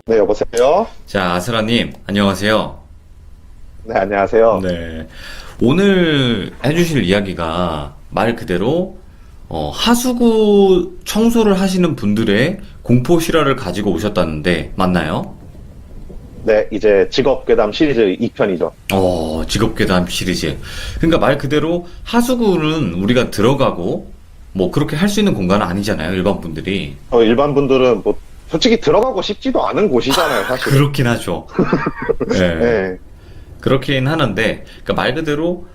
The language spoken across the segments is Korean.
네, 여보세요? 자, 아스라님, 안녕하세요. 네, 안녕하세요. 네. 오늘 해주실 이야기가 말 그대로, 하수구 청소를 하시는 분들의 공포 실화를 가지고 오셨다는데, 맞나요? 네, 이제 직업괴담 시리즈 2편이죠. 직업괴담 시리즈. 그러니까 말 그대로 하수구는 우리가 들어가고, 뭐, 그렇게 할 수 있는 공간은 아니잖아요, 일반 분들이. 일반 분들은 뭐, 솔직히 들어가고 싶지도 않은 곳이잖아요, 사실. 그렇긴 하죠. 네. 네, 그렇긴 하는데, 그러니까 말 그대로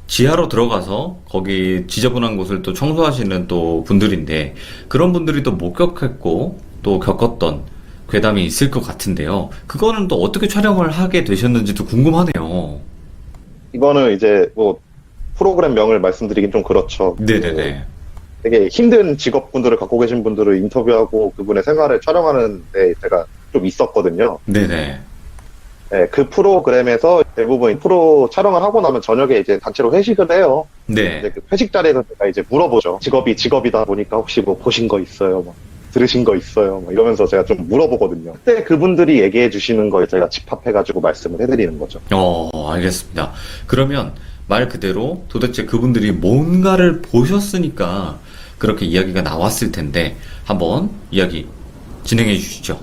지하로 들어가서 거기 지저분한 곳을 또 청소하시는 또 분들인데, 그런 분들이 또 목격했고, 또 겪었던 괴담이 있을 것 같은데요. 그거는 또 어떻게 촬영을 하게 되셨는지도 궁금하네요. 이거는 이제 뭐, 프로그램 명을 말씀드리긴 좀 그렇죠. 네네네. 되게 힘든 직업분들을 갖고 계신 분들을 인터뷰하고 그분의 생활을 촬영하는 데 제가 좀 있었거든요. 네네. 네, 그 프로그램에서 대부분 프로 촬영을 하고 나면 저녁에 이제 단체로 회식을 해요. 네. 이제 그 회식 자리에서 제가 이제 물어보죠. 직업이 직업이다 보니까 혹시 뭐 보신 거 있어요? 뭐 들으신 거 있어요? 뭐 이러면서 제가 좀 물어보거든요. 그때 그분들이 얘기해 주시는 걸 제가 집합해가지고 말씀을 해드리는 거죠. 알겠습니다. 그러면 말 그대로 도대체 그분들이 뭔가를 보셨으니까 그렇게 이야기가 나왔을 텐데, 한번 이야기 진행해 주시죠.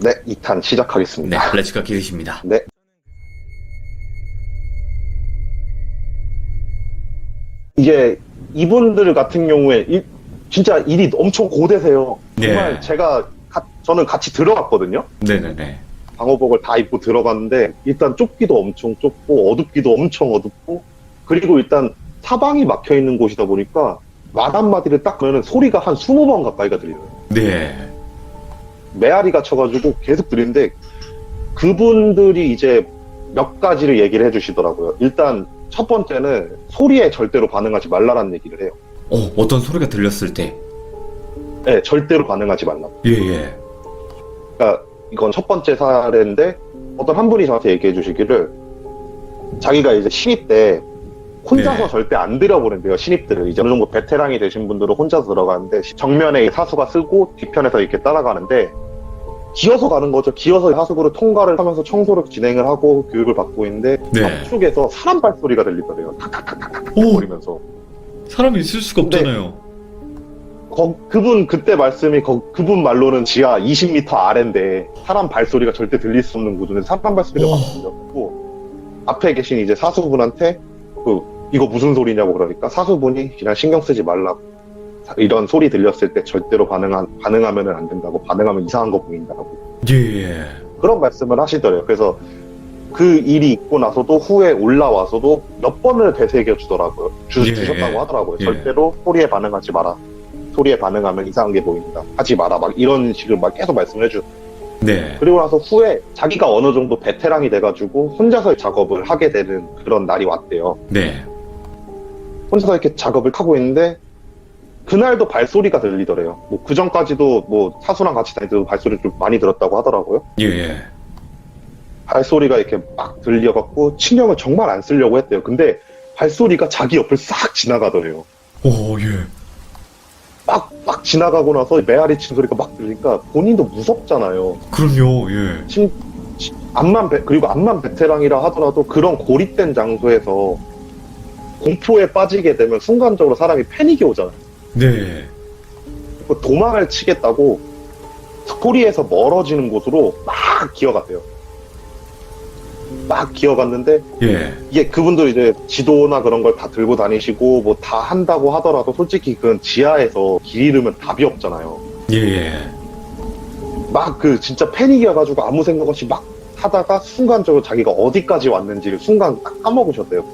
네, 2탄 네, 시작하겠습니다. 렛츠가 기르십니다. 네. 이게 이분들 같은 경우에 진짜 일이 엄청 고되세요. 정말 네. 저는 같이 들어갔거든요. 네네네. 방호복을 다 입고 들어갔는데 일단 좁기도 엄청 좁고 어둡기도 엄청 어둡고 그리고 일단 사방이 막혀 있는 곳이다 보니까 말 한마디를 딱 하면은 소리가 한 20번 가까이가 들려요. 네. 메아리가 쳐가지고 계속 들리는데 그분들이 이제 몇 가지를 얘기를 해주시더라고요. 일단 첫 번째는 소리에 절대로 반응하지 말라라는 얘기를 해요. 어떤 소리가 들렸을 때. 네, 절대로 반응하지 말라고. 예, 예. 그러니까 이건 첫 번째 사례인데 어떤 한 분이 저한테 얘기해 주시기를 자기가 이제 신입 때 혼자서 네. 절대 안 들여보낸대요. 신입들을 이제 어느 정도 베테랑이 되신 분들은 혼자 들어가는데 정면에 사수가 쓰고 뒤편에서 이렇게 따라가는데 기어서 가는 거죠. 기어서 하수구를 통과를 하면서 청소를 진행을 하고 교육을 받고 있는데 네. 앞쪽에서 사람 발소리가 들리더래요. 탁탁탁탁탁 오! 거리면서 사람이 있을 수가 근데 없잖아요. 그분 그때 말씀이 그분 말로는 지하 20m 아래인데 사람 발소리가 절대 들릴 수 없는 구조인데 사람 발소리가 와. 막 들렸고 앞에 계신 이제 사수분한테 이거 무슨 소리냐고 그러니까 사수분이 그냥 신경 쓰지 말라고 이런 소리 들렸을 때 절대로 반응하면은 안 된다고 반응하면 이상한 거 보인다고 예, 예. 그런 말씀을 하시더래요. 그래서 그 일이 있고 나서도 후에 올라와서도 몇 번을 되새겨 주더라고요. 예. 주셨다고 하더라고요. 예. 절대로 소리에 반응하지 마라. 소리에 반응하면 이상한 게 보인다. 하지 마라. 막 이런 식으로 막 계속 말씀을 해주. 네. 그리고 나서 후에 자기가 어느 정도 베테랑이 돼가지고 혼자서 작업을 하게 되는 그런 날이 왔대요. 네. 혼자서 이렇게 작업을 하고 있는데 그날도 발소리가 들리더래요. 뭐 그 전까지도 뭐 사수랑 같이 다닐 때도 발소리 좀 많이 들었다고 하더라고요. 예, 예. 발소리가 이렇게 막 들려갖고 신경을 정말 안 쓰려고 했대요. 근데 발소리가 자기 옆을 싹 지나가더래요. 예. 막 지나가고 나서 메아리 친 소리가 막 들리니까 본인도 무섭잖아요. 그럼요, 예. 그리고 암만 베테랑이라 하더라도 그런 고립된 장소에서 공포에 빠지게 되면 순간적으로 사람이 패닉이 오잖아요. 네. 도망을 치겠다고 소리에서 멀어지는 곳으로 막 기어갔대요. 막 기어갔는데 예. 이게 그분들 이제 지도나 그런 걸 다 들고 다니시고 뭐 다 한다고 하더라도 솔직히 그건 지하에서 길 잃으면 답이 없잖아요. 예, 예. 막 진짜 패닉이 와가지고 아무 생각 없이 막 하다가 순간적으로 자기가 어디까지 왔는지를 순간 딱 까먹으셨대요.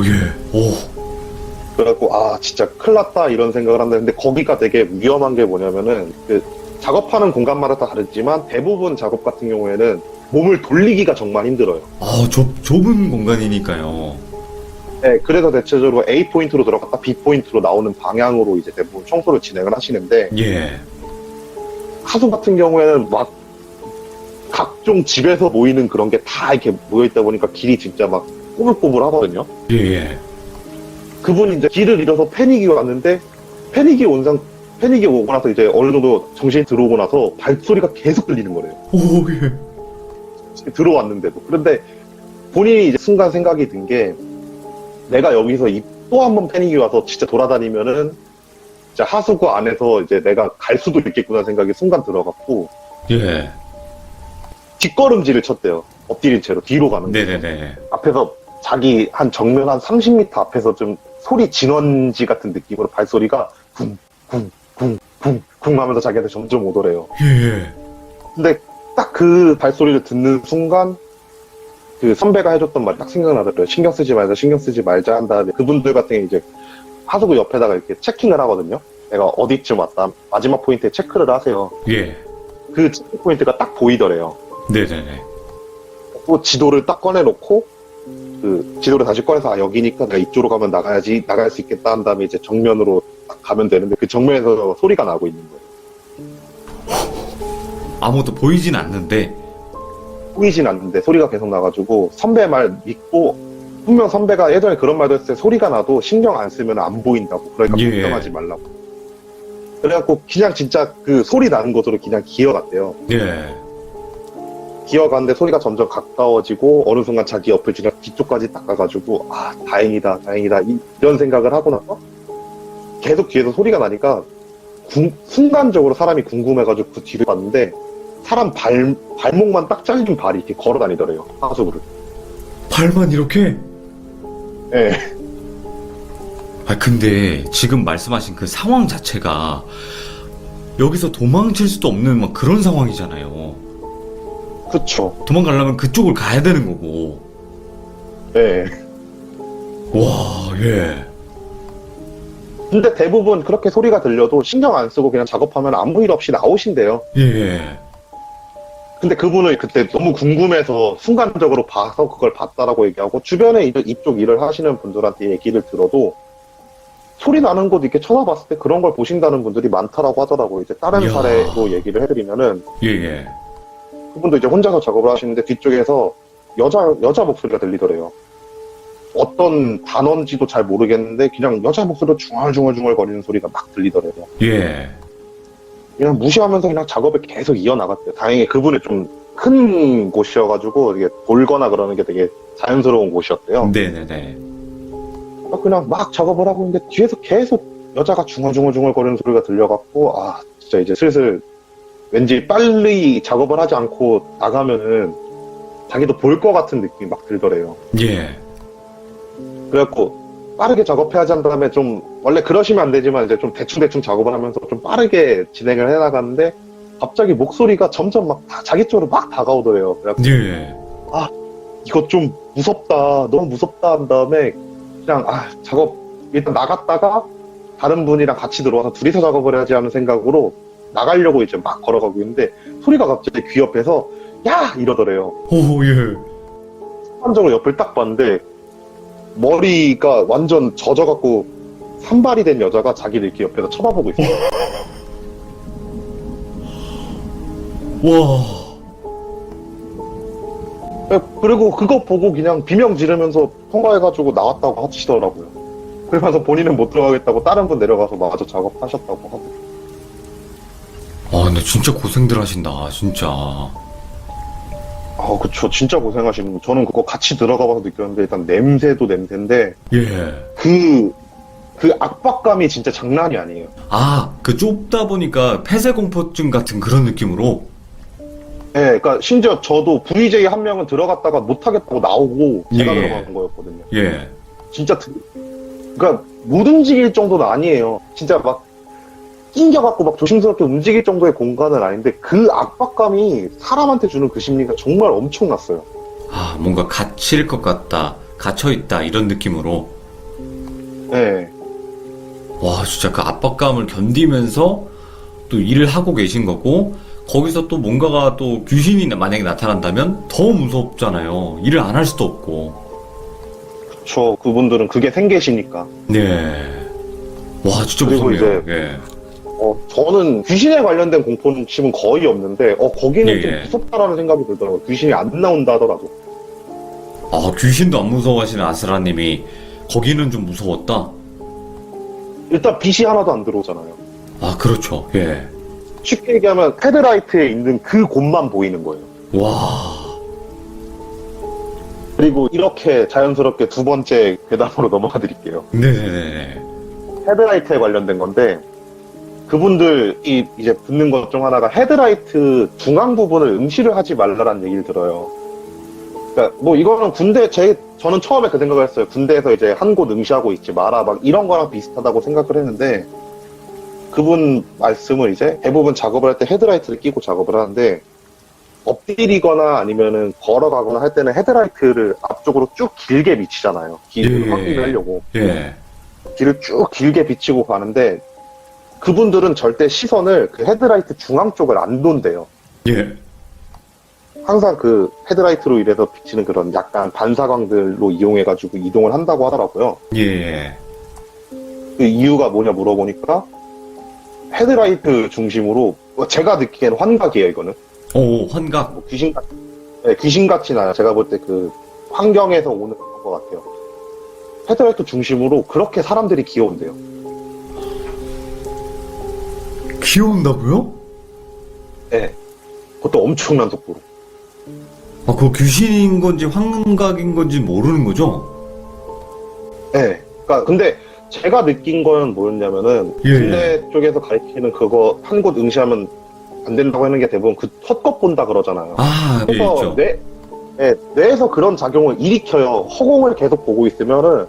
예. 그래갖고 진짜 큰일 났다 이런 생각을 한다. 근데 거기가 되게 위험한 게 뭐냐면은 작업하는 공간마다 다 다르지만 대부분 작업 같은 경우에는 몸을 돌리기가 정말 힘들어요. 좁은 공간이니까요. 네, 그래서 대체적으로 A 포인트로 들어갔다 B 포인트로 나오는 방향으로 이제 대부분 청소를 진행을 하시는데 예. 하수 같은 경우에는 막 각종 집에서 모이는 그런 게 다 이렇게 모여있다 보니까 길이 진짜 막 꼬불꼬불 하거든요. 예, 예. 그분이 이제 길을 잃어서 패닉이 왔는데 패닉이 온 패닉이 오고 나서 이제 어느 정도 정신이 들어오고 나서 발소리가 계속 들리는 거래요. 오, 예. 들어왔는데도. 그런데 본인이 이제 순간 생각이 든 게, 내가 여기서 또 한 번 패닉이 와서 진짜 돌아다니면은 진짜 하수구 안에서 이제 내가 갈 수도 있겠구나 생각이 순간 들어갔고, 예. 뒷걸음질을 쳤대요. 엎드린 채로 뒤로 가는 거. 네네네. 앞에서 자기 한 정면 한 30m 앞에서 좀 소리 진원지 같은 느낌으로 발소리가 쿵쿵쿵쿵쿵 하면서 자기한테 점점 오더래요. 예. 근데 딱 그 발소리를 듣는 순간 그 선배가 해줬던 말이 딱 생각나더라고요. 신경 쓰지 말자 한 다음에 그분들 같은 경우 이제 하수구 옆에다가 이렇게 체킹을 하거든요. 내가 어디쯤 왔다. 마지막 포인트에 체크를 하세요. 예. 그 체크 포인트가 딱 보이더래요. 네네네. 또 지도를 딱 꺼내놓고 그 지도를 다시 꺼내서 아 여기니까 내가 이쪽으로 가면 나갈 수 있겠다 한 다음에 이제 정면으로 딱 가면 되는데 그 정면에서 소리가 나고 있는 거예요. 아무것도 보이진 않는데. 보이진 않는데 소리가 계속 나가지고 선배 말 믿고 분명 선배가 예전에 그런 말도 했을 때 소리가 나도 신경 안 쓰면 안 보인다고 그러니까 예. 걱정하지 말라고 그래갖고 그냥 진짜 그 소리 나는 곳으로 그냥 기어갔대요. 예. 기어갔는데 소리가 점점 가까워지고 어느 순간 자기 옆을 지나 뒤쪽까지 딱 가가지고 아 다행이다 이런 생각을 하고 나서 계속 뒤에서 소리가 나니까 순간적으로 사람이 궁금해가지고 그 뒤를 봤는데 사람 발목만 딱 잘린 발이 이렇게 걸어 다니더래요. 하수구를. 발만 이렇게? 예. 아, 근데 지금 말씀하신 그 상황 자체가 여기서 도망칠 수도 없는 막 그런 상황이잖아요. 그쵸. 도망가려면 그쪽을 가야 되는 거고. 예. 와, 예. 근데 대부분 그렇게 소리가 들려도 신경 안 쓰고 그냥 작업하면 아무 일 없이 나오신대요. 예. 근데 그분은 그때 너무 궁금해서 순간적으로 봐서 그걸 봤다라고 얘기하고 주변에 이쪽 일을 하시는 분들한테 얘기를 들어도 소리 나는 곳 이렇게 쳐다봤을 때 그런 걸 보신다는 분들이 많다라고 하더라고요. 이제 다른 이야. 사례로 얘기를 해드리면은 예. 그분도 이제 혼자서 작업을 하시는데 뒤쪽에서 여자 목소리가 들리더래요. 어떤 단어인지도 잘 모르겠는데 그냥 여자 목소리로 중얼중얼 거리는 소리가 막 들리더래요. 예. 그냥 무시하면서 그냥 작업을 계속 이어나갔대요. 다행히 그분이 좀 큰 곳이어가지고 이게 돌거나 그러는 게 되게 자연스러운 곳이었대요. 네네네. 그냥 막 작업을 하고 있는데 뒤에서 계속 여자가 중얼중얼 거리는 소리가 들려갖고 아 진짜 이제 슬슬 왠지 빨리 작업을 하지 않고 나가면은 자기도 볼 것 같은 느낌이 막 들더래요. 예. 그래갖고 빠르게 작업해야지 한 다음에 좀 원래 그러시면 안 되지만 이제 좀 대충 작업을 하면서 좀 빠르게 진행을 해나가는데 갑자기 목소리가 점점 막 자기 쪽으로 막 다가오더래요. 그래갖고 예. 이거 좀 무섭다 너무 무섭다 한 다음에 그냥 작업 일단 나갔다가 다른 분이랑 같이 들어와서 둘이서 작업을 해야지 하는 생각으로 나가려고 이제 막 걸어가고 있는데 소리가 갑자기 귀 옆에서 야! 이러더래요. 오, 예. 순간적으로 옆을 딱 봤는데 머리가 완전 젖어갖고 산발이 된 여자가 자기를 이렇게 옆에서 쳐다보고 있어요. 와. 그리고 그거 보고 그냥 비명 지르면서 통화해가지고 나왔다고 하시더라고요. 그러면서 본인은 못 들어가겠다고 다른 분 내려가서 마저 작업하셨다고 하고. 아, 근데 진짜 고생들 하신다, 진짜. 그쵸. 진짜 고생하시는 거. 저는 그거 같이 들어가봐서 느꼈는데 일단 냄새도 냄새인데 예. 그 압박감이 진짜 장난이 아니에요. 아, 그 좁다 보니까 폐쇄공포증 같은 그런 느낌으로? 예, 그러니까 심지어 저도 VJ 한 명은 들어갔다가 못하겠다고 나오고 제가 예. 들어가는 거였거든요. 예. 진짜 그러니까 못 움직일 정도는 아니에요. 진짜 막 낑겨갖고 막 조심스럽게 움직일 정도의 공간은 아닌데 그 압박감이 사람한테 주는 그 심리가 정말 엄청났어요. 아, 뭔가 갇힐 것 같다, 갇혀있다, 이런 느낌으로. 예. 와, 진짜 그 압박감을 견디면서 또 일을 하고 계신 거고, 거기서 또 뭔가가 또 귀신이 만약에 나타난다면 더 무섭잖아요. 일을 안 할 수도 없고. 그쵸. 그분들은 그게 생계시니까. 네. 와, 진짜 그리고 무섭네요. 이제 예. 저는 귀신에 관련된 공포심은 거의 없는데, 거기는 예, 좀 예. 무섭다라는 생각이 들더라고요. 귀신이 안 나온다 하더라도. 아, 귀신도 안 무서워하시는 아스라님이 거기는 좀 무서웠다? 일단 빛이 하나도 안 들어오잖아요. 아, 그렇죠. 예. 쉽게 얘기하면 헤드라이트에 있는 그 곳만 보이는 거예요. 와. 그리고 이렇게 자연스럽게 두 번째 괴담으로 넘어가 드릴게요. 네네네. 헤드라이트에 관련된 건데, 그분들이 이제 붙는 것 중 하나가 헤드라이트 중앙 부분을 응시를 하지 말라라는 얘기를 들어요. 그러니까 뭐 이거는 저는 처음에 그 생각을 했어요. 군대에서 이제 한 곳 응시하고 있지 마라 막 이런 거랑 비슷하다고 생각을 했는데, 그분 말씀을 이제 대부분 작업을 할 때 헤드라이트를 끼고 작업을 하는데, 엎드리거나 아니면은 걸어가거나 할 때는 헤드라이트를 앞쪽으로 쭉 길게 비치잖아요. 길을 예. 확인을 하려고. 예. 길을 쭉 길게 비치고 가는데, 그분들은 절대 시선을 그 헤드라이트 중앙 쪽을 안 돈대요. 예. 항상 그 헤드라이트로 인해서 비치는 그런 약간 반사광들로 이용해가지고 이동을 한다고 하더라고요. 예. 그 이유가 뭐냐 물어보니까 헤드라이트 중심으로 제가 느끼기엔 환각이에요, 이거는. 오, 환각. 뭐 귀신같이 나요. 제가 볼 때 그 환경에서 오는 그런 것 같아요. 헤드라이트 중심으로 그렇게 사람들이 귀여운데요. 귀여운다고요? 네. 그것도 엄청난 속도로. 아, 그거 귀신인 건지 환각인 건지 모르는 거죠? 네. 그러니까 근데 제가 느낀 건 뭐였냐면은 예. 군대 쪽에서 가르치는 그거 한 곳 응시하면 안 된다고 하는 게 대부분 그 헛것 본다 그러잖아요. 아, 예, 그래서 있죠. 뇌에서 그런 작용을 일으켜요. 허공을 계속 보고 있으면은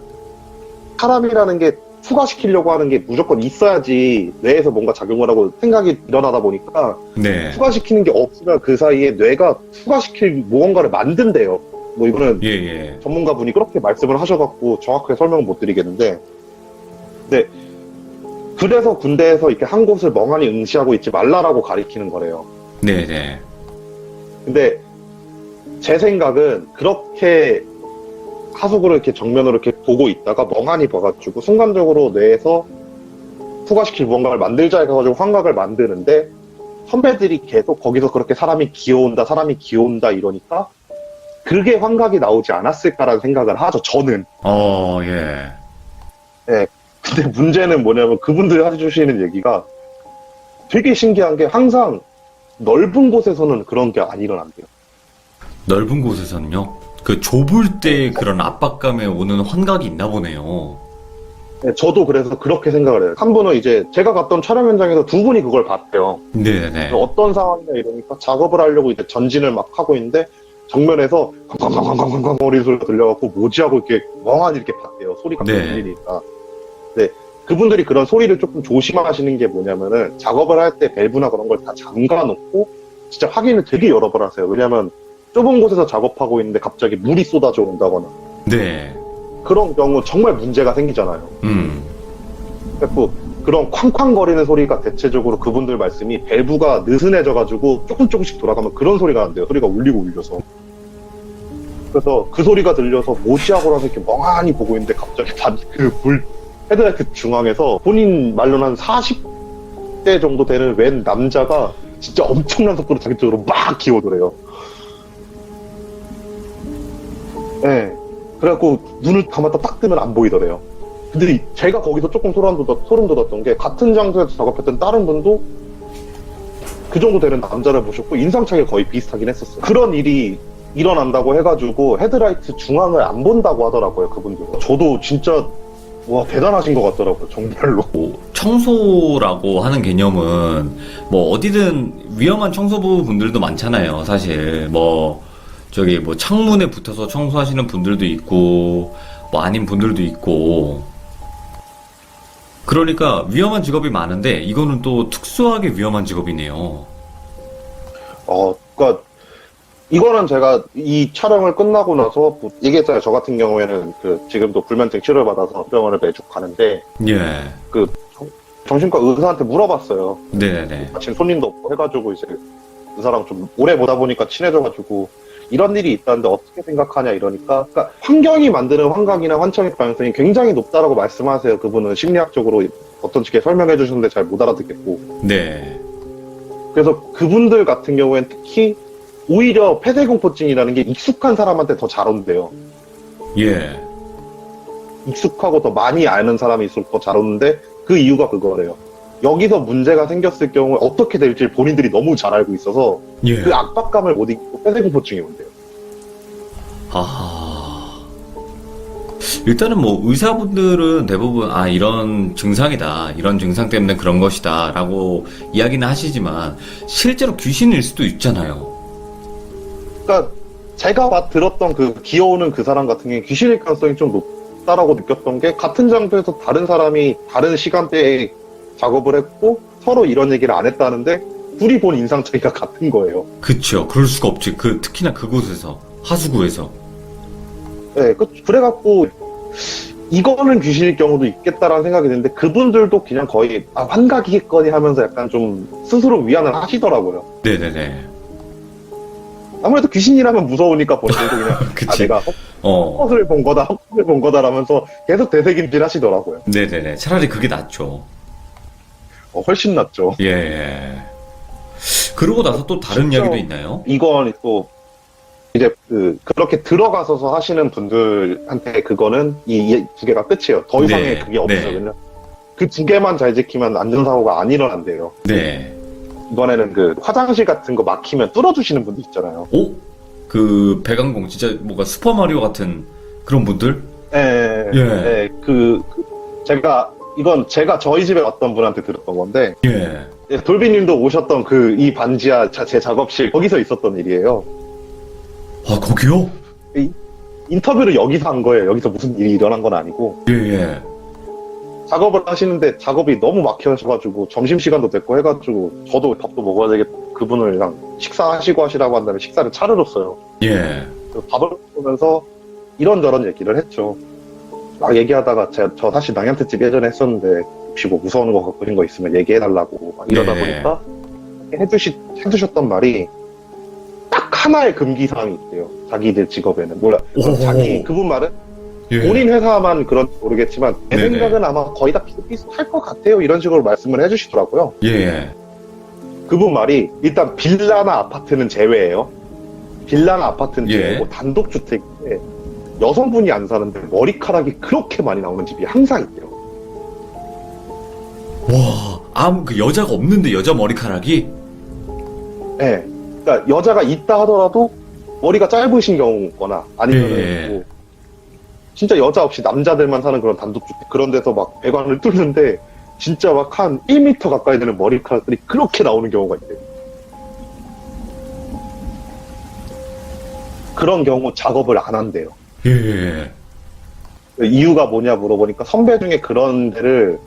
사람이라는 게 추가시키려고 하는 게 무조건 있어야지 뇌에서 뭔가 작용을 하고 생각이 일어나다 보니까 네. 추가시키는 게 없으면 그 사이에 뇌가 추가시킬 무언가를 만든대요. 뭐 이거는 예, 예. 전문가분이 그렇게 말씀을 하셔갖고 정확하게 설명을 못 드리겠는데, 네. 그래서 군대에서 이렇게 한 곳을 멍하니 응시하고 있지 말라라고 가리키는 거래요. 네네. 근데 제 생각은 그렇게 하속으로 이렇게 정면으로 이렇게 보고 있다가 멍하니 봐가지고 순간적으로 뇌에서 투과시킬 무언가를 만들자 해가지고 환각을 만드는데, 선배들이 계속 거기서 그렇게 사람이 귀여운다 이러니까 그게 환각이 나오지 않았을까라는 생각을 하죠, 저는. 예. 네. 근데 문제는 뭐냐면 그분들이 해주시는 얘기가 되게 신기한 게 항상 넓은 곳에서는 그런 게 안 일어난대요. 넓은 곳에서는요? 그 좁을 때 그런 압박감에 오는 환각이 있나 보네요. 네, 저도 그래서 그렇게 생각을 해요. 한 분은 이제 제가 갔던 촬영 현장에서 두 분이 그걸 봤대요. 네네. 어떤 상황이냐 이러니까 작업을 하려고 이제 전진을 막 하고 있는데 정면에서 쾅쾅쾅쾅쾅쾅 거리 소리가 들려갖고 뭐지 하고 이렇게 멍하니 이렇게 봤대요. 소리가 네. 들리니까. 네. 그분들이 그런 소리를 조금 조심하시는 게 뭐냐면은 작업을 할 때 밸브나 그런 걸 다 잠가 놓고 진짜 확인을 되게 여러 번 하세요. 왜냐면 좁은 곳에서 작업하고 있는데 갑자기 물이 쏟아져 온다거나 네. 그런 경우 정말 문제가 생기잖아요. 그래서 그런 쾅쾅거리는 소리가 대체적으로 그분들 말씀이 밸브가 느슨해져가지고 조금씩 돌아가면 그런 소리가 난대요. 소리가 울리고 울려서. 그래서 그 소리가 들려서 뭐지 하고 나서 이렇게 멍하니 보고 있는데 갑자기 헤드라이트 중앙에서 본인 말로는 한 40대 정도 되는 웬 남자가 진짜 엄청난 속도로 자기 쪽으로 막 기어오더래요. 네. 그래갖고 눈을 감았다 딱 뜨면 안 보이더래요. 근데 제가 거기서 조금 소름 돋았던 게 같은 장소에서 작업했던 다른 분도 그 정도 되는 남자를 보셨고 인상착이 거의 비슷하긴 했었어요. 그런 일이 일어난다고 해가지고 헤드라이트 중앙을 안 본다고 하더라고요, 그분들은. 저도 진짜 와 대단하신 것 같더라고요, 정말로. 청소라고 하는 개념은 뭐 어디든 위험한 청소부 분들도 많잖아요, 사실. 뭐 창문에 붙어서 청소하시는 분들도 있고 뭐 아닌 분들도 있고. 그러니까 위험한 직업이 많은데 이거는 또 특수하게 위험한 직업이네요. 그러니까 이거는 제가 이 촬영을 끝나고 나서 얘기했잖아요. 저 같은 경우에는 지금도 불면증 치료를 받아서 병원을 매주 가는데 예. 정신과 의사한테 물어봤어요. 네네. 마침 손님도 없고 해가지고 이제 의사랑 좀 오래 보다 보니까 친해져가지고 이런 일이 있다는데 어떻게 생각하냐 이러니까, 그러니까 환경이 만드는 환각이나 환청의 가능성이 굉장히 높다라고 말씀하세요. 그분은 심리학적으로 어떤 식의 설명해 주셨는데 잘 못 알아듣겠고. 네. 그래서 그분들 같은 경우엔 특히 오히려 폐쇄공포증이라는 게 익숙한 사람한테 더 잘 온대요. 예. 익숙하고 더 많이 아는 사람이 있을수록 더 잘 오는데 그 이유가 그거래요. 여기서 문제가 생겼을 경우에 어떻게 될지 본인들이 너무 잘 알고 있어서 예. 그 압박감을 못 이기고 폐쇄공포증이 온대요. 아. 일단은 뭐 의사분들은 대부분 이런 증상이다. 이런 증상 때문에 그런 것이다라고 이야기는 하시지만 실제로 귀신일 수도 있잖아요. 그러니까 제가 들었던 그 기어오는 그 사람 같은 경우에 귀신일 가능성이 좀 높다라고 느꼈던 게 같은 장소에서 다른 사람이 다른 시간대에 작업을 했고 서로 이런 얘기를 안 했다는데 둘이 본 인상 차이가 같은 거예요. 그쵸. 그럴 수가 없지. 특히나 그곳에서 하수구에서. 네, 그래갖고 이거는 귀신일 경우도 있겠다라는 생각이 드는데 그분들도 그냥 거의 환각이겠거니 하면서 약간 좀 스스로 위안을 하시더라고요. 네네네. 아무래도 귀신이라면 무서우니까 본인도 그냥 그치. 내가 헛것을 본 거다, 헛것을 본 거다라면서 계속 되새김질 하시더라고요. 네네네. 차라리 그게 낫죠. 훨씬 낫죠. 예. 그러고 나서 또 다른 진짜 이야기도 있나요? 이건 또 이제 그렇게 들어가서서 하시는 분들한테 그거는 이 두 개가 끝이에요. 더 이상의 네, 그게 없어요. 네. 그냥 그 두 개만 잘 지키면 안전사고가 안 일어난대요. 네. 이번에는 그 화장실 같은 거 막히면 뚫어주시는 분들 있잖아요. 오? 그 배강공 진짜 뭔가 슈퍼마리오 같은 그런 분들? 예, 예. 예, 이건 제가 저희 집에 왔던 분한테 들었던 건데, 예. 예, 돌비님도 오셨던 이 반지하 제 작업실, 거기서 있었던 일이에요. 아, 거기요? 인터뷰를 여기서 한 거예요. 여기서 무슨 일이 일어난 건 아니고. 예, 예. 작업을 하시는데 작업이 너무 막혀가지고 점심시간도 됐고 해가지고 저도 밥도 먹어야 되겠다. 그분을 그냥 식사하시고 하시라고 한 다음에 식사를 차려줬어요. 예. 그래서 밥을 먹으면서 이런저런 얘기를 했죠. 막 얘기하다가 저 사실 낭얀트집 예전에 했었는데 혹시 뭐 무서운 거 갖고 있는 거 있으면 얘기해달라고 막 이러다 네. 보니까 해주셨던 말이 딱 하나의 금기사항이 있대요. 자기들 직업에는. 몰라. 오호호. 그분 말은 예. 본인 회사만 그런 모르겠지만 제 네네. 생각은 아마 거의 다 비슷비슷할 것 같아요. 이런 식으로 말씀을 해주시더라고요. 예. 그분 말이 일단 빌라나 아파트는 제외예요. 빌라나 아파트는 예. 제외고 단독주택에 여성분이 안 사는데 머리카락이 그렇게 많이 나오는 집이 항상 있대요. 와, 그 여자가 없는데 여자 머리카락이? 네. 그러니까 여자가 있다 하더라도 머리가 짧으신 경우거나 아니면 예. 뭐 진짜 여자 없이 남자들만 사는 그런 단독주택 그런 데서 막 배관을 뚫는데 진짜 막 한 1m 가까이 되는 머리카락들이 그렇게 나오는 경우가 있대요. 그런 경우 작업을 안 한대요. 예. 이유가 뭐냐 물어보니까 선배 중에 그런 데를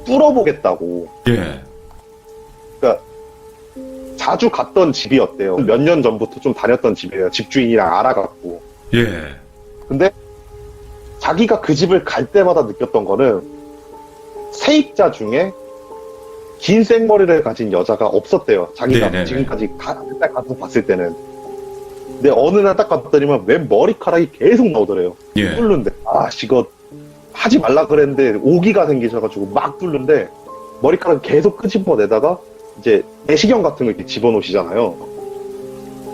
뚫어보겠다고. 예. 그러니까 자주 갔던 집이었대요. 몇 년 전부터 좀 다녔던 집이에요. 집주인이랑 알아갖고. 예. 근데 자기가 그 집을 갈 때마다 느꼈던 거는 세입자 중에 긴 생머리를 가진 여자가 없었대요. 자기가 네네네. 지금까지 맨날 가서 봤을 때는. 근데 어느 날 딱 갔더니만 웬 머리카락이 계속 나오더래요. 예. 뚫는데 이거 하지 말라 그랬는데 오기가 생기셔가지고 막 뚫는데 머리카락 계속 끄집어내다가 이제 내시경 같은 거 이렇게 집어넣으시잖아요.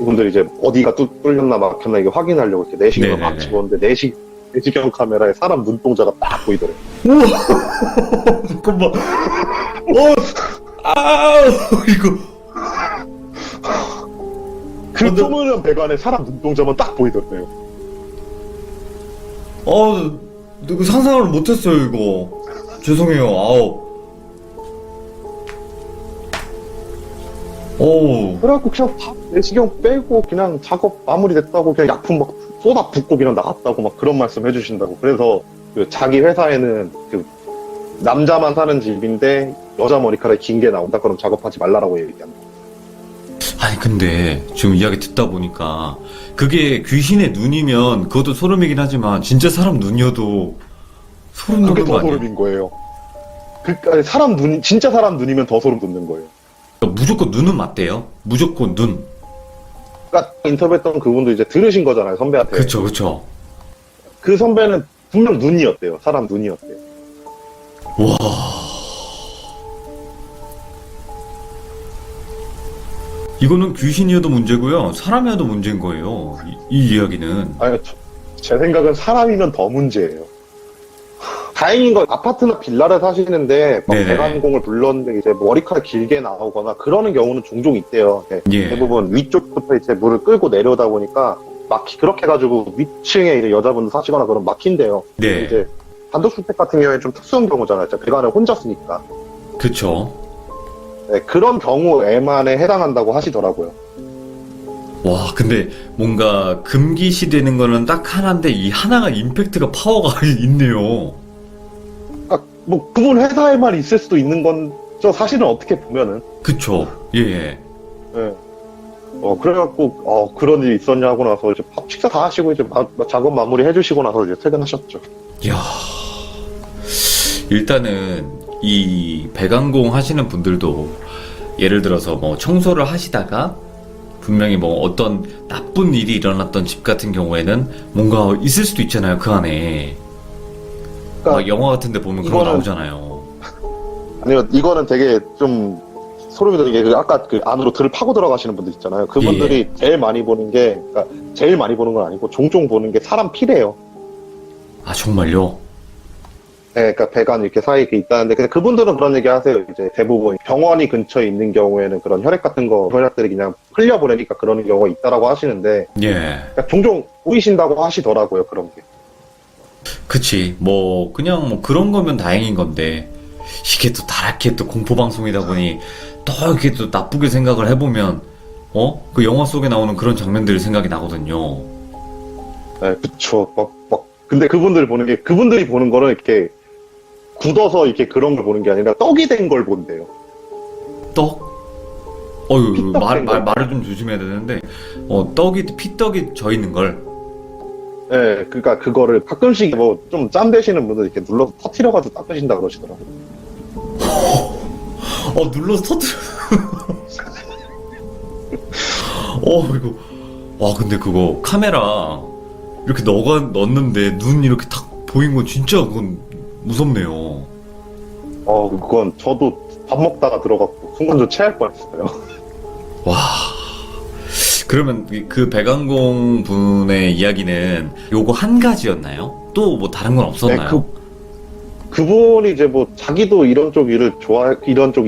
이분들 이제 어디가 뚫렸나 막혔나 이게 확인하려고 이렇게 내시경을 막 네네네. 집었는데 내시경 카메라에 사람 눈동자가 딱 보이더래요. 우와! 잠깐만. 이거. 그 조그만 배관에 사람 눈동자만 딱 보이더래요. 이거 상상을 못했어요, 이거. 죄송해요, 그래갖고 그냥 다 내시경 빼고 그냥 작업 마무리됐다고 그냥 약품 막 쏟아 붓고 그냥 나갔다고 막 그런 말씀 해주신다고. 그래서 그 자기 회사에는 그 남자만 사는 집인데 여자 머리카락이 긴 게 나온다 그럼 작업하지 말라라고 얘기한다. 아니, 근데 지금 이야기 듣다 보니까 그게 귀신의 눈이면 그것도 소름이긴 하지만 진짜 사람 눈이어도 소름 그게 돋는 거 더 아니에요? 소름인 거예요. 진짜 사람 눈이면 더 소름 돋는 거예요. 그러니까 무조건 눈은 맞대요? 무조건 눈. 그러니까 인터뷰했던 그분도 이제 들으신 거잖아요, 선배한테. 그쵸. 그 선배는 분명 눈이었대요. 사람 눈이었대요. 와. 이거는 귀신이어도 문제고요. 사람이어도 문제인 거예요. 이 이야기는. 아니, 제 생각은 사람이면 더 문제예요. 다행인 건 아파트나 빌라를 사시는데 막 네네. 배관공을 불렀는데 이제 머리카락 길게 나오거나 그러는 경우는 종종 있대요. 네. 예. 대부분 위쪽부터 이제 물을 끌고 내려오다 보니까 그렇게 해가지고 위층에 이제 여자분들 사시거나 그런 막힌대요. 네. 이제 단독주택 같은 경우에 좀 특수한 경우잖아요. 진짜 배관을 혼자 쓰니까. 그쵸. 네, 그런 경우에만에 해당한다고 하시더라고요. 와, 근데 뭔가 금기시 되는 거는 딱 하나인데 이 하나가 임팩트가 파워가 있네요. 뭐 그분 회사에만 있을 수도 있는 건저 사실은 어떻게 보면은. 그쵸. 예. 네. 그래갖고 그런 일이 있었냐 하고 나서 이제 밥 식사 다 하시고 이제 작업 마무리 해주시고 나서 이제 퇴근하셨죠. 이야. 일단은 이 배관공 하시는 분들도 예를 들어서 뭐 청소를 하시다가 분명히 뭐 어떤 나쁜 일이 일어났던 집 같은 경우에는 뭔가 있을 수도 있잖아요, 그 안에. 그러니까 막 영화 같은 데 보면 그런 거 이거는- 나오잖아요. 아니면 이거는 되게 좀 소름이 돋는 게 아까 그 안으로 들을 파고 들어가시는 분들 있잖아요. 그분들이 제일 많이 보는 게 그러니까 제일 많이 보는 건 아니고 종종 보는 게 사람 피래요. 아, 정말요? 네, 그러니까 배관 이렇게 사이에 이렇게 있다는데 근데 그분들은 그런 얘기 하세요. 이제 대부분 병원이 근처에 있는 경우에는 그런 혈액 같은 거 혈액들이 그냥 흘려보내니까 그러는 경우가 있다라고 하시는데 예. 그러니까 종종 보이신다고 하시더라고요. 그런 게. 그치. 뭐, 그냥 뭐 그런 거면 다행인 건데, 이게 또 다랗게 또 공포방송이다 보니, 또 이렇게 또 나쁘게 생각을 해보면, 그 영화 속에 나오는 그런 장면들이 생각이 나거든요. 네, 그쵸. 근데 그분들이 보는 거는 이렇게 굳어서 이렇게 그런 걸 보는 게 아니라 떡이 된 걸 본대요. 떡? 어휴, 피떡 된 거. 말을 좀 조심해야 되는데, 피떡이 져 있는 걸. 네, 그러니까 그거를 가끔씩 뭐 좀 짬 되시는 분들 이렇게 눌러서 터트려가지고 닦으신다 그러시더라고요. 눌러서 터뜨려. 이거. 와, 근데 그거 카메라 이렇게 넣었는데 눈 이렇게 탁 보인 건 진짜 그건 무섭네요. 그건 저도 밥 먹다가 들어갔고 순간 좀 체할 뻔했어요. 와. 그러면 그 배관공 분의 이야기는 요거 한 가지였나요? 또 뭐 다른 건 없었나요? 네, 그분이 이제 뭐 자기도 이런 쪽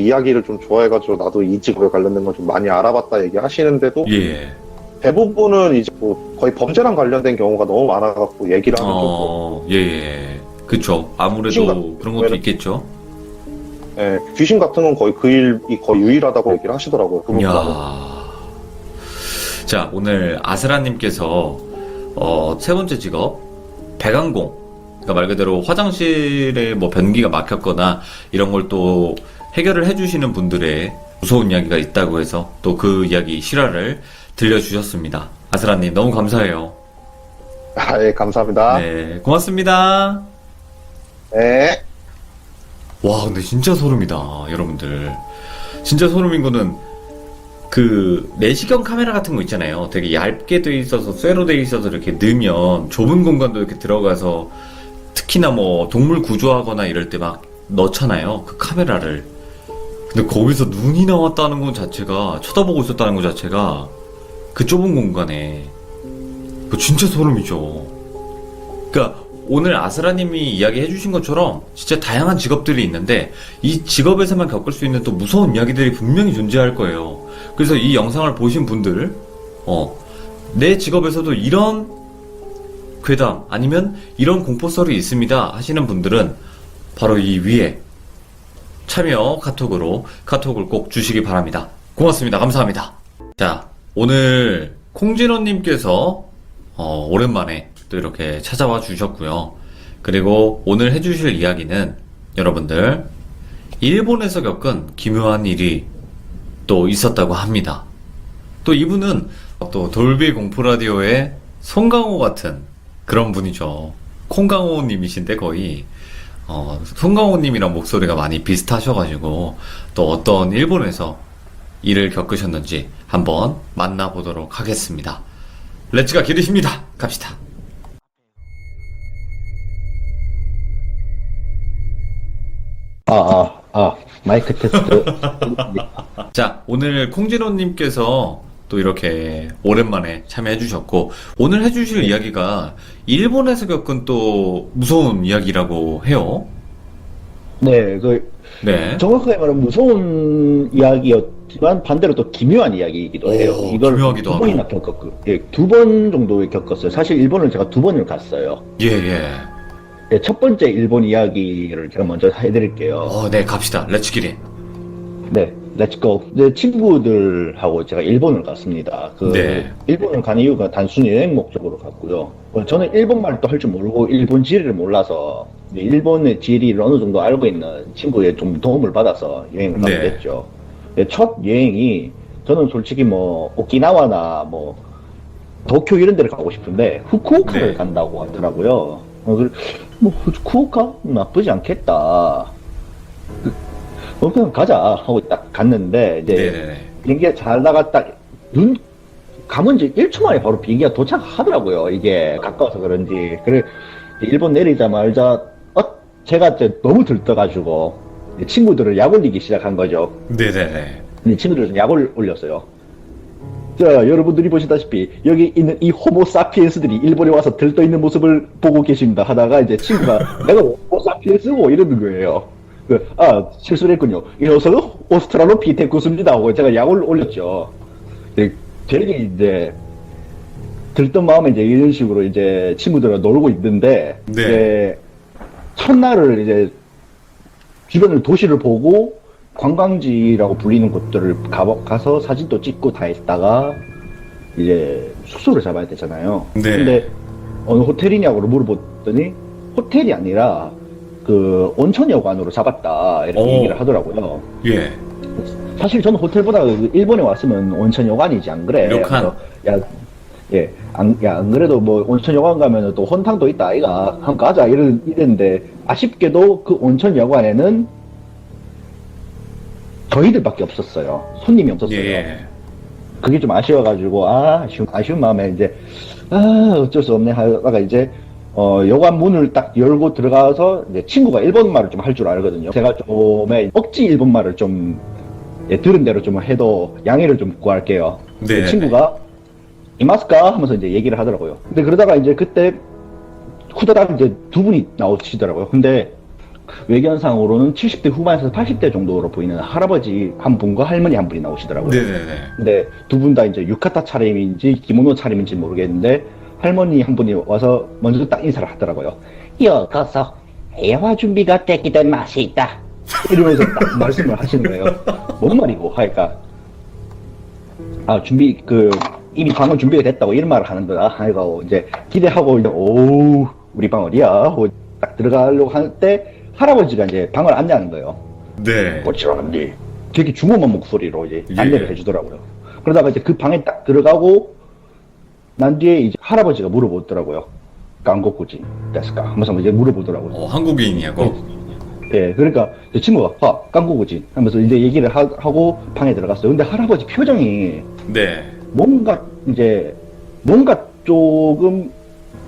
이야기를 좀 좋아해가지고 나도 이 직업에 관련된 걸 좀 많이 알아봤다 얘기하시는데도 예. 대부분은 이제 뭐 거의 범죄랑 관련된 경우가 너무 많아갖고 얘기를 하는 쪽. 예. 그쵸. 아무래도 귀신 그런 것도 같은 있겠죠. 네, 귀신 같은 건 거의 그 일이 거의 유일하다고 얘기를 하시더라고요. 그분보다는. 이야. 자, 오늘 아스라님께서 세 번째 직업 배관공. 그러니까 말 그대로 화장실에 뭐 변기가 막혔거나 이런 걸 또 해결을 해주시는 분들의 무서운 이야기가 있다고 해서 또 그 이야기 실화를 들려주셨습니다. 아스라님 너무 감사해요. 예, 감사합니다. 네, 고맙습니다. 네. 와, 근데 진짜 소름이다, 여러분들. 진짜 소름인 거는 그 내시경 카메라 같은 거 있잖아요. 되게 얇게 돼 있어서 쇠로 돼 있어서 이렇게 넣으면 좁은 공간도 이렇게 들어가서 특히나 뭐 동물 구조하거나 이럴 때 막 넣잖아요. 그 카메라를. 근데 거기서 눈이 나왔다는 것 자체가 쳐다보고 있었다는 것 자체가 그 좁은 공간에 그 진짜 소름이죠. 그러니까 오늘 아스라님이 이야기해 주신 것처럼 진짜 다양한 직업들이 있는데 이 직업에서만 겪을 수 있는 또 무서운 이야기들이 분명히 존재할 거예요. 그래서 이 영상을 보신 분들 내 직업에서도 이런 괴담 아니면 이런 공포썰이 있습니다 하시는 분들은 바로 이 위에 참여 카톡을 꼭 주시기 바랍니다. 고맙습니다. 감사합니다. 자, 오늘 콩진호님께서 오랜만에 또 이렇게 찾아와 주셨고요. 그리고 오늘 해주실 이야기는 여러분들 일본에서 겪은 기묘한 일이 또 있었다고 합니다. 또 이분은 또 돌비 공포라디오의 송강호 같은 그런 분이죠. 콩강호님이신데 거의 송강호님이랑 목소리가 많이 비슷하셔가지고 또 어떤 일본에서 일을 겪으셨는지 한번 만나보도록 하겠습니다. 렛츠가 기르십니다. 갑시다. 마이크 테스트. 자, 오늘 콩진호님께서 또 이렇게 오랜만에 참여해 주셨고, 오늘 해주실 이야기가 일본에서 겪은 또 무서운 이야기라고 해요. 네, 네. 정확하게 말하면 무서운 이야기였지만 반대로 또 기묘한 이야기이기도 해요. 오, 이걸 기묘하기도 두 번이나 겪었고, 예, 2번 정도 겪었어요. 사실 일본을 제가 2번을 갔어요. 예, 예. 네, 첫 번째 일본 이야기를 제가 먼저 해드릴게요. 네, 갑시다. 렛츠 기릿. 네, 렛츠고. 네, 친구들하고 제가 일본을 갔습니다. 네. 일본을 간 이유가 단순히 여행 목적으로 갔고요. 저는 일본말도 할 줄 모르고 일본 지리를 몰라서 이제 일본의 지리를 어느 정도 알고 있는 친구의 좀 도움을 받아서 여행을 가게 네. 됐죠. 네, 첫 여행이 저는 솔직히 뭐 오키나와나 뭐 도쿄 이런 데를 가고 싶은데 후쿠오카를 네. 간다고 하더라고요. 뭐 후쿠오카 나쁘지 않겠다. 그냥 가자 하고 딱 갔는데 이제 네네네. 비행기가 잘 나갔다 눈 감은 이제 1초 만에 바로 비행기가 도착하더라고요. 이게 가까워서 그런지. 그래 일본 내리자마자 제가 이제 너무 들떠가지고 이제 친구들을 약 올리기 시작한 거죠. 네네네. 근데 친구들은 약을 올렸어요. 자, 여러분들이 보시다시피 여기 있는 이 호모사피엔스들이 일본에 와서 들떠있는 모습을 보고 계십니다 하다가 이제 친구가 내가 호모사피엔스고 이러는 거예요. 실수를 했군요. 이 녀석은 오스트랄로피테쿠스입니다 하고 제가 약을 올렸죠. 되게 이제 들뜬 마음에 이제 이런 식으로 이제 친구들과 놀고 있는데 네. 이제 첫날을 이제 주변을 도시를 보고 관광지라고 불리는 곳들을 가서 사진도 찍고 다 했다가 이제 숙소를 잡아야 되잖아요. 네. 근데 어느 호텔이냐고 물어봤더니 호텔이 아니라 그 온천여관으로 잡았다 이렇게 오. 얘기를 하더라고요. 예. 사실 저는 호텔보다 일본에 왔으면 온천여관이지 안 그래? 료칸. 그래서 안 그래도 뭐 온천여관 가면 또 혼탕도 있다 아이가 한번 가자 이랬는데 아쉽게도 그 온천여관에는 저희들밖에 없었어요. 손님이 없었어요. 예. 그게 좀 아쉬워가지고 아쉬운 마음에 이제 어쩔 수 없네 하다가 이제 여관 문을 딱 열고 들어가서 이제 친구가 일본말을 좀 할 줄 알거든요. 제가 좀 억지 일본말을 좀 들은 대로 좀 해도 양해를 좀 구할게요. 네. 친구가 이마스까 하면서 이제 얘기를 하더라고요. 근데 그러다가 이제 그때 후다닥 이제 두 분이 나오시더라고요. 근데 외견상으로는 70대 후반에서 80대 정도로 보이는 할아버지 한 분과 할머니 한 분이 나오시더라고요. 네네네. 근데 두 분 다 이제 유카타 차림인지 기모노 차림인지 모르겠는데 할머니 한 분이 와서 먼저 딱 인사를 하더라고요. 여거서 대화 준비가 됐기 된 맛이 있다. 이러면서 딱 말씀을 하시는 거예요. 뭔 말이고 하니까 이미 방은 준비가 됐다고 이런 말을 하는 거야. 하니까 이제 기대하고 이제 오우 우리 방 어디야? 하고 딱 들어가려고 할 때 할아버지가 이제 방을 안내하는 거예요. 네. 어찌라는지 되게 중후한 목소리로 이제 예. 안내를 해주더라고요. 그러다가 이제 그 방에 딱 들어가고 난 뒤에 이제 할아버지가 물어보더라고요. 깡곡구지 됐을까? 하면서 이제 물어보더라고요. 한국인이냐고? 예, 그러니까 제 친구가 깡곡구지 하면서 이제 얘기를 하고 방에 들어갔어요. 근데 할아버지 표정이 네. 뭔가 조금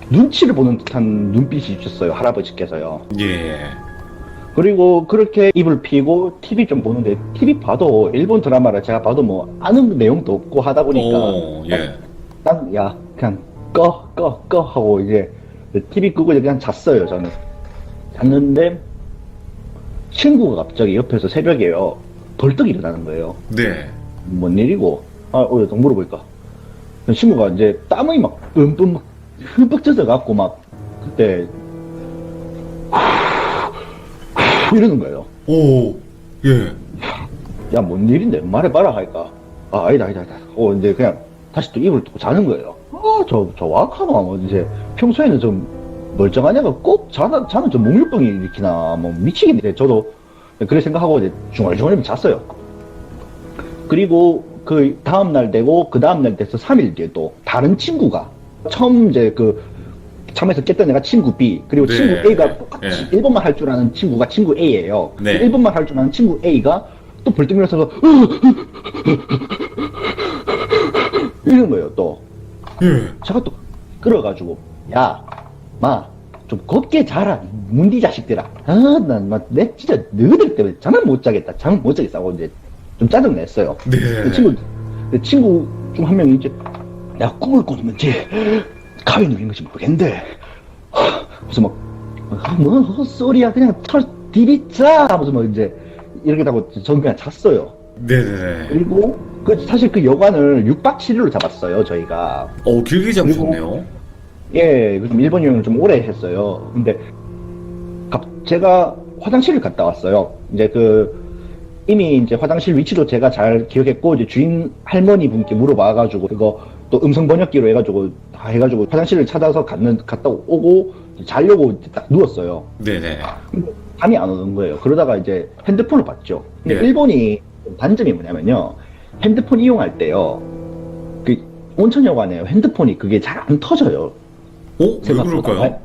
눈치를 보는 듯한 눈빛이 있었어요. 할아버지께서요. 예. 그리고 그렇게 입을 피고 TV 좀 보는데 TV 봐도 일본 드라마를 제가 봐도 뭐 아는 내용도 없고 하다 보니까 오, 예. 난 그냥 꺼 하고 이제 TV 끄고 이제 그냥 잤어요. 저는 잤는데 친구가 갑자기 옆에서 새벽에요 벌떡 일어나는 거예요. 네. 뭔 일이고 또 물어볼까. 친구가 이제 땀이 막 뿜뿜 흠뻑 젖어갖고 막 그때 이러는 거예요. 오, 예. 야, 뭔 일인데? 말해봐라, 하니까. 아니다. 이제 그냥 다시 또 입을 또 자는 거예요. 저 와카노, 뭐, 이제 평소에는 좀 멀쩡하냐가 꼭 자는 좀 목욕병이 일으키나, 뭐, 미치겠네. 저도 그래 생각하고 이제 중얼중얼 잤어요. 그리고 그 다음날 되고, 그 다음날 돼서 3일 뒤에 또 다른 친구가 처음 이제 잠에서 깼던 애가 친구 B, 그리고 네, 친구 A가 네, 똑같이 네. 일본말 할 줄 아는 친구가 친구 A예요. 네. 일본말 할 줄 아는 친구 A가 또 벌떡 일어서서 이러는 거예요. 또 예. 제가 또 끌어가지고 좀 곱게 자라 문디 자식들아. 내 진짜 너희들 때문에 잠을 못 자겠다 하고 이제 좀 짜증 냈어요. 네. 내 친구 중 한 명이 이제 내가 꿈을 꿨는지 가위 누린 건지 모르겠는데 그래서 뭐 헛소리야 그냥 털 디비자 하면서 막 이제 이렇게 하고 저는 그냥 잤어요. 네네네. 그리고 사실 그 여관을 6박 7일로 잡았어요 저희가. 길게 잡으셨네요. 예, 그럼 일본 여행을 좀 오래 했어요. 근데 제가 화장실을 갔다 왔어요. 이제 이미 이제 화장실 위치도 제가 잘 기억했고, 이제 주인 할머니 분께 물어봐가지고, 그거 또 음성 번역기로 해가지고, 다 해가지고 화장실을 찾아서 갔다 오고, 자려고 딱 누웠어요. 네네. 근데 잠이 안 오는 거예요. 그러다가 이제 핸드폰을 봤죠. 근데 네. 일본이 단점이 뭐냐면요. 핸드폰 이용할 때요. 온천여관에요. 핸드폰이 그게 잘 안 터져요. 왜 그럴까요?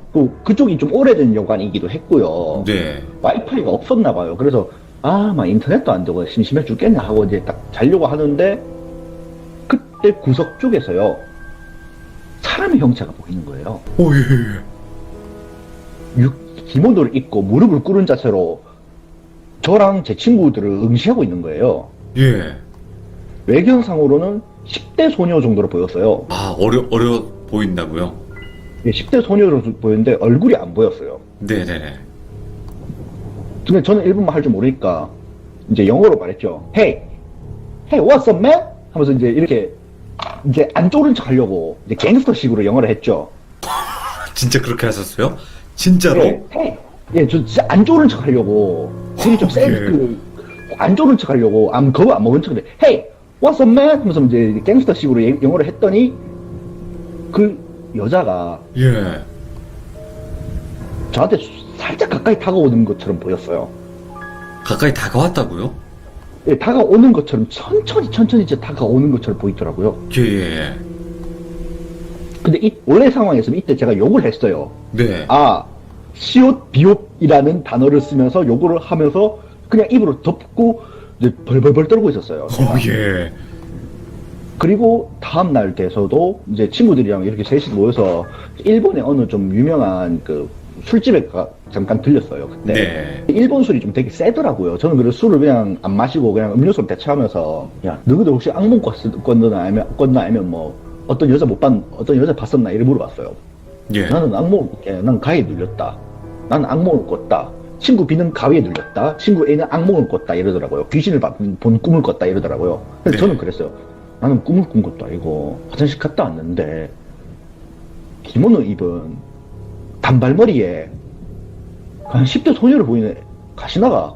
그쪽이 좀 오래된 여관이기도 했고요. 네. 와이파이가 없었나 봐요. 그래서 막 인터넷도 안 되고 심심해 죽겠네 하고 이제 딱 자려고 하는데 그때 구석 쪽에서요. 사람의 형체가 보이는 거예요. 예. 기모노를 입고 무릎을 꿇은 자세로 저랑 제 친구들을 응시하고 있는 거예요. 예. 외견상으로는 10대 소녀 정도로 보였어요. 어려 보인다고요? 10대 소녀로 보였는데 얼굴이 안 보였어요. 네네네. 근데 저는 일본말 할 줄 모르니까 이제 영어로 말했죠. Hey, what's up, man? 하면서 이제 이렇게 이제 안 쪼른 척 하려고 이제 갱스터식으로 영어를 했죠. 진짜 그렇게 하셨어요? 진짜로? Hey. 예, 저 진짜 안 쪼른 척 하려고 되게 좀 센, 안 쪼른 척 하려고 겁을 안 먹은 척을 해. Hey, what's up, man? 하면서 이제 갱스터식으로 영어를 했더니 그 여자가 예. 저한테 살짝 가까이 다가오는 것처럼 보였어요. 가까이 다가왔다고요? 예, 다가오는 것처럼 천천히 이제 다가오는 것처럼 보이더라고요. 예. 근데 원래 상황에서는 이때 제가 욕을 했어요. 네. 시옷, 비옷이라는 단어를 쓰면서 욕을 하면서 그냥 입으로 덮고 이제 벌벌벌 떨고 있었어요. 예. 그리고 다음날 돼서도 이제 친구들이랑 이렇게 셋이 모여서 일본의 어느 좀 유명한 술집에 잠깐 들렸어요. 그때. 네. 일본 술이 좀 되게 세더라고요. 저는 그래서 술을 그냥 안 마시고 그냥 음료수를 대체하면서 야, 너희들 혹시 악몽 꿨나 아니면 뭐 어떤 여자 봤었나 이를 물어봤어요. 예. 나는 악몽을 꿨게. 난 가위에 눌렸다. 나는 악몽을 꿨다. 친구 B는 가위에 눌렸다. 친구 A는 악몽을 꿨다 이러더라고요. 귀신을 본 꿈을 꿨다 이러더라고요. 근데 네. 저는 그랬어요. 나는 꿈을 꾼 것도 아니고 화장실 갔다 왔는데 기모노 입은 단발머리에 한 10대 소녀를 보이는 가시나가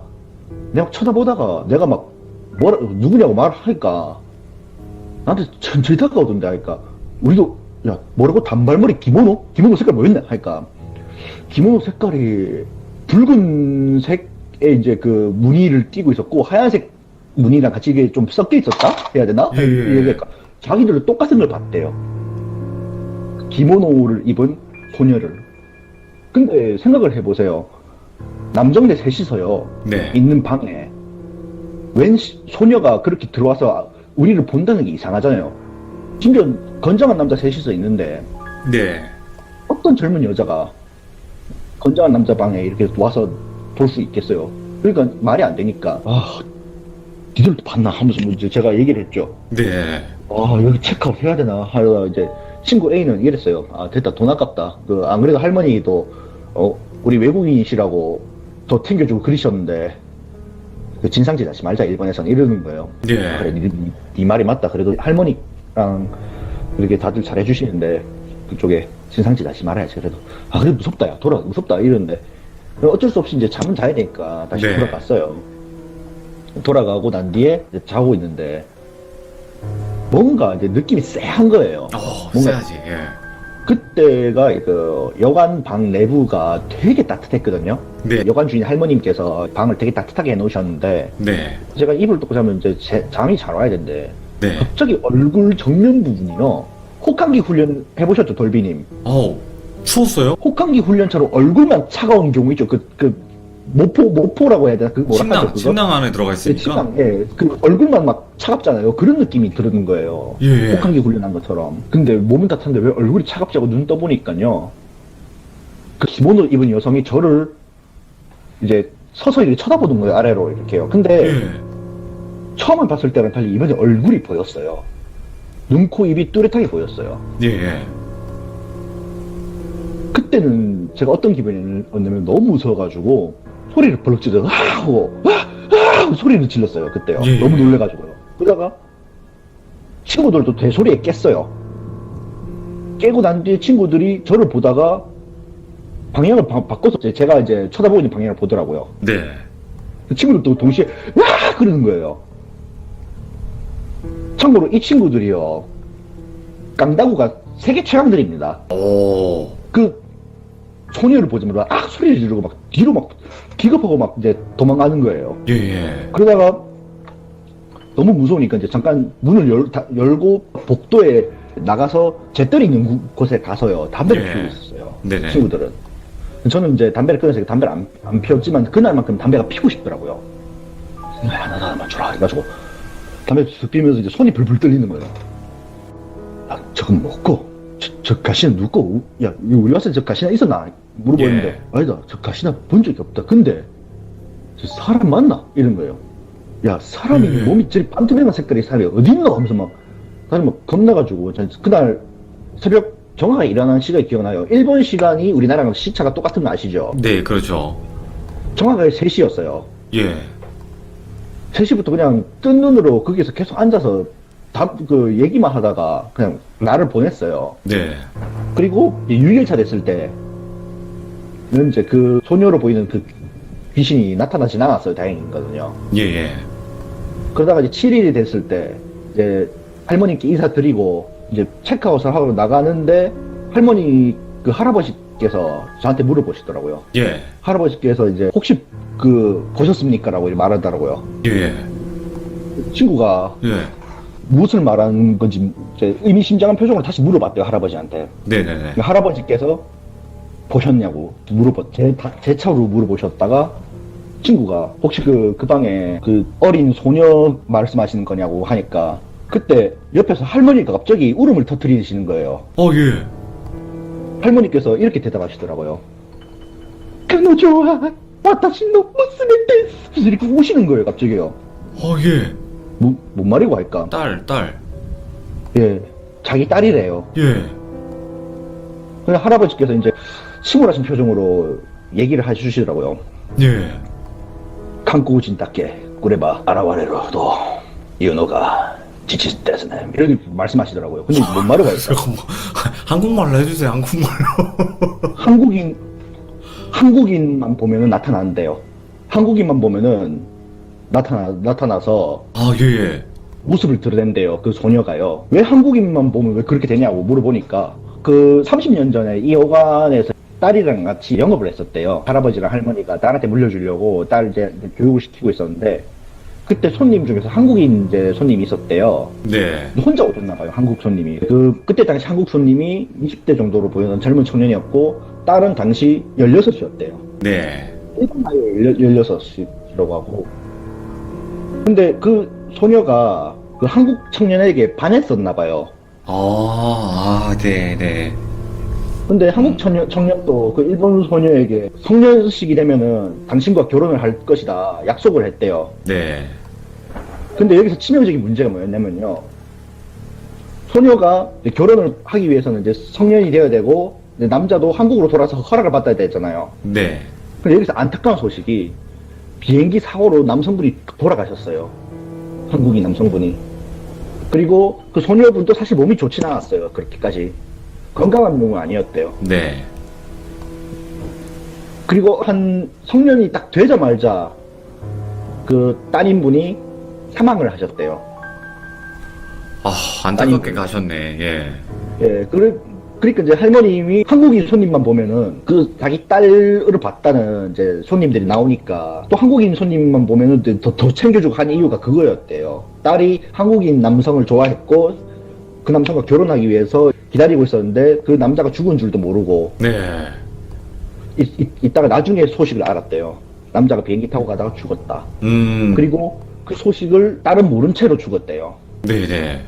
내가 쳐다보다가 내가 막 누구냐고 말을 하니까 나한테 천천히 다가오던데 하니까 우리도 야 뭐라고 단발머리 기모노 색깔 뭐였냐 하니까 기모노 색깔이 붉은색에 이제 무늬를 띠고 있었고 하얀색 무늬랑 같이 이게 좀 섞여 있었다 해야 되나? 예. 그러니까 자기들도 똑같은 걸 봤대요. 기모노를 입은 소녀를. 근데 생각을 해보세요. 남정네 셋이서요. 네. 있는 방에 웬 소녀가 그렇게 들어와서 우리를 본다는 게 이상하잖아요. 심지어 건장한 남자 셋이서 있는데 네. 어떤 젊은 여자가 건장한 남자 방에 이렇게 와서 볼 수 있겠어요. 그러니까 말이 안 되니까 니들도 봤나 하면서 이제 제가 얘기를 했죠. 네. 여기 체크아웃 해야 되나 하다가 이제 친구 A는 이랬어요. 됐다, 돈 아깝다. 안 그래도 할머니도 우리 외국인이시라고 더 챙겨주고 그러셨는데 진상짓 하지 말자 일본에서는 이러는 거예요. 네. 그래, 네 말이 맞다. 그래도 할머니랑 이렇게 다들 잘해주시는데 그쪽에 진상짓 하지 말아야지. 그래도 그래 무섭다, 야 무섭다 이러는데 어쩔 수 없이 이제 잠은 자야 되니까 다시 네. 돌아갔어요. 돌아가고 난 뒤에 이제 자고 있는데 뭔가 이제 느낌이 쎄한 거예요. 뭔가 써야지. 예. 그때가 여관 방 내부가 되게 따뜻했거든요. 네. 여관 주인 할머님께서 방을 되게 따뜻하게 해놓으셨는데 네. 제가 이불 덮고 자면 이제 잠이 잘 와야 되는데 네. 갑자기 얼굴 정면 부분이요. 혹한기 훈련 해보셨죠, 돌비님? 추웠어요? 혹한기 훈련처럼 얼굴만 차가운 경우 있죠. 모포라고 해야 되나? 침낭 안에 들어가 있으니까. 침낭, 예. 얼굴만 막 차갑잖아요. 그런 느낌이 드는 거예요. 예. 혹한기 훈련한 것처럼. 근데 몸은 따뜻한데 왜 얼굴이 차갑지 하고 눈 떠보니까요. 기모노 입은 여성이 저를 이제 서서 이렇게 쳐다보는 거예요. 아래로 이렇게요. 근데 예. 처음에 봤을 때랑 달리 이번에 얼굴이 보였어요. 눈, 코, 입이 뚜렷하게 보였어요. 예. 그때는 제가 어떤 기분이었냐면 너무 무서워가지고 소리를 벌럭 질러서 하고 하고 소리를 질렀어요. 그때요. 예. 너무 놀래가지고요. 그러다가 친구들도 대소리에 깼어요. 깨고 난 뒤에 친구들이 저를 보다가 방향을 바꿔서 제가 이제 쳐다보고 있는 방향을 보더라고요. 네. 친구들도 동시에 와 그러는 거예요. 참고로 이 친구들이요 깡다구가 세계 최강들입니다. 오. 그 소녀를 보자마자 소리를 지르고 막 뒤로 막 기겁하고 막 이제 도망가는 거예요. 예. 그러다가 너무 무서우니까 이제 잠깐 문을 열고 복도에 나가서 재떨이 있는 곳에 가서요 담배를 예. 피우고 있었어요. 네네. 친구들은. 저는 이제 담배를 끊어서 담배를 안 피웠지만 그날만큼 담배가 피고 싶더라고요. 나도 하나만 줘라 해가지고 담배 쓱 피면서 이제 손이 불불 떨리는 거예요. 저건 뭐고? 저 가시나 누구? 야, 우리 와서 저 가시나 있었나? 물어보는데 예. 아니다, 저 가시나 본 적이 없다. 근데 저 사람 맞나? 이런 거예요. 야, 사람이 예. 몸이 저리 반투명한 색깔의 사람이 어디 있노? 하면서 막 다들 막 겁나가지고 그날 새벽 정확하게 일어나는 시간이 기억나요. 일본 시간이 우리나라랑 시차가 똑같은 거 아시죠? 네, 그렇죠. 정확하게 3시였어요. 예. 3시부터 그냥 뜬 눈으로 거기서 계속 앉아서 그 얘기만 하다가 그냥 나를 보냈어요. 네. 그리고 6일차 됐을 때는 이제 그 소녀로 보이는 그 귀신이 나타나진 않았어요. 다행이거든요. 예, 예. 그러다가 이제 7일이 됐을 때 이제 할머니께 인사드리고 이제 체크아웃을 하러 나가는데 할머니 그 할아버지께서 저한테 물어보시더라고요. 예. 할아버지께서 이제 혹시 그 보셨습니까? 라고 말하더라고요. 예. 친구가 예. 무엇을 말하는 건지 이제 의미심장한 표정으로 다시 물어봤대요. 할아버지한테. 네네네. 할아버지께서 보셨냐고 제 차로 물어보셨다가 친구가 혹시 그 방에 그 어린 소녀 말씀하시는 거냐고 하니까 그때 옆에서 할머니가 갑자기 울음을 터뜨리시는 거예요. 예. 할머니께서 이렇게 대답하시더라고요. 그노조와 와타시 노 무스메 데스 이렇게 우시는 거예요. 갑자기요. 예. 뭔 말이고 할까? 딸. 예, 자기 딸이래요. 예. 근데 할아버지께서 이제 침울하신 표정으로 얘기를 해주시더라고요. 예. 한국인 답게 꾸레바 아라와레로도 이노가 지치데스네 이렇게 말씀하시더라고요. 근데 뭔 말을 할까? 잠깐만. 한국말로 해주세요, 한국말로. 한국인만 보면은 나타나는데요. 한국인만 보면은 나타나서 예. 모습을 드러낸대요. 그 소녀가요. 왜 한국인만 보면 왜 그렇게 되냐고 물어보니까 그 30년 전에 이 여관에서 딸이랑 같이 영업을 했었대요. 할아버지랑 할머니가 딸한테 물려주려고 딸 이제 교육을 시키고 있었는데 그때 손님 중에서 한국인 이제 손님이 있었대요. 네. 혼자 오셨나 봐요. 한국 손님이. 그때 당시 한국 손님이 20대 정도로 보이는 젊은 청년이었고 딸은 당시 16이었대요. 네. 일본 나이 16이라고 하고. 근데 그 소녀가 그 한국 청년에게 반했었나 봐요. 네네. 근데 한국 청년도 그 일본 소녀에게 성년식이 되면은 당신과 결혼을 할 것이다 약속을 했대요. 네. 근데 여기서 치명적인 문제가 뭐였냐면요. 소녀가 이제 결혼을 하기 위해서는 이제 성년이 되어야 되고 이제 남자도 한국으로 돌아서 허락을 받아야 되잖아요. 네. 근데 여기서 안타까운 소식이 비행기 사고로 남성분이 돌아가셨어요. 한국인 남성분이. 그리고 그 소녀분도 사실 몸이 좋진 않았어요. 그렇게까지. 건강한 몸은 아니었대요. 네. 그리고 한 성년이 딱 되자마자 그 따님분이 사망을 하셨대요. 안타깝게 가셨네. 예. 예, 그러니까 이제 할머님이 한국인 손님만 보면은 그 자기 딸을 봤다는 이제 손님들이 나오니까 또 한국인 손님만 보면은 더 챙겨주고 한 이유가 그거였대요. 딸이 한국인 남성을 좋아했고 그 남성과 결혼하기 위해서 기다리고 있었는데 그 남자가 죽은 줄도 모르고 네. 이따가 나중에 소식을 알았대요. 남자가 비행기 타고 가다가 죽었다. 그리고 그 소식을 딸은 모른 채로 죽었대요. 네네.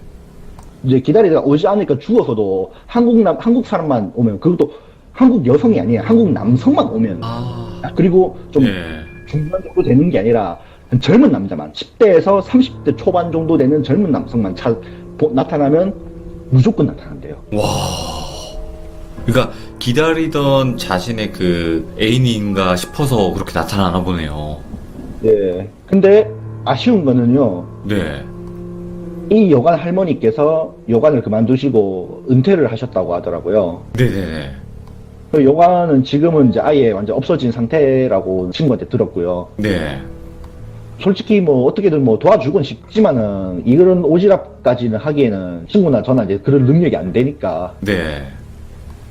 이제 기다리다가 오지 않으니까 죽어서도 한국 사람만 오면, 그것도 한국 여성이 아니에요. 한국 남성만 오면. 그리고 좀 예. 중간 정도 되는 게 아니라 젊은 남자만 10대에서 30대 초반 정도 되는 젊은 남성만 나타나면 무조건 나타난대요. 와. 그러니까 기다리던 자신의 그 애인인가 싶어서 그렇게 나타나나 보네요. 예. 근데 아쉬운 거는요. 네. 이 여관 할머니께서 여관을 그만두시고 은퇴를 하셨다고 하더라고요. 네네네. 그 여관은 지금은 이제 아예 완전 없어진 상태라고 친구한테 들었고요. 네. 솔직히 뭐 어떻게든 뭐 도와주곤 싶지만은 이런 오지랖까지는 하기에는 친구나 저나 이제 그런 능력이 안 되니까 네.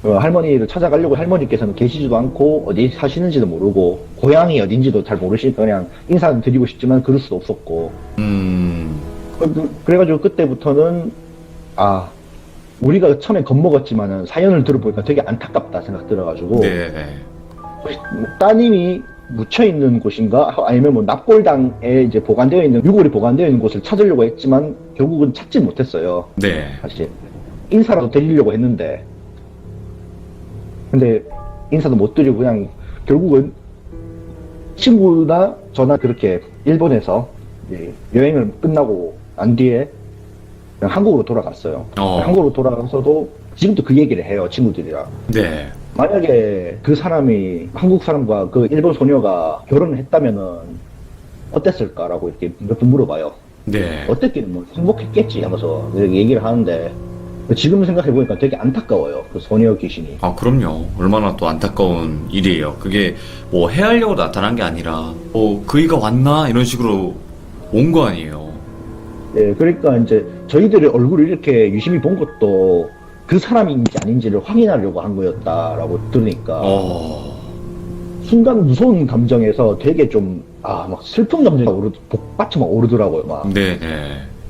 할머니를 찾아가려고 할머니께서는 계시지도 않고 어디 사시는지도 모르고 고향이 어딘지도 잘 모르시니까 그냥 인사는 드리고 싶지만 그럴 수도 없었고 그래가지고 그때부터는 아 우리가 처음에 겁먹었지만은 사연을 들어보니까 되게 안타깝다 생각 들어가지고 네네. 따님이 묻혀있는 곳인가 아니면 뭐 납골당에 이제 보관되어 있는 유골이 보관되어 있는 곳을 찾으려고 했지만 결국은 찾지 못했어요. 네. 사실 인사라도 드리려고 했는데 근데 인사도 못 드리고 그냥 결국은 친구나 저나 그렇게 일본에서 이제 여행을 끝나고 난 뒤에 그냥 한국으로 돌아갔어요. 한국으로 돌아가서도 지금도 그 얘기를 해요, 친구들이랑. 네. 만약에 그 사람이 한국 사람과 그 일본 소녀가 결혼을 했다면은 어땠을까라고 이렇게 몇 번 물어봐요. 네. 어땠기는 뭐 행복했겠지 하면서 이렇게 얘기를 하는데 지금 생각해보니까 되게 안타까워요. 그 소녀 귀신이. 아, 그럼요. 얼마나 또 안타까운 일이에요. 그게 뭐 해하려고 나타난 게 아니라, 그이가 왔나? 이런 식으로 온 거 아니에요. 예, 그러니까 이제 저희들의 얼굴을 이렇게 유심히 본 것도 그 사람인지 아닌지를 확인하려고 한 거였다라고 들으니까 순간 무서운 감정에서 되게 좀, 막 슬픈 감정이 복받쳐 막 오르더라고요, 막. 네네.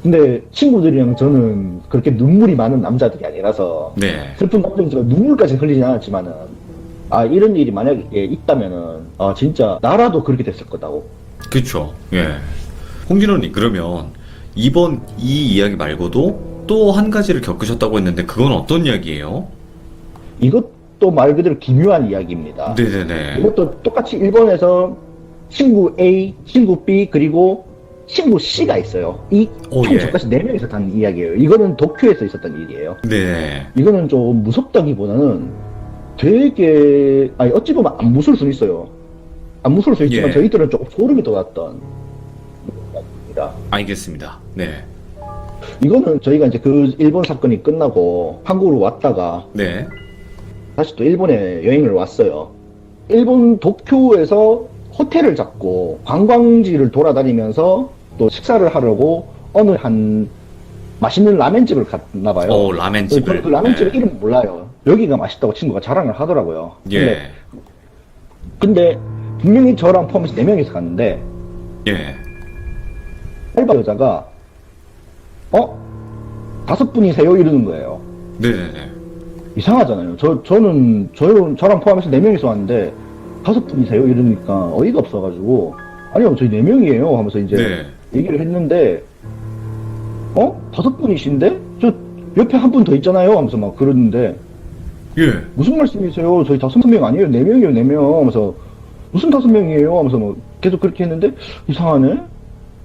근데 친구들이랑 저는 그렇게 눈물이 많은 남자들이 아니라서 네. 슬픈 감정이 눈물까지 흘리진 않았지만은 이런 일이 만약에 있다면은 진짜 나라도 그렇게 됐을 거다고. 그쵸. 예. 홍진호님, 그러면 이번 이 이야기 말고도 또 한 가지를 겪으셨다고 했는데 그건 어떤 이야기예요? 이것도 말 그대로 기묘한 이야기입니다. 네네네. 이것도 똑같이 일본에서 친구 A, 친구 B, 그리고 친구 C가 있어요. 총 예. 저까지 4명이서 단 이야기예요. 이거는 도쿄에서 있었던 일이에요. 네. 이거는 좀 무섭다기보다는 되게, 어찌 보면 안 무서울 수는 있어요. 안 무서울 수 있지만 예. 저희들은 조금 소름이 돋았던 이야기입니다. 알겠습니다. 네. 이거는 저희가 이제 그 일본 사건이 끝나고 한국으로 왔다가 네. 다시 또 일본에 여행을 왔어요. 일본 도쿄에서 호텔을 잡고 관광지를 돌아다니면서 또 식사를 하려고 어느 한 맛있는 라멘집을 갔나 봐요. 라멘집을. 그 라멘집 네. 이름 몰라요. 여기가 맛있다고 친구가 자랑을 하더라고요. 예. 근데 분명히 저랑 포함해서 4명이서 갔는데 예. 알바 여자가 5분이세요? 이러는 거예요. 네네네. 이상하잖아요. 저랑 포함해서 4명이서 왔는데 5분이세요? 이러니까 어이가 없어가지고 아니요, 저희 4명이에요 하면서 이제 네. 얘기를 했는데 5분이신데? 저 옆에 한 분 더 있잖아요 하면서 막 그러는데 예. 무슨 말씀이세요? 저희 5명 아니에요? 4명이요, 4명 하면서 무슨 5명이에요? 하면서 뭐 계속 그렇게 했는데 이상하네?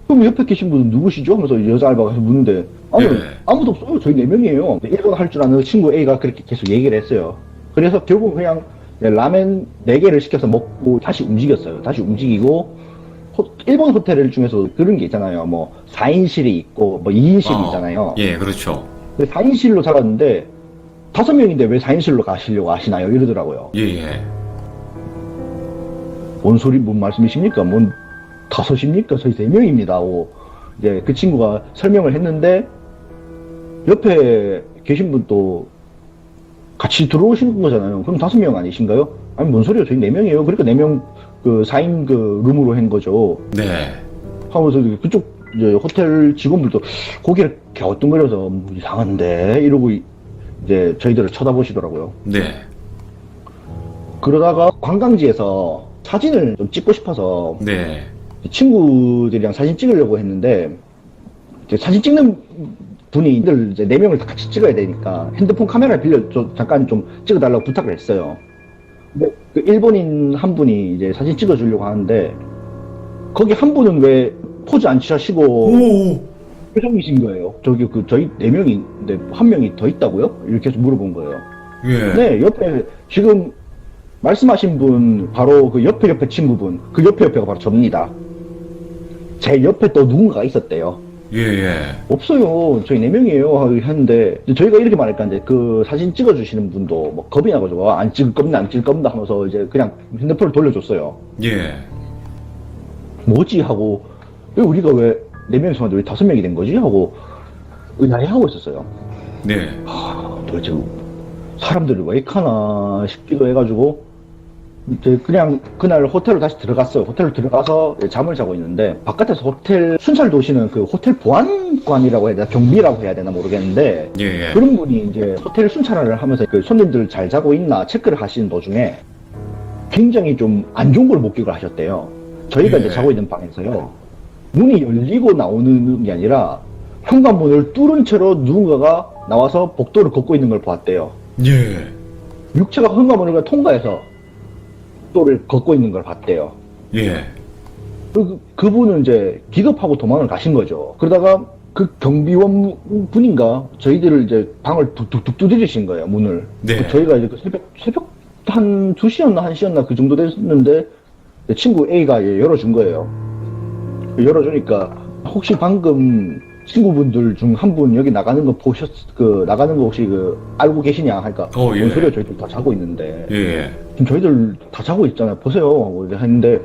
그럼 옆에 계신 분은 누구시죠? 하면서 여자 알바가 묻는데 아니, 네. 아무도 없어요. 저희 4명이에요. 일본어 할 줄 아는 친구 A가 그렇게 계속 얘기를 했어요. 그래서 결국 그냥 라멘 4개를 시켜서 먹고 다시 움직였어요. 다시 움직이고 일본 호텔 중에서 그런 게 있잖아요. 뭐 4인실이 있고 뭐 2인실이 있잖아요. 예, 그렇죠. 4인실로 잡았는데 5명인데 왜 4인실로 가시려고 하시나요? 이러더라고요. 예. 뭔 소리, 뭔 말씀이십니까? 뭔 5입니까? 저희 3명입니다. 하고 이제 그 친구가 설명을 했는데 옆에 계신 분도 같이 들어오신 거잖아요. 그럼 5명 아니신가요? 아니, 뭔 소리예요? 저희 4명이에요. 그러니까 4명 그 4인 그 룸으로 한 거죠. 네. 하면서 그쪽 이제 호텔 직원들도 고개를 갸우뚱거려서 뭐 이상한데 이러고 이제 저희들을 쳐다보시더라고요. 네. 그러다가 관광지에서 사진을 좀 찍고 싶어서 네. 친구들이랑 사진 찍으려고 했는데 이제 사진 찍는 분이 이제 4명을 다 같이 찍어야 되니까 핸드폰 카메라를 빌려 잠깐 좀 찍어달라고 부탁을 했어요. 근데 그 일본인 한 분이 이제 사진 찍어주려고 하는데 거기 한 분은 왜 포즈 안 취하시고 표정이신 거예요. 저기 저희 4명인데 1명이 더 있다고요? 이렇게 해서 물어본 거예요. 예. 네, 옆에 지금 말씀하신 분 바로 그 옆에 친구분, 그 옆에가 바로 접니다. 제 옆에 또 누군가가 있었대요. 예, 예. 없어요. 저희 4명이에요. 했는데 저희가 이렇게 말할까 이제 그 사진 찍어주시는 분도 뭐 겁이 나가지고 안 찍을 겁니다, 안 찍을 겁니다 하면서 이제 그냥 핸드폰을 돌려줬어요. 예. 뭐지 하고 우리가 왜 4명이서 왔는데 왜 5명이 된 거지 하고 의아해하고 있었어요. 네. 도대체 사람들이 왜 이카나 싶기도 해가지고 이제 그냥 그날 호텔로 다시 들어갔어요. 호텔로 들어가서 잠을 자고 있는데 바깥에서 호텔 순찰 도시는 그 호텔 보안관이라고 해야 되나 경비라고 해야 되나 모르겠는데 예, 예. 그런 분이 이제 호텔 순찰을 하면서 그 손님들 잘 자고 있나 체크를 하시는 도중에 굉장히 좀 안 좋은 걸 목격을 하셨대요. 저희가 예. 이제 자고 있는 방에서요. 문이 열리고 나오는 게 아니라 현관문을 뚫은 채로 누군가가 나와서 복도를 걷고 있는 걸 보았대요. 예. 육체가 현관문을 통과해서 복도를 걷고 있는 걸 봤대요. 예. 그분은 이제 기겁하고 도망을 가신 거죠. 그러다가 그 경비원 분인가 저희들을 이제 방을 툭툭툭 두드리신 거예요, 문을. 네. 저희가 이제 그 새벽 한 2시였나 1시였나 그 정도 됐는데 친구 A가 열어준 거예요. 열어주니까 혹시 방금 친구분들 중 한 분 여기 나가는 거 나가는 거 혹시 알고 계시냐 하니까 예. 뭔 소리야, 저희들 다 자고 있는데 예. 지금 저희들 다 자고 있잖아요, 보세요 하고 이제 했는데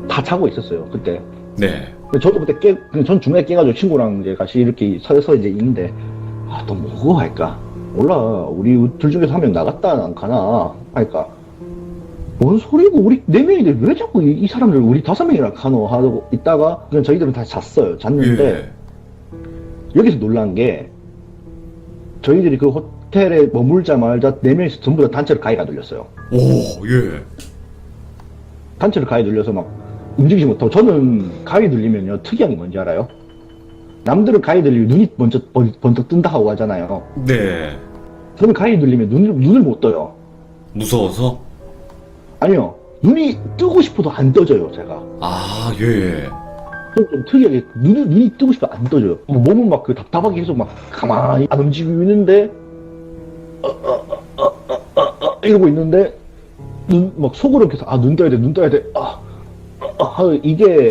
다 자고 있었어요 그때. 네. 근데 저도 그때 전 중간에 깨가지고 친구랑 이제 같이 이렇게 서서 이제 있는데 또 뭐고 할까 몰라, 우리 둘 중에서 한 명 나갔다 안 가나 할까, 뭔 소리고 우리 4명인데 왜 자꾸 이 사람들 우리 5명이나 가노 하고 있다가 그냥 저희들은 다 잤어요. 잤는데 예. 여기서 놀란 게 저희들이 그 호텔에 머물자마자 4명이서 전부 다 단체로 가위가 눌렸어요. 오, 예. 단체로 가위 눌려서 막 움직이지 못하고, 저는 가위 눌리면요 특이한 게 뭔지 알아요? 남들은 가위 눌리면 눈이 먼저 번쩍 뜬다 하고 하잖아요. 네. 저는 가위 눌리면 눈을 못 떠요. 무서워서? 아니요, 눈이 뜨고 싶어도 안 떠져요 제가. 아, 예. 좀 특이하게 눈이 뜨고 싶어 안 떠져요. 몸은 막 답답하게 계속 막 가만히 안 움직이고 있는데 이러고 있는데 막 속으로 계속 눈 떠야 돼 이게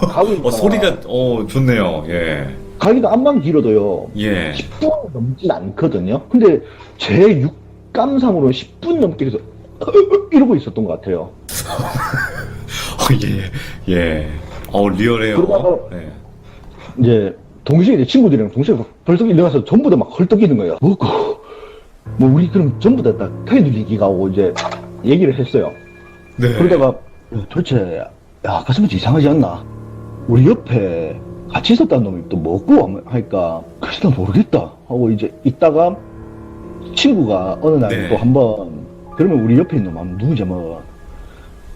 가위가 소리가, 좋네요. 예. 가위가 암만 길어도요 예. 10분 넘진 않거든요. 근데 제 육감상으로 10분 넘게 계속 이러고 있었던 것 같아요. 예. 예. 리얼해요. 그러다가 네. 이제 동시에 이제 친구들이랑 동시에 막 벌떡 일어나서 전부 다 막 헐떡이는 거예요. 뭐고 우리 그럼 전부 다 가위 눌리기가 하고 이제 얘기를 했어요. 네. 그러다가 도대체 가슴이 이상하지 않나? 우리 옆에 같이 있었다는 놈이 또 뭐고 하니까 글쎄 나 모르겠다 하고 이제 있다가 친구가 어느 날 네. 또 한번 그러면 우리 옆에 있는 놈 누구지 뭐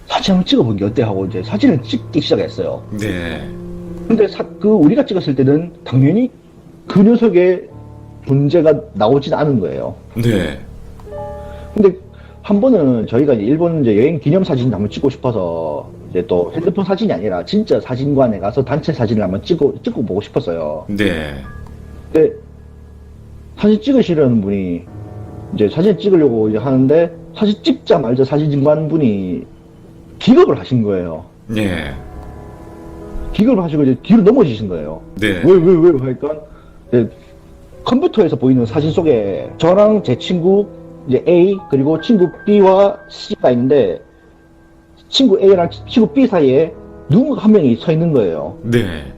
사진 한번 찍어본 게 어때 하고 이제 사진을 찍기 시작했어요. 네. 근데 우리가 찍었을 때는 당연히 그 녀석의 존재가 나오진 않은 거예요. 네. 근데 한 번은 저희가 이제 일본 이제 여행 기념 사진 한번 찍고 싶어서 이제 또 핸드폰 사진이 아니라 진짜 사진관에 가서 단체 사진을 한번 찍고 보고 싶었어요. 네. 근데 사진 찍으시려는 분이 이제 사진 찍으려고 이제 하는데 사진 찍자마자 사진관 분이 기겁을 하신 거예요. 네. 기겁을 하시고 이제 뒤로 넘어지신 거예요. 네. 왜 하니까 이제 컴퓨터에서 보이는 사진 속에 저랑 제 친구 이제 A 그리고 친구 B와 C가 있는데 친구 A랑 친구 B 사이에 누군가 한 명이 서 있는 거예요. 네.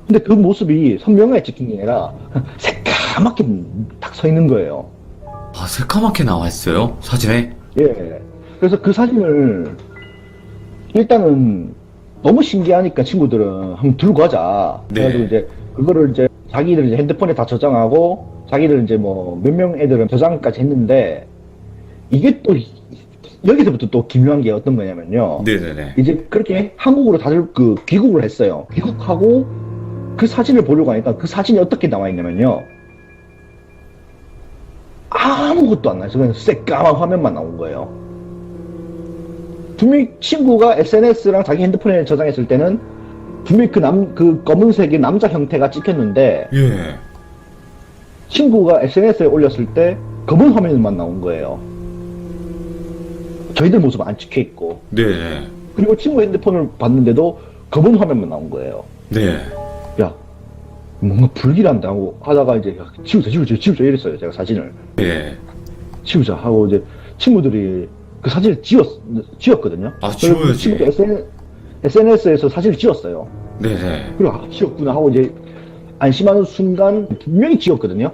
근데 그 모습이 선명하게 찍힌 게 아니라 새까맣게 딱 서 있는 거예요. 아, 새까맣게 나와 있어요? 사진에? 예. 그래서 그 사진을 일단은 너무 신기하니까 친구들은 한번 들고 가자. 네. 그래가지고 이제 그거를 이제 자기들 이제 핸드폰에 다 저장하고 자기들 이제 뭐 몇 명 애들은 저장까지 했는데 이게 또 여기서부터 또 기묘한 게 어떤 거냐면요. 네네네. 이제 그렇게 한국으로 다들 귀국을 했어요. 귀국하고 그 사진을 보려고 하니까 그 사진이 어떻게 나와 있냐면요. 아무것도 안 나와서 그냥 새까만 화면만 나온 거예요. 분명히 친구가 SNS랑 자기 핸드폰에 저장했을 때는 분명히 그 검은색의 남자 형태가 찍혔는데, 예. 친구가 SNS에 올렸을 때 검은 화면만 나온 거예요. 저희들 모습은 안 찍혀 있고. 네. 그리고 친구 핸드폰을 봤는데도 검은 화면만 나온 거예요. 네. 야, 뭔가 불길한다 하고 하다가 이제 야, 지우자 이랬어요. 제가 사진을. 예. 지우자 하고 이제 친구들이 그 사진을 지웠거든요. 아, 지워야지. 친구가 SNS에서 사진을 지웠어요. 네네. 그리고 아, 지웠구나 하고 이제 안심하는 순간 분명히 지웠거든요.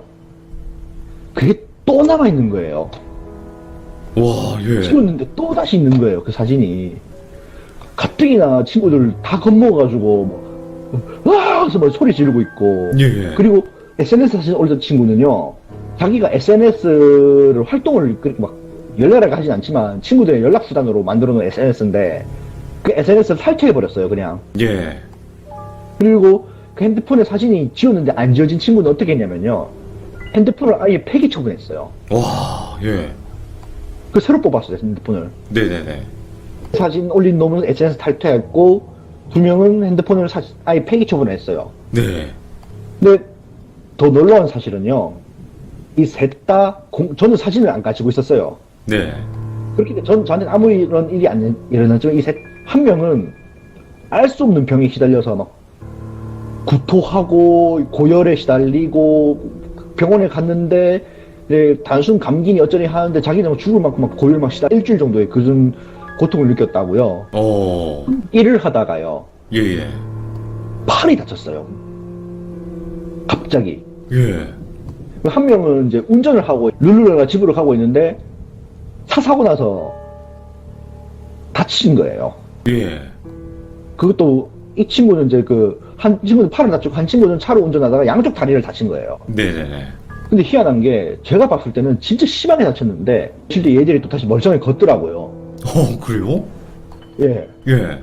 그게 또 남아있는 거예요. 와, 예. 지웠는데 또 다시 있는 거예요. 그 사진이. 가뜩이나 친구들 다 겁먹어가지고 와! 하면서 막 소리 지르고 있고. 예. 그리고 SNS 사진 올렸던 친구는요. 자기가 SNS를 활동을 그렇게 막 열렬하게 하진 않지만 친구들의 연락수단으로 만들어 놓은 SNS인데 그 SNS를 탈퇴해버렸어요. 그냥. 예. 그리고 그 핸드폰에 사진이 지웠는데 안 지워진 친구는 어떻게 했냐면요. 핸드폰을 아예 폐기 처분했어요. 와, 예. 그 새로 뽑았어요. 핸드폰을. 네네네. 사진 올린 놈은 SNS 탈퇴했고 2명은 핸드폰을 아예 폐기 처분했어요. 네. 근데 더 놀라운 사실은요. 이 셋 다 저는 사진을 안 가지고 있었어요. 네. 그렇기 때문에 저한테는 아무 이런 일이 안 일어났지만 이 한 명은 알 수 없는 병에 시달려서 막 구토하고 고열에 시달리고 병원에 갔는데 이제 단순 감기니 어쩌니 하는데 자기는 막 죽을 만큼 막 고열 막 일주일 정도의 그런 고통을 느꼈다고요. 일을 하다가요. 예. 팔이 다쳤어요. 갑자기. 예. 한 명은 이제 운전을 하고 룰루랄라 집으로 가고 있는데 차 사고 나서 다친 거예요. 예. 그것도 이 친구는 이제 한 친구는 팔을 다치고 한 친구는 차로 운전하다가 양쪽 다리를 다친 거예요. 네네네. 근데 희한한 게 제가 봤을 때는 진짜 심하게 다쳤는데 실제 얘들이 또 다시 멀쩡하게 걷더라고요. 그래요? 예. 예.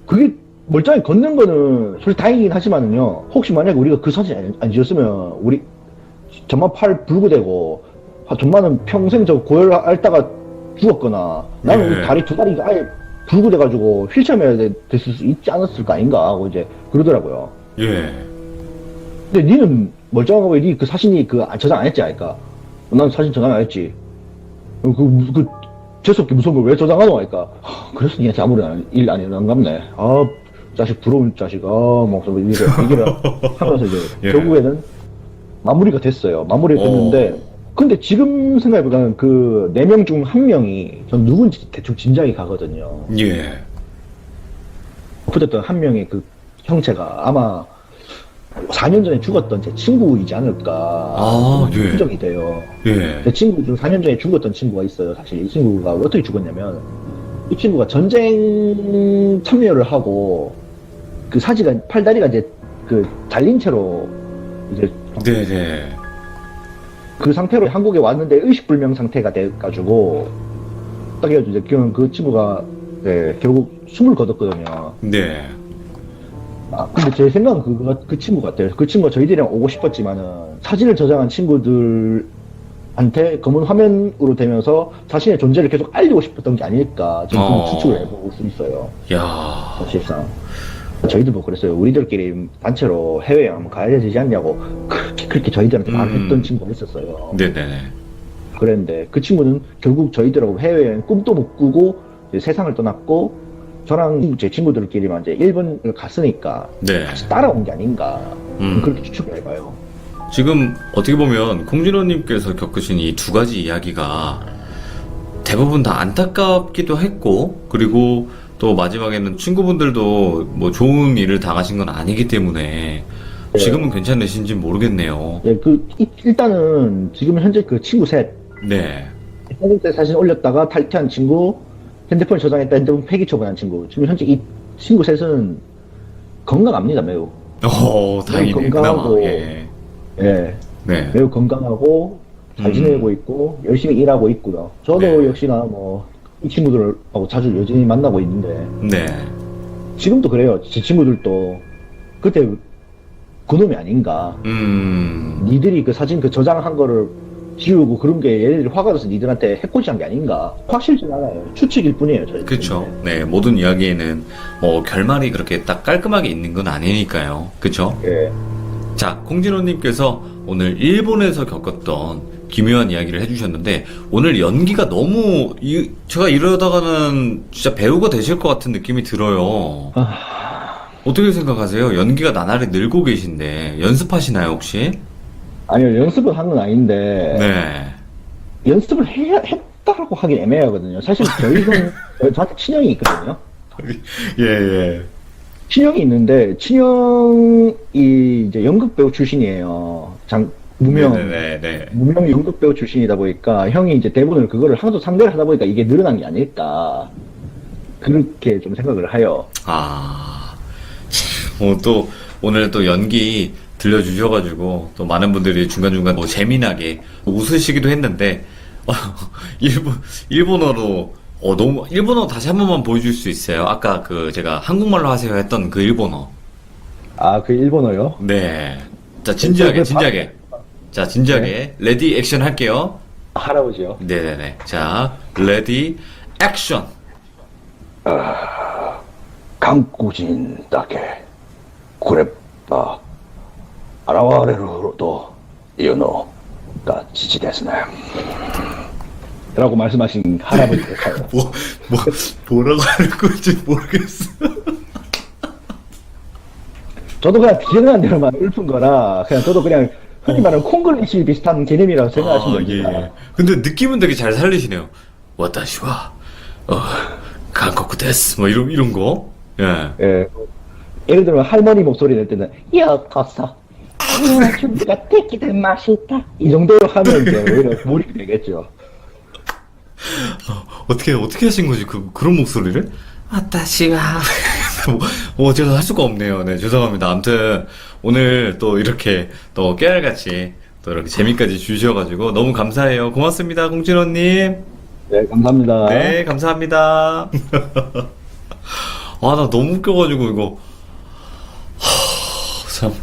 그게 멀쩡하게 걷는 거는 솔직히 다행이긴 하지만은요. 혹시 만약에 우리가 그 사진 안 지었으면 우리 정말 팔 불구되고 정말은 평생 저 고열 앓다가 죽었거나 나는 예. 우리 다리 두 다리가 아예 불구돼가지고 휠체어에 됐을 수 있지 않았을까 아닌가 하고 이제 그러더라고요. 예. 근데 니는 멀쩡하고 왜 니 그 사진이 저장 안 했지 아니까? 난 사진 저장 안 했지. 재수없게 무서운 걸 왜 저장 안 하노 하니까 그래서 니한테 아무런 일 안 일어난갑네. 아 자식 부러운 자식 뭐 이게 하면서 이제 예. 결국에는 마무리가 됐어요. 마무리가 됐는데 근데 지금 생각해보면 그 4명 중 1명이 전 누군지 대충 짐작이 가거든요. 예. 어쨌든 한 명의 그 형체가 아마 4년 전에 죽었던 제 친구이지 않을까 예. 추정이 돼요. 예. 제 친구 중 4년 전에 죽었던 친구가 있어요. 사실 이 친구가 어떻게 죽었냐면 이 친구가 전쟁 참여를 하고 그 사지가 팔다리가 이제 잘린 채로 이제 네네. 그 상태로 한국에 왔는데 의식불명 상태가 돼가지고 딱 해가지고 이제 그 친구가 결국 숨을 거뒀거든요. 네. 근데 제 생각은 그 친구 같아요. 그 친구가 저희들이랑 오고 싶었지만은 사진을 저장한 친구들한테 검은 화면으로 되면서 자신의 존재를 계속 알리고 싶었던 게 아닐까 저는 그런 추측을 해볼 수 있어요. 야. 사실상 저희도 뭐 그랬어요. 우리들끼리 단체로 해외여행 한번 가야 되지 않냐고 그렇게 저희들한테 말했던 친구가 있었어요. 네네네. 그랬는데 그 친구는 결국 저희들하고 해외여행 꿈도 못 꾸고 이제 세상을 떠났고 저랑 제 친구들끼리만 이제 일본을 갔으니까 네. 같이 따라온 게 아닌가 그렇게 추측을 해봐요. 지금 어떻게 보면 콩진호님께서 겪으신 이 두 가지 이야기가 대부분 다 안타깝기도 했고 그리고 또 마지막에는 친구분들도 뭐 좋은 일을 당하신 건 아니기 때문에 지금은 괜찮으신지 모르겠네요. 예, 일단은 지금 현재 그 친구 셋 네. 사진 때 사진 올렸다가 탈퇴한 친구, 핸드폰 저장했다 핸드폰 폐기 처분한 친구. 지금 현재 이 친구 셋은 건강합니다, 매우. 다행이네. 건강하고, 그나마. 예. 예, 네. 매우 건강하고 잘 지내고 있고 열심히 일하고 있고요. 저도 네. 역시나 뭐 이 친구들하고 자주 여전히 만나고 있는데 네. 지금도 그래요. 제 친구들도 그때 그놈이 아닌가. 니들이 그 사진 그 저장한 거를 지우고 그런 게 얘네들이 화가 나서 니들한테 해코지한 게 아닌가 확실치 않아요. 추측일 뿐이에요. 저희. 그쵸. 네, 모든 이야기에는 뭐 결말이 그렇게 딱 깔끔하게 있는 건 아니니까요. 그쵸? 예. 자, 공진호님께서 오늘 일본에서 겪었던 기묘한 이야기를 해주셨는데, 오늘 연기가 너무, 제가 이러다가는 진짜 배우가 되실 것 같은 느낌이 들어요. 어떻게 생각하세요? 연기가 나날이 늘고 계신데, 연습하시나요, 혹시? 아니요, 연습은 한 건 아닌데 네. 연습을 했다라고 하긴 애매하거든요. 사실 저희는 저한테 친형이 있거든요. 예, 예. 친형이 있는데 친형이 이제 연극 배우 출신이에요. 무명 연극 배우 출신이다 보니까 형이 이제 대본을 그거를 하도 상대를 하다 보니까 이게 늘어난 게 아닐까 그렇게 좀 생각을 해요. 또 오늘 또 연기 들려주셔가지고 또 많은 분들이 중간중간 뭐 재미나게 웃으시기도 했는데 일본어로 너무 일본어 다시 한 번만 보여줄 수 있어요? 아까 그 제가 한국말로 하세요 했던 그 일본어. 그 일본어요? 네. 자, 진지하게. 자, 진지하게. 레디 액션 할게요. 할아버지요. 네네네. 자, 레디 액션. 강구진 다케 고레빠 아라와레로도 이노가 지지됐으네 라고 말씀하신 할아버지였어요. 뭐라고 하는 건지 모르겠어. 저도 그냥 기억나는 대로만 읊은 거라 저도 그냥 흔히 말하는 콩글리시 비슷한 개념이라고 생각하시면 됩니다. 예. 근데 느낌은 되게 잘 살리시네요. 와타시와 한국 데스 뭐 이런 거. 예. 예. 예를 들면 할머니 목소리 낼 때는 여커서 준비가 됐기들 맛있다 이 정도로 하면 이제 오히려 몰입이 되겠죠. 어떻게 하신 거지 그런 목소리를? 와타시와 제가 할 수가 없네요. 네, 죄송합니다. 아무튼 오늘 또 이렇게 또 깨알같이 또 이렇게 재미까지 주셔가지고 너무 감사해요. 고맙습니다, 공진호님. 네, 감사합니다. 네, 감사합니다. 나 너무 웃겨가지고 이거 참.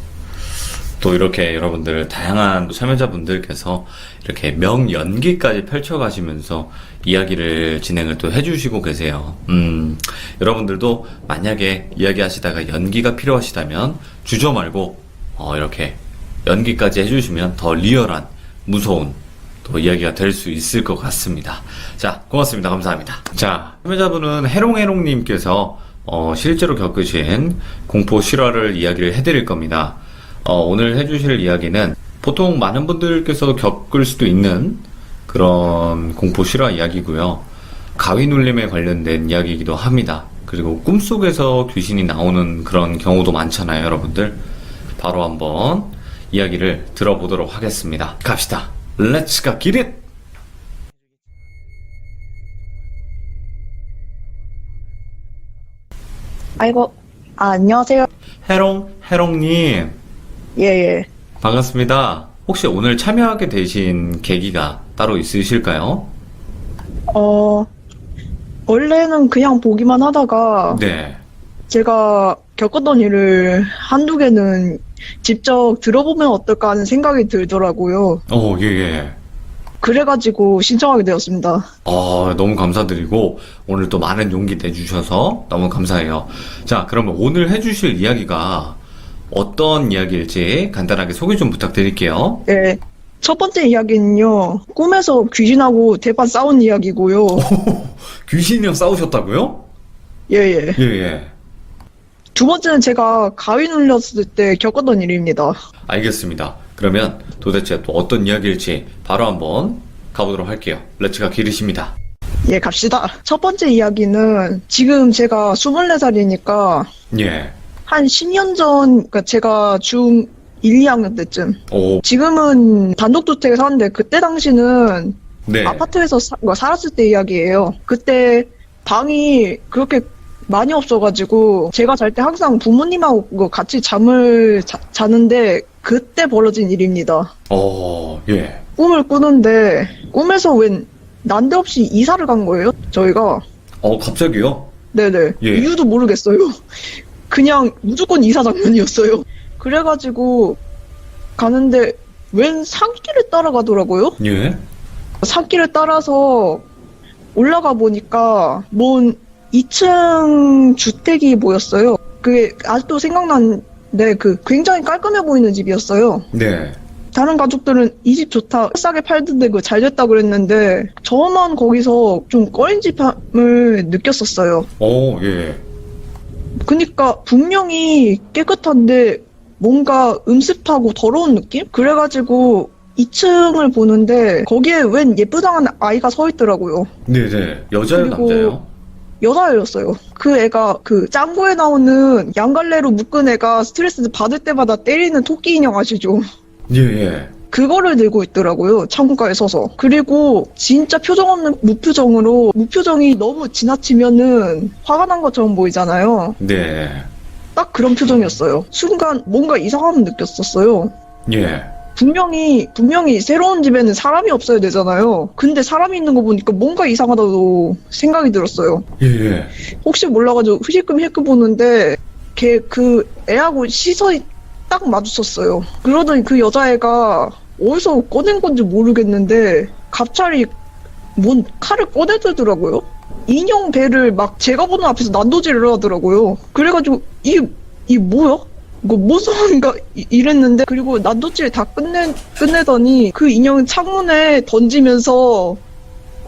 또 이렇게 여러분들 다양한 참여자분들께서 이렇게 명연기까지 펼쳐가시면서 이야기를 진행을 또 해주시고 계세요. 여러분들도 만약에 이야기하시다가 연기가 필요하시다면 주저 말고 이렇게 연기까지 해주시면 더 리얼한 무서운 또 이야기가 될 수 있을 것 같습니다. 자, 고맙습니다. 감사합니다. 자, 참여자분은 해롱해롱님께서 실제로 겪으신 공포 실화를 이야기를 해드릴 겁니다. 오늘 해주실 이야기는 보통 많은 분들께서 겪을 수도 있는 그런 공포 실화 이야기고요. 가위 눌림에 관련된 이야기이기도 합니다. 그리고 꿈속에서 귀신이 나오는 그런 경우도 많잖아요, 여러분들. 바로 한번 이야기를 들어보도록 하겠습니다. 갑시다. Let's go get it! 안녕하세요. 해롱님. 예. 반갑습니다. 혹시 오늘 참여하게 되신 계기가 따로 있으실까요? 원래는 그냥 보기만 하다가 네. 제가 겪었던 일을 한두 개는 직접 들어보면 어떨까 하는 생각이 들더라고요. 예. 그래가지고 신청하게 되었습니다. 너무 감사드리고 오늘 또 많은 용기 내주셔서 너무 감사해요. 자, 그러면 오늘 해주실 이야기가 어떤 이야기일지 간단하게 소개 좀 부탁드릴게요. 네. 첫 번째 이야기는요. 꿈에서 귀신하고 대판 싸운 이야기고요. 귀신이랑 싸우셨다고요? 예. 두 번째는 제가 가위 눌렸을 때 겪었던 일입니다. 알겠습니다. 그러면 도대체 또 어떤 이야기일지 바로 한번 가보도록 할게요. 렛츠가 기르십니다. 예, 갑시다. 첫 번째 이야기는 지금 제가 24살이니까 예. 한 10년 전, 그러니까 제가 중 1, 2학년 때쯤. 오. 지금은 단독주택에 사는데 그때 당시는 네. 아파트에서 살았을 때 이야기예요. 그때 방이 그렇게 많이 없어가지고 제가 잘 때 항상 부모님하고 같이 잠을 자는데 그때 벌어진 일입니다. 예. 꿈을 꾸는데 꿈에서 웬 난데없이 이사를 간 거예요, 저희가. 갑자기요? 네네. 예. 이유도 모르겠어요. 그냥 무조건 이사 장면이었어요. 그래가지고 가는데 웬 산길을 따라가더라고요. 예. 산길을 따라서 올라가 보니까 뭔 2층 주택이 보였어요. 그게 아직도 생각나는데 그 굉장히 깔끔해 보이는 집이었어요. 네. 다른 가족들은 이 집 좋다, 싸게 팔던데 그거 잘 됐다 그랬는데 저만 거기서 좀 꺼림직함을 느꼈었어요. 오, 예. 그니까 분명히 깨끗한데 뭔가 음습하고 더러운 느낌? 그래가지고 2층을 보는데 거기에 웬 예쁘장한 아이가 서 있더라고요. 네네. 여자요, 그리고 남자요? 여자애였어요. 그 애가 그 짱구에 나오는 양갈래로 묶은 애가 스트레스 받을 때마다 때리는 토끼 인형 아시죠? 예, 예. 그거를 들고 있더라고요. 창문가에 서서. 그리고 진짜 표정 없는 무표정으로 무표정이 너무 지나치면은 화가 난 것처럼 보이잖아요. 네. 딱 그런 표정이었어요. 순간 뭔가 이상함을 느꼈었어요. 예. 분명히 새로운 집에는 사람이 없어야 되잖아요. 근데 사람이 있는 거 보니까 뭔가 이상하다고 생각이 들었어요. 예, 예. 혹시 몰라가지고 힐끔 보는데 걔 그 애하고 시선이 딱 마주쳤어요. 그러더니 그 여자애가 어디서 꺼낸 건지 모르겠는데 갑자기 뭔 칼을 꺼내들더라고요. 인형 배를 막 제가 보는 앞에서 난도질을 하더라고요. 그래가지고 이게 뭐야? 이거 무서운가 이랬는데 그리고 난도질 다 끝내더니 그 인형 창문에 던지면서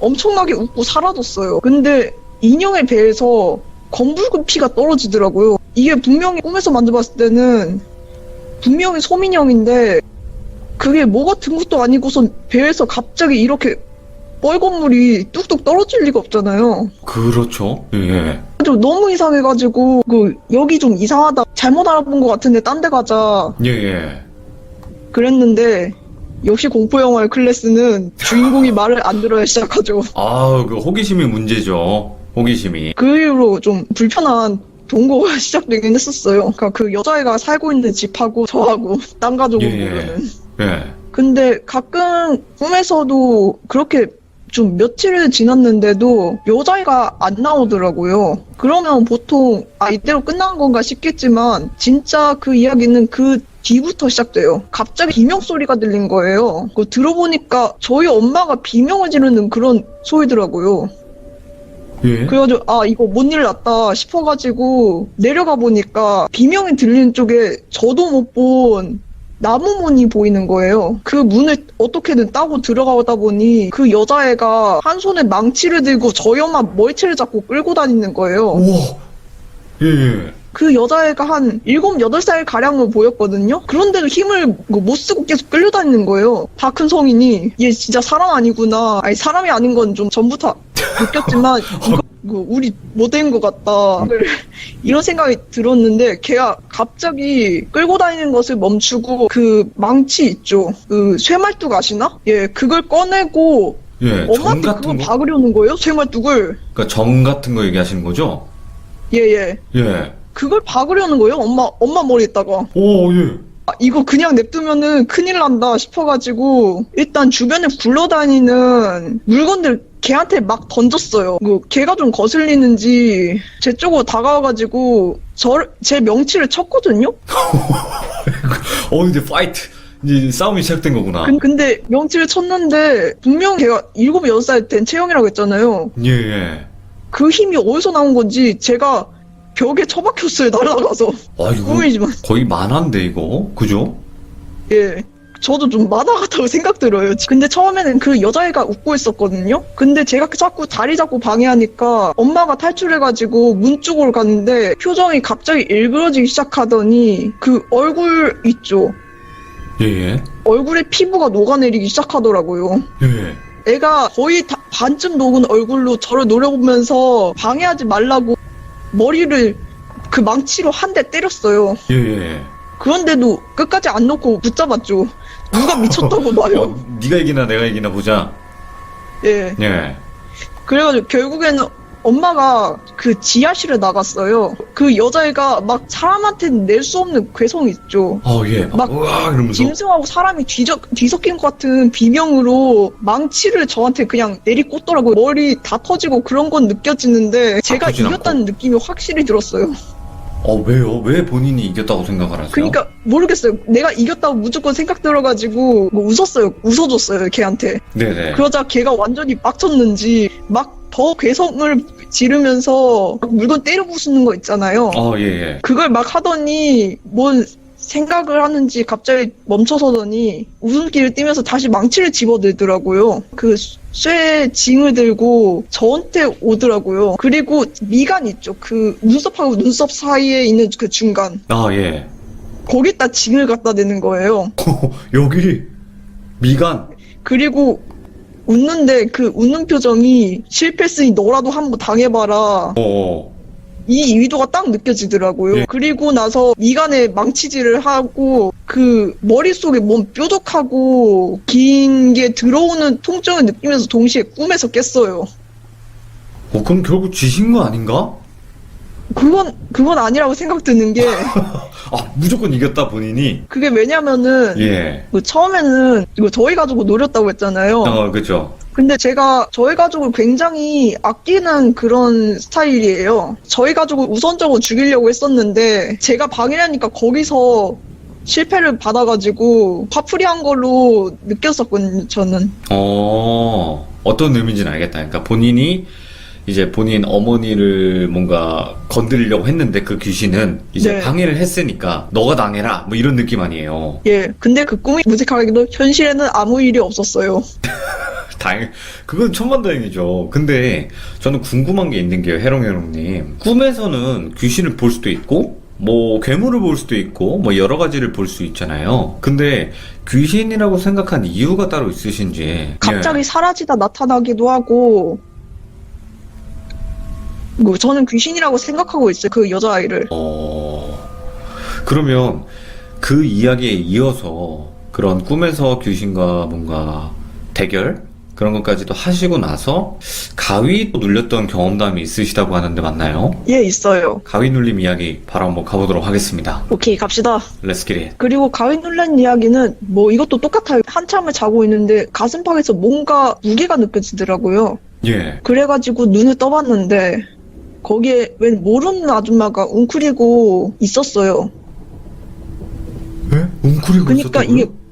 엄청나게 웃고 사라졌어요. 근데 인형의 배에서 검붉은 피가 떨어지더라고요. 이게 분명히 꿈에서 만져봤을 때는 분명히 소민형인데 그게 뭐 같은 것도 아니고선 배에서 갑자기 이렇게 빨간 물이 뚝뚝 떨어질 리가 없잖아요. 그렇죠. 예. 좀 너무 이상해가지고 여기 좀 이상하다, 잘못 알아본 것 같은데 딴 데 가자 예, 예. 그랬는데 역시 공포영화의 클래스는 주인공이 말을 안 들어야 시작하죠. 아, 그 호기심이 문제죠. 호기심이. 그 이후로 좀 불편한 동거가 시작되긴 했었어요. 그러니까 그 여자애가 살고 있는 집하고 저하고 딴 가족으로 예. 보면은. 예. 근데 가끔 꿈에서도 그렇게 좀 며칠을 지났는데도 여자애가 안 나오더라고요. 그러면 보통 이대로 끝난 건가 싶겠지만 진짜 그 이야기는 그 뒤부터 시작돼요. 갑자기 비명 소리가 들린 거예요. 그거 들어보니까 저희 엄마가 비명을 지르는 그런 소리더라고요. 예. 그래가지고 이거 뭔 일 났다 싶어가지고 내려가 보니까 비명이 들리는 쪽에 저도 못 본 나무 문이 보이는 거예요. 그 문을 어떻게든 따고 들어가다 보니 그 여자애가 한 손에 망치를 들고 저희 엄마 머리채를 잡고 끌고 다니는 거예요. 우와. 예, 예. 그 여자애가 한 7, 8살 가량으로 보였거든요. 그런데도 힘을 못 쓰고 계속 끌려다니는 거예요. 다 큰 성인이 얘 진짜 사람 아니구나. 아니 사람이 아닌 건 좀 전부터 느꼈지만 이거 우리 못된 것 같다. 이런 생각이 들었는데 걔가 갑자기 끌고 다니는 것을 멈추고 그 망치 있죠. 그 쇠말뚝 아시나? 예, 그걸 꺼내고 예. 정 엄마한테 같은 그걸 거? 박으려는 거예요. 쇠말뚝을. 그러니까 정 같은 거 얘기하시는 거죠? 예. 예. 그걸 박으려는 거예요. 엄마 머리에다가. 오, 예. 이거 그냥 냅두면은 큰일 난다 싶어가지고 일단 주변에 굴러다니는 물건들 걔한테 막 던졌어요. 걔가 좀 거슬리는지 제 쪽으로 다가와가지고 제 명치를 쳤거든요. 이제 파이트. 이제 싸움이 시작된 거구나. 근데 명치를 쳤는데 분명 걔가 7, 6살 된 체형이라고 했잖아요. 예, 예. 그 힘이 어디서 나온 건지 제가 벽에 처박혔어요. 날아가서. 이거 꿈이지만. 거의 만화인데, 이거? 그죠? 예. 저도 좀 만화 같다고 생각 들어요. 근데 처음에는 그 여자애가 웃고 있었거든요. 근데 제가 자꾸 다리 잡고 방해하니까 엄마가 탈출해가지고 문 쪽으로 갔는데 표정이 갑자기 일그러지기 시작하더니 그 얼굴 있죠. 예. 얼굴에 피부가 녹아내리기 시작하더라고요. 예. 애가 거의 반쯤 녹은 얼굴로 저를 노려보면서 방해하지 말라고 머리를 그 망치로 한 대 때렸어요. 예. 그런데도 끝까지 안 놓고 붙잡았죠. 누가 미쳤다고 봐요. 네가 이기나 내가 이기나 보자. 예. 예. 그래가지고 결국에는 엄마가 그 지하실에 나갔어요. 그 여자애가 막 사람한테 낼 수 없는 괴성이 있죠. 예. 막 우와, 그러면서. 짐승하고 사람이 뒤섞인 것 같은 비명으로 망치를 저한테 그냥 내리꽂더라고요. 머리 다 터지고 그런 건 느껴지는데 제가 아프진 이겼다는 느낌이 확실히 들었어요. 왜요? 왜 본인이 이겼다고 생각을 하세요? 그러니까 모르겠어요. 내가 이겼다고 무조건 생각 들어가지고 뭐 웃어줬어요 걔한테. 네네. 그러자 걔가 완전히 빡쳤는지 막 더 괴성을 지르면서 막 물건 때려 부수는 거 있잖아요. 예, 예. 그걸 막 하더니 뭔 생각을 하는지 갑자기 멈춰서더니 웃음기를 띠면서 다시 망치를 집어들더라고요. 그 쇠 징을 들고 저한테 오더라고요. 그리고 미간 있죠. 그 눈썹하고 눈썹 사이에 있는 그 중간. 예. 거기다 징을 갖다 대는 거예요. 여기 미간. 그리고 웃는데 그 웃는 표정이 실패했으니 너라도 한번 당해봐라. 이 의도가 딱 느껴지더라고요. 예. 그리고 나서 미간에 망치질을 하고 그 머릿속에 뭔 뾰족하고 긴 게 들어오는 통증을 느끼면서 동시에 꿈에서 깼어요. 그럼 결국 지신 거 아닌가? 그건 아니라고 생각 드는 게 무조건 이겼다 본인이. 그게 왜냐면은 예. 그 처음에는 이거 저희 가족을 노렸다고 했잖아요. 그죠. 근데 제가 저희 가족을 굉장히 아끼는 그런 스타일이에요. 저희 가족을 우선적으로 죽이려고 했었는데 제가 방해하니까 거기서 실패를 받아가지고 화풀이한 걸로 느꼈었거든요, 저는. 어떤 의미인지는 알겠다. 그러니까 본인이 이제 본인 어머니를 뭔가 건드리려고 했는데 그 귀신은 이제 네. 방해를 했으니까 너가 당해라 뭐 이런 느낌 아니에요. 예, 근데 그 꿈이 무색하게도 현실에는 아무 일이 없었어요. 그건 천만다행이죠. 근데 저는 궁금한 게 있는 게요, 해롱해롱님. 꿈에서는 귀신을 볼 수도 있고, 뭐 괴물을 볼 수도 있고, 뭐 여러 가지를 볼 수 있잖아요. 근데 귀신이라고 생각한 이유가 따로 있으신지. 갑자기 사라지다 나타나기도 하고, 뭐 저는 귀신이라고 생각하고 있어요, 그 여자아이를. 그러면 그 이야기에 이어서 그런 꿈에서 귀신과 뭔가 대결? 그런 것까지도 하시고 나서 가위도 눌렸던 경험담이 있으시다고 하는데 맞나요? 예, 있어요. 가위 눌림 이야기 바로 한번 가보도록 하겠습니다. 오케이, 갑시다. Let's get it. 그리고 가위 눌린 이야기는 뭐 이것도 똑같아요. 한참을 자고 있는데 가슴팍에서 뭔가 무게가 느껴지더라고요. 예. 그래가지고 눈을 떠봤는데 거기에 웬 모르는 아줌마가 웅크리고 있었어요. 왜? 웅크리고 그러니까 있었다고요?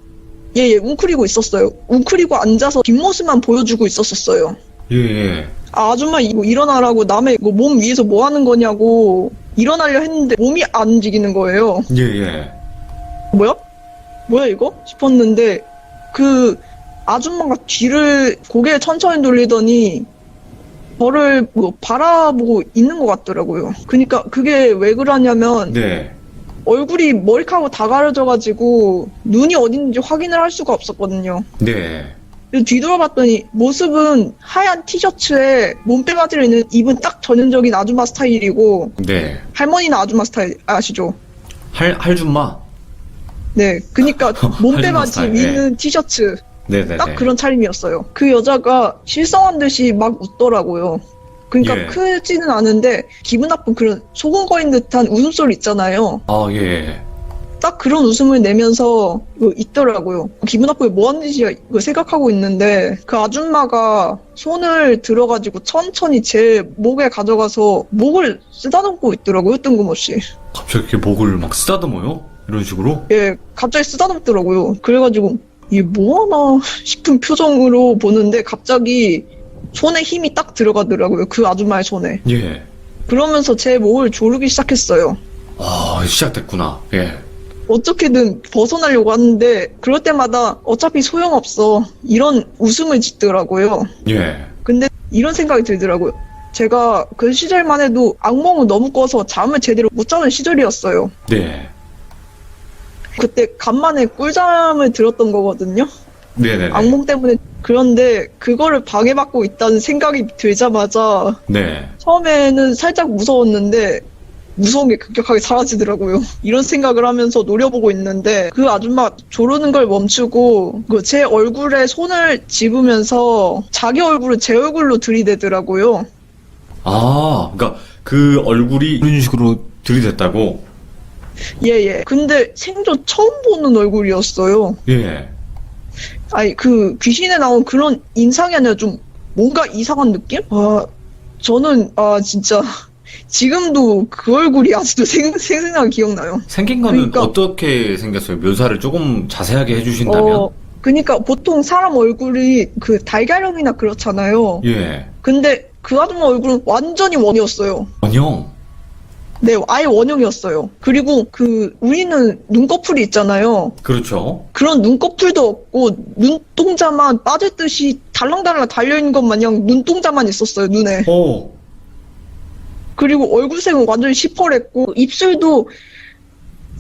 이게 웅크리고 있었어요. 웅크리고 앉아서 뒷모습만 보여주고 있었어요. 예. 아줌마 이거 일어나라고 남의 몸 위에서 뭐 하는 거냐고 일어나려 했는데 몸이 안 움직이는 거예요. 예. 뭐야 이거? 싶었는데 그 아줌마가 고개를 천천히 돌리더니 저를 바라보고 있는 것 같더라고요. 그러니까 그게 왜 그러냐면 네. 얼굴이 머리카락으로 다 가려져가지고 눈이 어디 있는지 확인을 할 수가 없었거든요. 네. 그래서 뒤돌아봤더니 모습은 하얀 티셔츠에 몸빼바지를 입은 딱 전형적인 아줌마 스타일이고 네. 할머니는 아줌마 스타일 아시죠? 할줌마? 네, 그러니까 몸빼바지 스타일, 위는 티셔츠 네네네. 딱 그런 차림이었어요. 그 여자가 실성한 듯이 막 웃더라고요. 그러니까 예. 크지는 않은데 기분 나쁜 그런 소곤거린 듯한 웃음소리 있잖아요. 예. 딱 그런 웃음을 내면서 있더라고요. 기분 나쁘게 뭐 하는 짓이야 이거 생각하고 있는데 그 아줌마가 손을 들어가지고 천천히 제 목에 가져가서 목을 쓰다듬고 있더라고요. 뜬금없이. 갑자기 이렇게 목을 막 쓰다듬어요? 이런 식으로? 예, 갑자기 쓰다듬더라고요. 그래가지고 이게 뭐하나 싶은 표정으로 보는데 갑자기 손에 힘이 딱 들어가더라고요. 그 아줌마의 손에. 예. 그러면서 제 목을 조르기 시작했어요. 시작됐구나. 예. 어떻게든 벗어나려고 하는데 그럴 때마다 어차피 소용없어. 이런 웃음을 짓더라고요. 예. 근데 이런 생각이 들더라고요. 제가 그 시절만 해도 악몽을 너무 꿔서 잠을 제대로 못 자는 시절이었어요. 네. 그때 간만에 꿀잠을 들었던 거거든요. 네네네. 악몽 때문에. 그런데 그거를 방해받고 있다는 생각이 들자마자 네. 처음에는 살짝 무서웠는데 무서운 게 급격하게 사라지더라고요. 이런 생각을 하면서 노려보고 있는데 그 아줌마 조르는 걸 멈추고 제 얼굴에 손을 집으면서 자기 얼굴을 제 얼굴로 들이대더라고요. 그러니까 그 얼굴이 이런 식으로 들이댔다고? 예. 근데 생전 처음 보는 얼굴이었어요. 예. 아니 그 귀신에 나온 그런 인상이 아니라 좀 뭔가 이상한 느낌? 저는 진짜 지금도 그 얼굴이 아직도 생생하게 기억나요. 생긴 거는 그러니까- 어떻게 생겼어요? 묘사를 조금 자세하게 해주신다면? 그러니까 보통 사람 얼굴이 그 달걀형이나 그렇잖아요. 예. 근데 그 아줌마 얼굴은 완전히 원이었어요. 원형. 네, 아예 원형이었어요. 그리고 그 우리는 눈꺼풀이 있잖아요. 그렇죠. 그런 눈꺼풀도 없고 눈동자만 빠질 듯이 달랑달랑 달려있는 것 마냥 눈동자만 있었어요, 눈에. 그리고 얼굴색은 완전히 시퍼랬고 입술도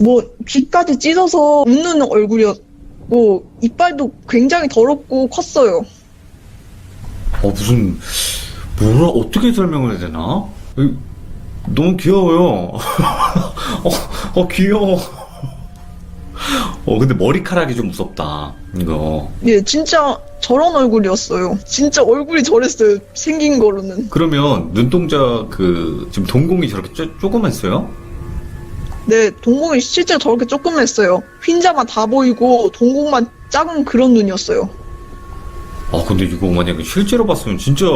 뭐 귀까지 찢어서 웃는 얼굴이었고 이빨도 굉장히 더럽고 컸어요. 무슨, 어떻게 설명을 해야 되나? 너무 귀여워요. 귀여워. 근데 머리카락이 좀 무섭다, 이거. 예, 진짜 저런 얼굴이었어요. 진짜 얼굴이 저랬어요, 생긴 거로는. 그러면 눈동자 지금 동공이 저렇게 조그맸어요? 네, 동공이 실제 저렇게 조그맸어요. 흰자만 다 보이고 동공만 작은 그런 눈이었어요. 근데 이거 만약에 실제로 봤으면 진짜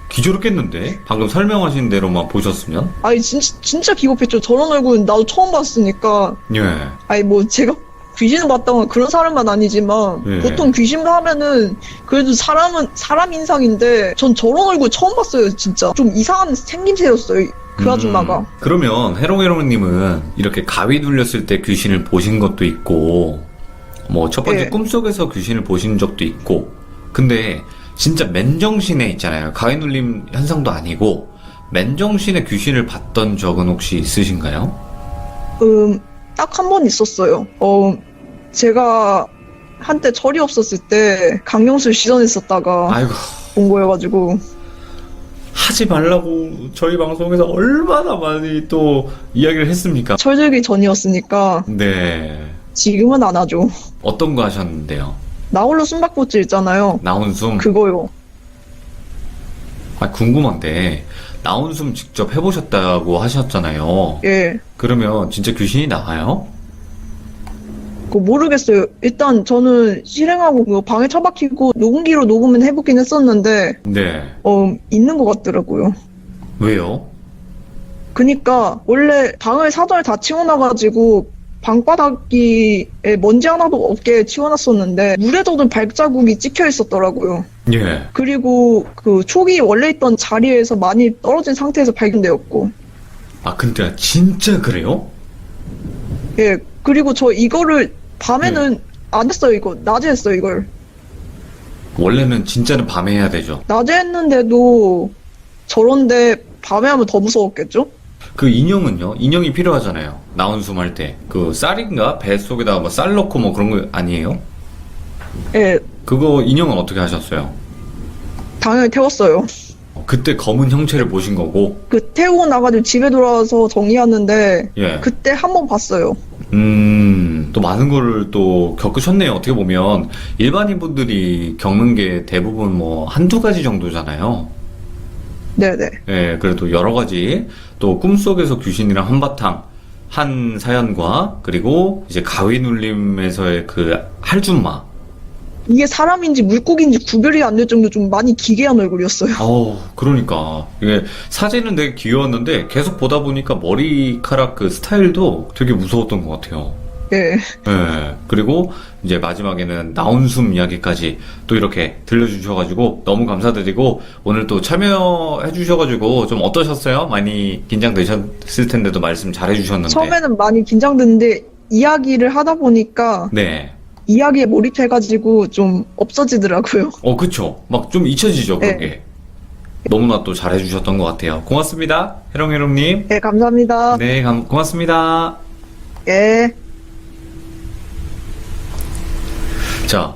기절했겠는데? 방금 설명하신 대로만 보셨으면? 아니, 진짜 비겁했죠. 저런 얼굴은 나도 처음 봤으니까. 예. 아니, 뭐, 제가 귀신을 봤다거나 그런 사람은 아니지만, 예. 보통 귀신 하면은, 그래도 사람 인상인데, 전 저런 얼굴 처음 봤어요, 진짜. 좀 이상한 생김새였어요, 그 아줌마가. 그러면 해롱해롱님은 이렇게 가위 눌렸을 때 귀신을 보신 것도 있고, 뭐 첫 번째 예. 꿈속에서 귀신을 보신 적도 있고, 근데 진짜 맨정신에 있잖아요. 가위 눌림 현상도 아니고 맨정신에 귀신을 봤던 적은 혹시 있으신가요? 딱 한 번 있었어요. 제가 한때 철이 없었을 때 강령술 시전했었다가 아이고, 본 거여가지고. 하지 말라고 저희 방송에서 얼마나 많이 또 이야기를 했습니까? 철들기 전이었으니까 네. 지금은 안 하죠. 어떤 거 하셨는데요? 나홀로 숨바꼭질 있잖아요. 나온 숨? 그거요. 궁금한데, 나온 숨 직접 해보셨다고 하셨잖아요. 예. 그러면 진짜 귀신이 나와요? 그거 모르겠어요. 일단 저는 실행하고 그거 방에 처박히고 녹음기로 녹음은 해보긴 했었는데 네. 있는 것 같더라고요. 왜요? 그니까 원래 방을 사전에 다 치워놔가지고 방바닥에 먼지 하나도 없게 치워놨었는데 물에 젖은 발자국이 찍혀 있었더라고요. 예. 그리고 그 촉이 원래 있던 자리에서 많이 떨어진 상태에서 발견되었고. 근데 진짜 그래요? 예. 그리고 저 이거를 밤에는 안 했어요. 이거 낮에 했어요. 이걸 원래는 진짜는 밤에 해야 되죠. 낮에 했는데도 저런데 밤에 하면 더 무서웠겠죠? 그 인형은요? 인형이 필요하잖아요. 나온 숨 할 때. 그 쌀인가? 배 속에다가 뭐 쌀 넣고 뭐 그런 거 아니에요? 예. 그거 인형은 어떻게 하셨어요? 당연히 태웠어요. 그때 검은 형체를 보신 거고, 그 태우고 나가지고 집에 돌아와서 정리하는데 예. 그때 한 번 봤어요. 또 많은 거를 또 겪으셨네요. 어떻게 보면 일반인 분들이 겪는 게 대부분 뭐 한두 가지 정도잖아요. 네네. 예, 그래도 여러 가지 또 꿈속에서 귀신이랑 한바탕 한 사연과 그리고 이제 가위 눌림에서의 그 할줌마. 이게 사람인지 물고기인지 구별이 안 될 정도 좀 많이 기괴한 얼굴이었어요. 그러니까 이게 사진은 되게 귀여웠는데 계속 보다 보니까 머리카락 그 스타일도 되게 무서웠던 것 같아요. 예. 예, 그리고 이제 마지막에는 나온 숨 이야기까지 또 이렇게 들려주셔가지고 너무 감사드리고 오늘 또 참여해주셔가지고 좀 어떠셨어요? 많이 긴장되셨을 텐데도 말씀 잘해주셨는데. 처음에는 많이 긴장됐는데 이야기를 하다 보니까 네. 이야기에 몰입해가지고 좀 없어지더라고요. 그쵸. 막 좀 잊혀지죠, 그런 게. 너무나 또 잘해주셨던 것 같아요. 고맙습니다. 해롱해롱님. 네, 감사합니다. 네, 고맙습니다. 예. 자,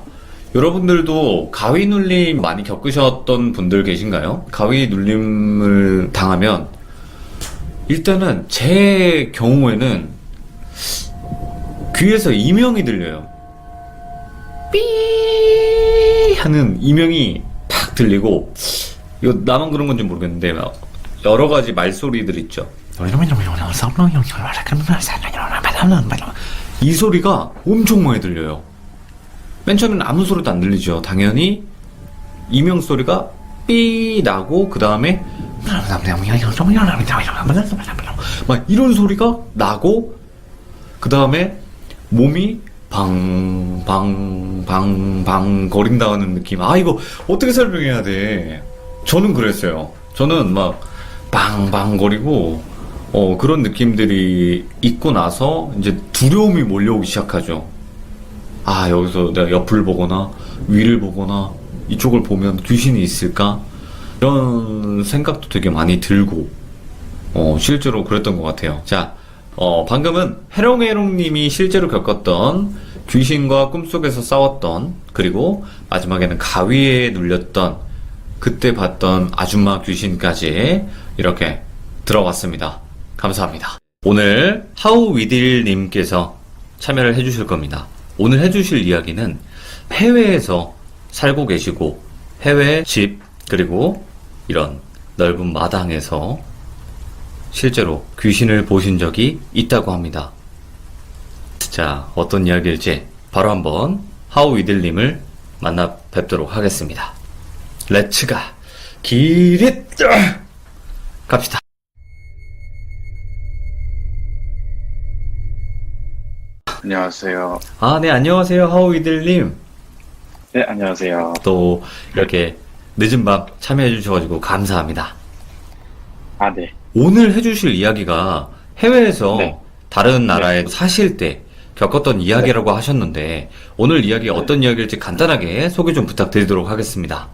여러분들도 가위 눌림 많이 겪으셨던 분들 계신가요? 가위 눌림을 당하면 일단은 제 경우에는 귀에서 이명이 들려요. 삐 하는 이명이 탁 들리고, 이거 나만 그런 건지 모르겠는데 막 여러 가지 말소리들 있죠. 이 소리가 엄청 많이 들려요. 맨 처음에는 아무 소리도 안 들리죠. 당연히 이명 소리가 삐 나고 그 다음에 막 이런 소리가 나고 그 다음에 몸이 방방방방 거린다는 느낌. 아 이거 어떻게 설명해야 돼? 저는 그랬어요. 저는 막 방방거리고 그런 느낌들이 있고 나서 이제 두려움이 몰려오기 시작하죠. 아 여기서 내가 옆을 보거나 위를 보거나 이쪽을 보면 귀신이 있을까? 이런 생각도 되게 많이 들고 실제로 그랬던 것 같아요. 자, 방금은 해롱해롱님이 실제로 겪었던 귀신과 꿈속에서 싸웠던, 그리고 마지막에는 가위에 눌렸던, 그때 봤던 아줌마 귀신까지 이렇게 들어왔습니다. 감사합니다. 오늘 하우위딜님께서 참여를 해주실 겁니다. 오늘 해주실 이야기는 해외에서 살고 계시고 해외 집 그리고 이런 넓은 마당에서 실제로 귀신을 보신 적이 있다고 합니다. 자, 어떤 이야기일지 바로 한번 하우위들님을 만나 뵙도록 하겠습니다. 렛츠가 기릿 갑시다. 안녕하세요. 아, 네, 안녕하세요, 하우위들님. 네, 안녕하세요. 또 이렇게 늦은 밤 참여해 주셔가지고 감사합니다. 아, 네. 오늘 해주실 이야기가 해외에서 네. 다른 나라에 사실 때 겪었던 이야기라고 하셨는데 오늘 이야기가 어떤 이야기일지 간단하게 소개 좀 부탁드리도록 하겠습니다.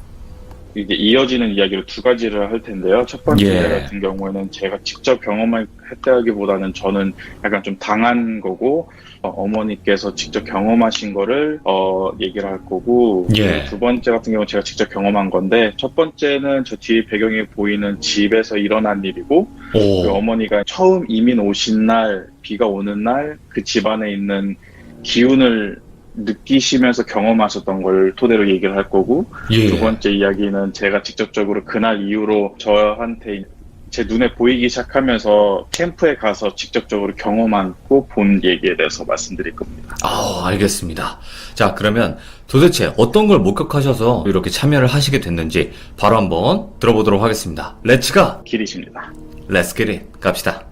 이게 이어지는 이야기를 두 가지를 할 텐데요. 첫 번째 예. 같은 경우에는 제가 직접 경험했다기보다는 저는 약간 좀 당한 거고, 어머니께서 직접 경험하신 거를 얘기를 할 거고, 예. 두 번째 같은 경우는 제가 직접 경험한 건데, 첫 번째는 저 뒤에 배경에 보이는 집에서 일어난 일이고, 그 오, 어머니가 처음 이민 오신 날, 비가 오는 날, 그 집안에 있는 기운을 느끼시면서 경험하셨던 걸 토대로 얘기를 할 거고, 예. 두 번째 이야기는 제가 직접적으로 그날 이후로 저한테 제 눈에 보이기 시작하면서 캠프에 가서 직접적으로 경험하고 본 얘기에 대해서 말씀드릴 겁니다. 아, 알겠습니다. 자, 그러면 도대체 어떤 걸 목격하셔서 이렇게 참여를 하시게 됐는지 바로 한번 들어보도록 하겠습니다. 렛츠가 길이십니다. 렛츠 기릿 갑시다.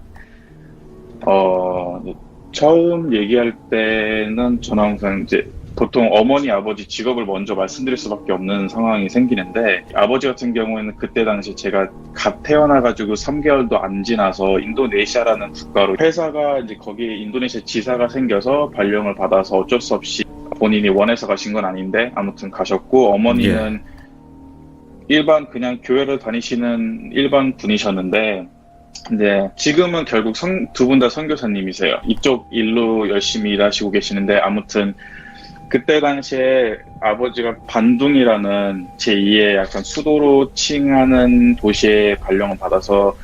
처음 얘기할 때는 저는 항상 이제 보통 어머니, 아버지 직업을 먼저 말씀드릴 수밖에 없는 상황이 생기는데, 아버지 같은 경우에는 그때 당시 제가 갓 태어나가지고 3개월도 안 지나서 인도네시아라는 국가로 회사가 이제 거기에 인도네시아 지사가 생겨서 발령을 받아서 어쩔 수 없이 본인이 원해서 가신 건 아닌데 아무튼 가셨고, 어머니는 일반 그냥 교회를 다니시는 일반 분이셨는데, 네, 지금은 결국 두 분 다 선교사님이세요. 이쪽 일로 열심히 일하시고 계시는데, 아무튼 그때 당시에 아버지가 반둥이라는 제2의 약간 수도로 칭하는 도시에 발령을 받아서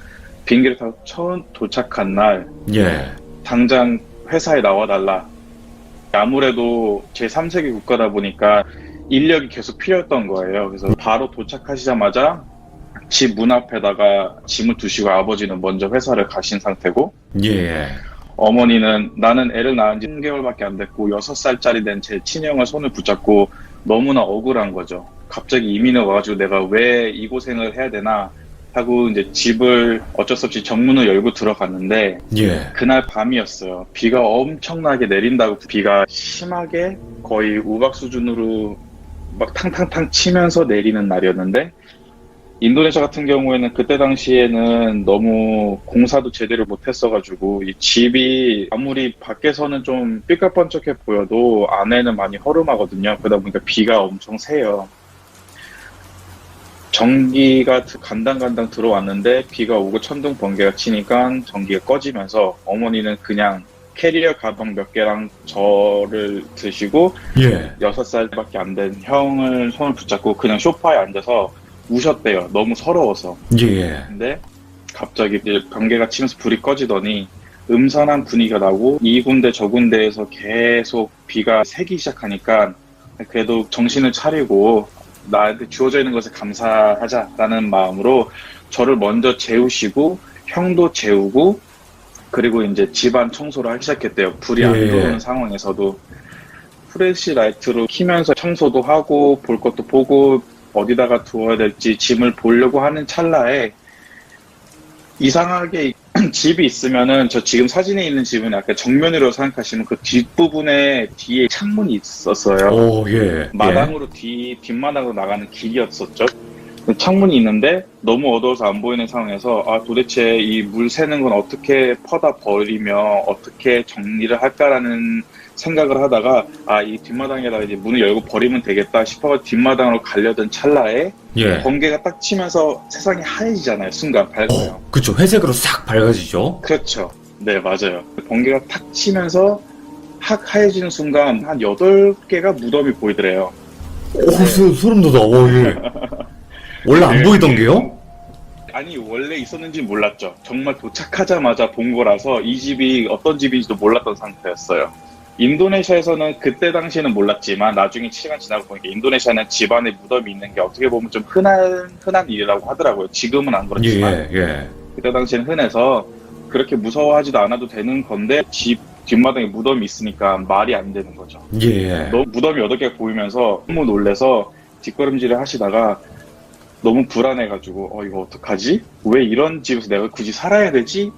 비행기를 타고 처음 도착한 날, 예. 당장 회사에 나와달라. 아무래도 제3세계 국가다 보니까 인력이 계속 필요했던 거예요. 그래서 바로 도착하시자마자 집 문 앞에다가 짐을 두시고 아버지는 먼저 회사를 가신 상태고, 예. 어머니는 나는 애를 낳은 지 3개월밖에 안 됐고 6살짜리 된 제 친형을 손을 붙잡고 너무나 억울한 거죠. 갑자기 이민을 와가지고 내가 왜 이 고생을 해야 되나 하고 이제 집을 어쩔 수 없이 정문을 열고 들어갔는데, 예. 그날 밤이었어요. 비가 엄청나게 내린다고, 비가 심하게 거의 우박 수준으로 막 탕탕탕 치면서 내리는 날이었는데, 인도네시아 같은 경우에는 그때 당시에는 너무 공사도 제대로 못했어가지고 이 집이 아무리 밖에서는 좀 삐까뻔쩍해 보여도 안에는 많이 허름하거든요. 그러다 보니까 비가 엄청 세요. 전기가 간당간당 들어왔는데 비가 오고 천둥 번개가 치니까 전기가 꺼지면서 어머니는 그냥 캐리어 가방 몇 개랑 저를 드시고 예. 6살밖에 안 된 형을 손을 붙잡고 그냥 소파에 앉아서 우셨대요. 너무 서러워서. 예. 근데 갑자기 이제 번개가 치면서 불이 꺼지더니 음산한 분위기가 나고 이 군데 저 군데에서 계속 비가 새기 시작하니까 그래도 정신을 차리고 나한테 주어져 있는 것에 감사하자라는 마음으로 저를 먼저 재우시고 형도 재우고 그리고 이제 집안 청소를 하기 시작했대요. 불이 안 들어오는 상황에서도 프레시 라이트로 키면서 청소도 하고 볼 것도 보고 어디다가 두어야 될지 짐을 보려고 하는 찰나에 이상하게 집이 있으면은 저 지금 사진에 있는 집은 약간 정면으로 생각하시면 그 뒷부분에 뒤에 창문이 있었어요. 오, 예. 마당으로 뒷마당으로 나가는 길이었었죠. 창문이 있는데 너무 어두워서 안 보이는 상황에서 아 도대체 이 물 새는 건 어떻게 퍼다 버리며 어떻게 정리를 할까라는 생각을 하다가 아 이 뒷마당에다가 이제 문을 열고 버리면 되겠다 싶어 뒷마당으로 가려던 찰나에 예. 번개가 딱 치면서 세상이 하얘지잖아요. 순간 밝아요. 그쵸. 회색으로 싹 밝아지죠. 그렇죠. 네, 맞아요. 번개가 탁 치면서 확 하얘지는 순간 한 8개가 무덤이 보이더래요. 오, 소름 돋아. 오, 예. 원래 안 네. 보이던 게요? 아니, 원래 있었는지 몰랐죠. 정말 도착하자마자 본 거라서 이 집이 어떤 집인지도 몰랐던 상태였어요. 인도네시아에서는 그때 당시에는 몰랐지만 나중에 시간 지나고 보니까 인도네시아는 집안에 무덤이 있는 게 어떻게 보면 좀 흔한 일이라고 하더라고요. 지금은 안 그렇지만. 예. 그때 당시에는 흔해서 그렇게 무서워하지도 않아도 되는 건데 집 뒷마당에 무덤이 있으니까 말이 안 되는 거죠. 예. 너무 무덤이 8개가 보이면서 너무 놀래서 뒷걸음질을 하시다가 너무 불안해가지고 이거 어떡하지? 왜 이런 집에서 내가 굳이 살아야 되지?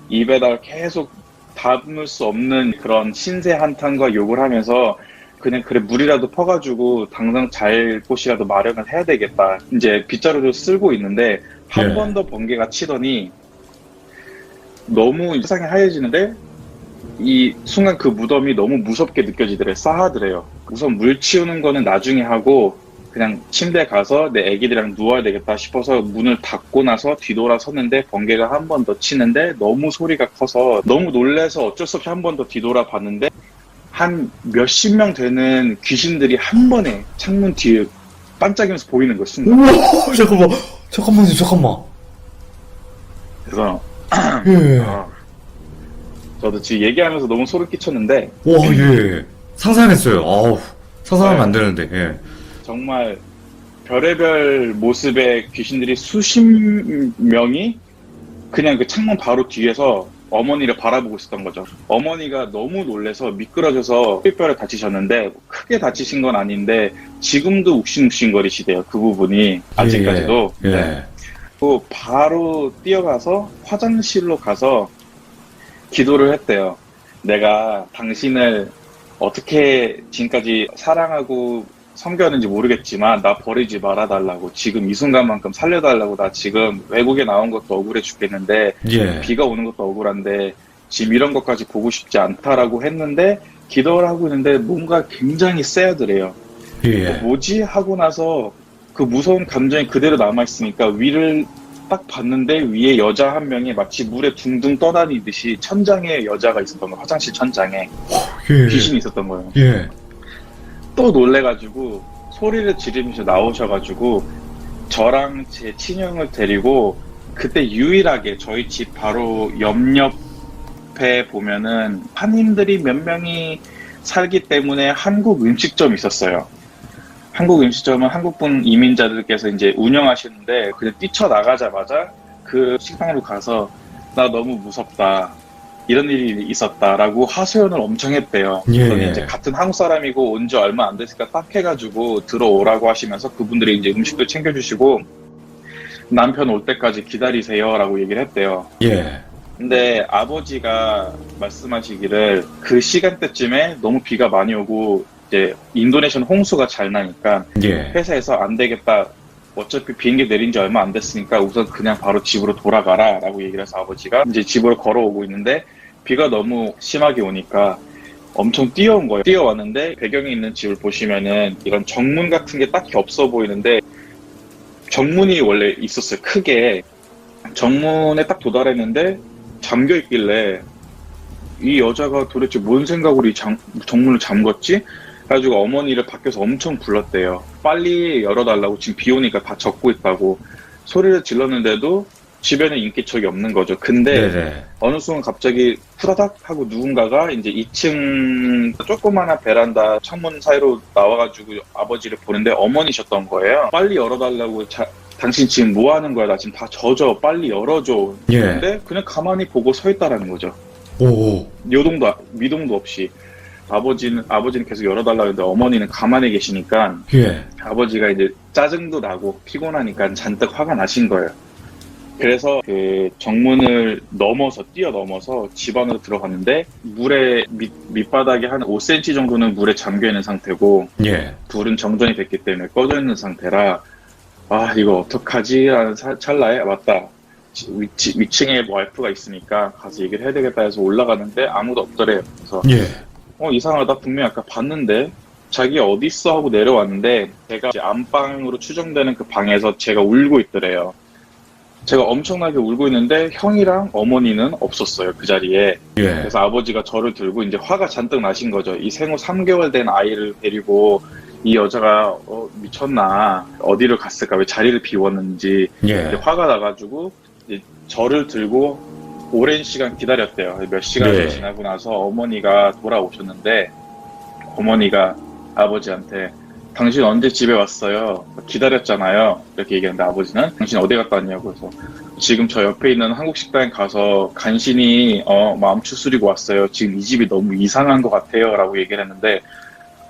입에다가 계속 담을 수 없는 그런 신세 한탄과 욕을 하면서 그냥 그래 물이라도 퍼가지고 당장 잘 곳이라도 마련을 해야 되겠다. 이제 빗자루를 쓸고 있는데 한 예. 번 더 번개가 치더니 너무 세상이 하얘지는데 이 순간 그 무덤이 너무 무섭게 느껴지더래요. 싸하더래요. 우선 물 치우는 거는 나중에 하고 그냥 침대에 가서 내 애기들이랑 누워야 되겠다 싶어서 문을 닫고 나서 뒤돌아섰는데 번개가 한 번 더 치는데 너무 소리가 커서 너무 놀라서 어쩔 수 없이 한 번 더 뒤돌아 봤는데 한 몇십 명 되는 귀신들이 한 번에 창문 뒤에 반짝이면서 보이는 거예요. 순간. 우와, 잠깐만. 그래서 예. 저도 지금 얘기하면서 너무 소름 끼쳤는데 와, 예. 상상했어요. 아우, 상상하면 안 되는데, 예. 정말 별의별 모습의 귀신들이 수십 명이 그냥 그 창문 바로 뒤에서 어머니를 바라보고 있었던 거죠. 어머니가 너무 놀래서 미끄러져서 뼈를 다치셨는데 크게 다치신 건 아닌데 지금도 욱신욱신거리시대요. 그 부분이 아직까지도. 예. 네. 또 바로 뛰어가서 화장실로 가서 기도를 했대요. 내가 당신을 어떻게 지금까지 사랑하고 섬겼는지 모르겠지만 나 버리지 말아달라고 지금 이 순간만큼 살려달라고 나 지금 외국에 나온 것도 억울해 죽겠는데 예. 비가 오는 것도 억울한데 지금 이런 것까지 보고 싶지 않다라고 했는데 기도를 하고 있는데 뭔가 굉장히 쎄하더래요. 예. 뭐지? 하고 나서 그 무서운 감정이 그대로 남아있으니까 위를 딱 봤는데 위에 여자 한 명이 마치 물에 둥둥 떠다니듯이 천장에 여자가 있었던 거예요. 화장실 천장에 예. 귀신이 있었던 거예요. 예. 또 놀래가지고 소리를 지르면서 나오셔가지고 저랑 제 친형을 데리고 그때 유일하게 저희 집 바로 옆에 보면은 한인들이 몇 명이 살기 때문에 한국 음식점이 있었어요. 한국 음식점은 한국분 이민자들께서 이제 운영하시는데 그냥 뛰쳐나가자마자 그 식당으로 가서 나 너무 무섭다. 이런 일이 있었다라고 하소연을 엄청 했대요. 예. 그래서 이제 같은 한국 사람이고 온 지 얼마 안 됐으니까 딱 해가지고 들어오라고 하시면서 그분들이 이제 음식도 챙겨주시고 남편 올 때까지 기다리세요라고 얘기를 했대요. 예. 근데 아버지가 말씀하시기를 그 시간대쯤에 너무 비가 많이 오고 이제 인도네시아는 홍수가 잘 나니까 예. 회사에서 안 되겠다. 어차피 비행기 내린 지 얼마 안 됐으니까 우선 그냥 바로 집으로 돌아가라 라고 얘기를 해서 아버지가 이제 집으로 걸어오고 있는데 비가 너무 심하게 오니까 엄청 뛰어온 거예요. 뛰어왔는데 배경에 있는 집을 보시면은 이런 정문 같은 게 딱히 없어 보이는데 정문이 원래 있었어요. 크게. 정문에 딱 도달했는데 잠겨 있길래 이 여자가 도대체 뭔 생각으로 이 정문을 잠궜지? 그래가지고 어머니를 밖에서 엄청 불렀대요. 빨리 열어달라고 지금 비 오니까 다 젖고 있다고 소리를 질렀는데도 집에는 인기척이 없는 거죠. 근데 네네. 어느 순간 갑자기 후다닥 하고 누군가가 이제 2층 조그마한 베란다 창문 사이로 나와가지고 아버지를 보는데 어머니셨던 거예요. 빨리 열어달라고 당신 지금 뭐 하는 거야? 나 지금 다 젖어. 빨리 열어줘. 예. 근데 그냥 가만히 보고 서 있다라는 거죠. 오. 요동도 미동도 없이. 아버지는 계속 열어달라고 했는데 어머니는 가만히 계시니까 예. 아버지가 이제 짜증도 나고 피곤하니까 잔뜩 화가 나신 거예요. 그래서 그 정문을 뛰어넘어서 집 안으로 들어갔는데 물에 밑바닥이 한 5cm 정도는 물에 잠겨 있는 상태고 예. 불은 정전이 됐기 때문에 꺼져 있는 상태라 아 이거 어떡하지? 라는 찰나에 맞다. 위층에 와이프가 있으니까 가서 얘기를 해야 되겠다 해서 올라가는데 아무도 없더래요. 그래서 예. 이상하다. 분명히 아까 봤는데 자기 어디 있어 하고 내려왔는데 제가 이제 안방으로 추정되는 그 방에서 제가 울고 있더래요. 제가 엄청나게 울고 있는데 형이랑 어머니는 없었어요. 그 자리에. 예. 그래서 아버지가 저를 들고 이제 화가 잔뜩 나신 거죠. 이 생후 3개월 된 아이를 데리고 이 여자가 미쳤나 어디를 갔을까 왜 자리를 비웠는지 예. 이제 화가 나가지고 이제 저를 들고 오랜 시간 기다렸대요. 몇 시간이 네. 지나고 나서 어머니가 돌아오셨는데 어머니가 아버지한테 당신 언제 집에 왔어요? 기다렸잖아요. 이렇게 얘기했는데 아버지는 당신 어디 갔다 왔냐고 해서 지금 저 옆에 있는 한국 식당에 가서 간신히 마음 추스리고 왔어요. 지금 이 집이 너무 이상한 것 같아요. 라고 얘기를 했는데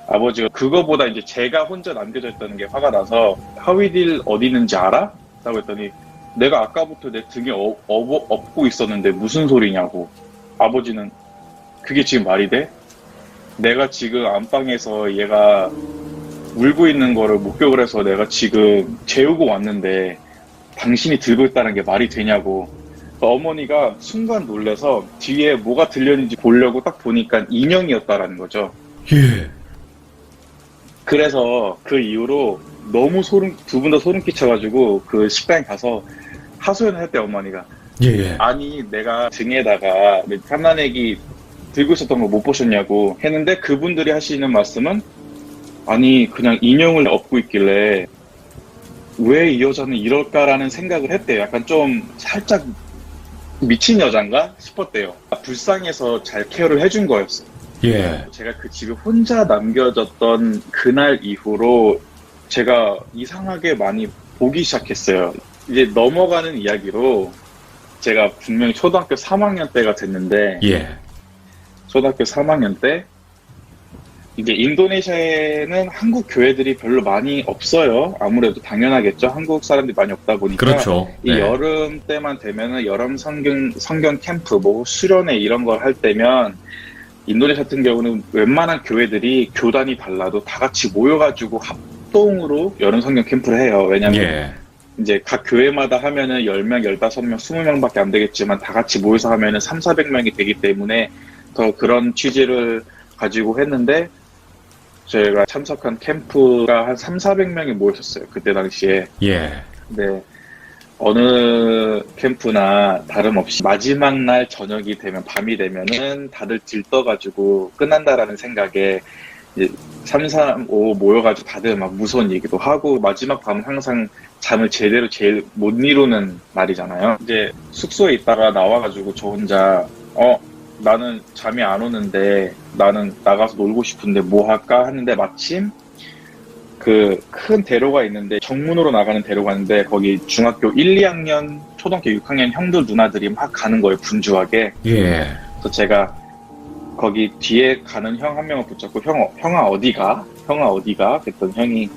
아버지가 그거보다 이제 제가 혼자 남겨져 있다는 게 화가 나서 하위딜 어디 있는지 알아? 라고 했더니 내가 아까부터 내 등에 업고 있었는데 무슨 소리냐고. 아버지는 그게 지금 말이 돼? 내가 지금 안방에서 얘가 울고 있는 거를 목격을 해서 내가 지금 재우고 왔는데 당신이 들고 있다는 게 말이 되냐고. 어머니가 순간 놀라서 뒤에 뭐가 들렸는지 보려고 딱 보니까 인형이었다라는 거죠. 예. 그래서 그 이후로 너무 두 분 다 소름 끼쳐가지고 그 식당에 가서 하소연을 했대 어머니가. 예. 아니 내가 등에다가 갓난애기 들고 있었던 거 못 보셨냐고 했는데 그분들이 하시는 말씀은 아니 그냥 인형을 업고 있길래 왜 이 여자는 이럴까라는 생각을 했대요. 약간 좀 살짝 미친 여잔가 싶었대요. 불쌍해서 잘 케어를 해준 거였어요. 예. 제가 그 집에 혼자 남겨졌던 그날 이후로 제가 이상하게 많이 보기 시작했어요. 이제 넘어가는 이야기로 제가 분명히 초등학교 3학년 때가 됐는데 예. 초등학교 3학년 때 이제 인도네시아에는 한국 교회들이 별로 많이 없어요. 아무래도 당연하겠죠. 한국 사람들이 많이 없다 보니까. 그렇죠. 이 네. 여름 때만 되면은 여름 성경 캠프, 뭐 수련회 이런 걸 할 때면 인도네시아 같은 경우는 웬만한 교회들이 교단이 달라도 다 같이 모여가지고 합동으로 여름 성경 캠프를 해요. 왜냐면 예. 이제 각 교회마다 하면은 10명, 15명, 20명밖에 안 되겠지만 다 같이 모여서 하면은 300~400명이 되기 때문에 더 그런 취지를 가지고 했는데 저희가 참석한 캠프가 한 300~400명이 모였었어요. 그때 당시에. 예. 근데 어느 캠프나 다름없이 마지막 날 저녁이 되면 밤이 되면은 다들 들떠가지고 끝난다라는 생각에 이제 3, 4, 5 모여가지고 다들 막 무서운 얘기도 하고 마지막 밤은 항상 잠을 제대로 제일 못 이루는 날이잖아요. 이제 숙소에 있다가 나와가지고 저 혼자 나는 잠이 안 오는데 나는 나가서 놀고 싶은데 뭐 할까 하는데 마침 그 큰 대로가 있는데 정문으로 나가는 대로가 있는데 거기 중학교 1, 2학년, 초등학교 6학년 형들 누나들이 막 가는 거예요. 분주하게. 예. 그래서 제가 거기 뒤에 가는 형 한 명을 붙잡고 형아 어디가? 형아 어디가? 그랬더니 형이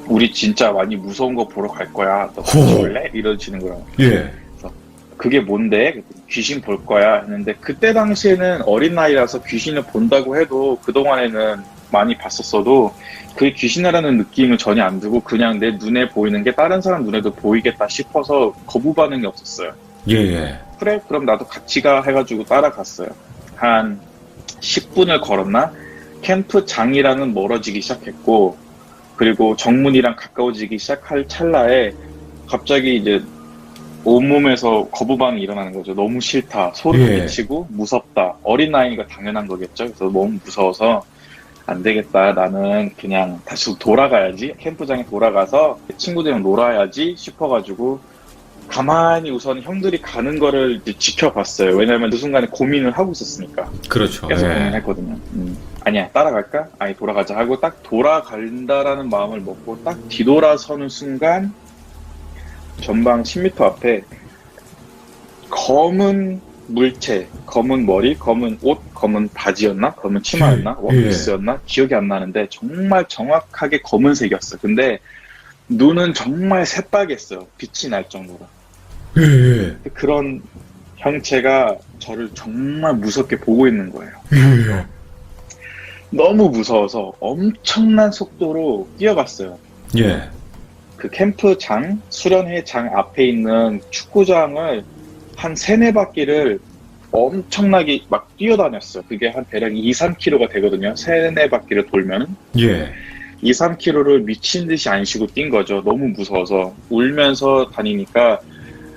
우리 진짜 많이 무서운 거 보러 갈 거야. 너 같이 올래? 이러시는 거예요. 예. 그게 뭔데? 그랬더니 귀신 볼 거야 했는데 그때 당시에는 어린 나이라서 귀신을 본다고 해도 그동안에는 많이 봤었어도 그게 귀신이라는 느낌을 전혀 안 들고 그냥 내 눈에 보이는 게 다른 사람 눈에도 보이겠다 싶어서 거부 반응이 없었어요. 예. 그래 그럼 나도 같이 가 해가지고 따라갔어요. 한 10분을 걸었나? 캠프장이랑은 멀어지기 시작했고 그리고 정문이랑 가까워지기 시작할 찰나에 갑자기 이제 온몸에서 거부반응이 일어나는 거죠. 너무 싫다. 소름 예. 끼치고 무섭다. 어린 나이니까 당연한 거겠죠. 그래서 너무 무서워서 안 되겠다. 나는 그냥 다시 돌아가야지. 캠프장에 돌아가서 친구들이랑 놀아야지 싶어가지고 가만히 우선 형들이 가는 거를 이제 지켜봤어요. 왜냐면 그 순간에 고민을 하고 있었으니까. 그렇죠. 계속 예. 고민했거든요. 아니야 따라갈까? 아니 돌아가자 하고 딱 돌아간다라는 마음을 먹고 딱 뒤돌아서는 순간 전방 10m 앞에 검은 물체, 검은 머리, 검은 옷, 검은 바지였나? 검은 치마였나? 원피스였나? 기억이 안 나는데 정말 정확하게 검은색이었어요. 근데 눈은 정말 새빨갰어요. 빛이 날 정도로. 예. 그런 형체가 저를 정말 무섭게 보고 있는 거예요. 예. 너무 무서워서 엄청난 속도로 뛰어갔어요. 예. 그 캠프장, 수련회장 앞에 있는 축구장을 한 3-4바퀴를 엄청나게 막 뛰어다녔어요. 그게 한 대략 2-3km가 되거든요. 3-4바퀴를 돌면. 예. 2-3km를 미친 듯이 안 쉬고 뛴 거죠. 너무 무서워서. 울면서 다니니까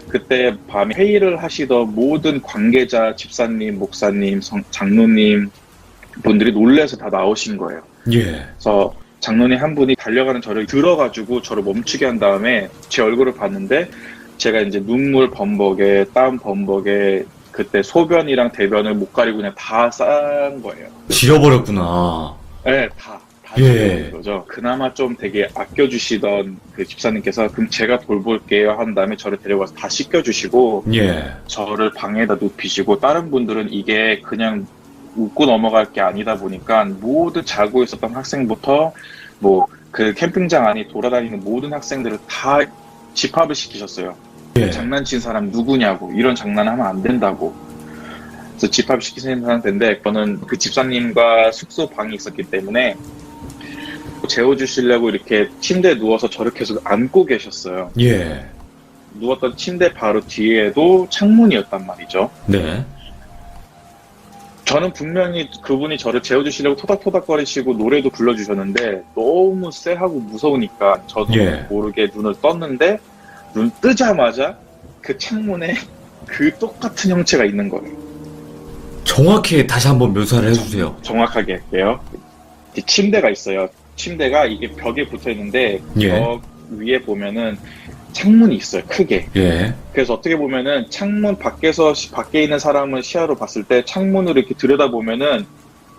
그때 밤에 회의를 하시던 모든 관계자, 집사님, 목사님, 장로님 분들이 놀라서 다 나오신 거예요. 예. 그래서 장로님 한 분이 달려가는 저를 들어가지고 저를 멈추게 한 다음에 제 얼굴을 봤는데 제가 이제 눈물 범벅에 땀 범벅에 그때 소변이랑 대변을 못 가리고 그냥 다 싼 거예요. 지려버렸구나. 네, 다 예. 지워버린 거죠. 그나마 좀 되게 아껴주시던 그 집사님께서 그럼 제가 돌볼게요 한 다음에 저를 데려가서 다 씻겨주시고 예. 저를 방에다 눕히시고 다른 분들은 이게 그냥 웃고 넘어갈 게 아니다 보니까 모든 자고 있었던 학생부터 뭐 그 캠핑장 안에 돌아다니는 모든 학생들을 다 집합을 시키셨어요. 예. 장난친 사람 누구냐고 이런 장난하면 안 된다고. 그래서 집합시키는 상태인데 저는 그 집사님과 숙소 방이 있었기 때문에 재워주시려고 이렇게 침대에 누워서 저를 계속 안고 계셨어요. 예. 누웠던 침대 바로 뒤에도 창문이었단 말이죠. 네. 저는 분명히 그분이 저를 재워주시려고 토닥토닥거리시고 노래도 불러주셨는데 너무 쎄하고 무서우니까 저도 예. 모르게 눈을 떴는데 눈 뜨자마자 그 창문에 그 똑같은 형체가 있는 거예요. 정확히 다시 한번 묘사를 해주세요. 정확하게 할게요. 이 침대가 있어요. 침대가 이게 벽에 붙어 있는데 예. 벽 위에 보면은 창문이 있어요. 크게. 예. 그래서 어떻게 보면은 창문 밖에 있는 사람을 시야로 봤을 때 창문으로 이렇게 들여다보면은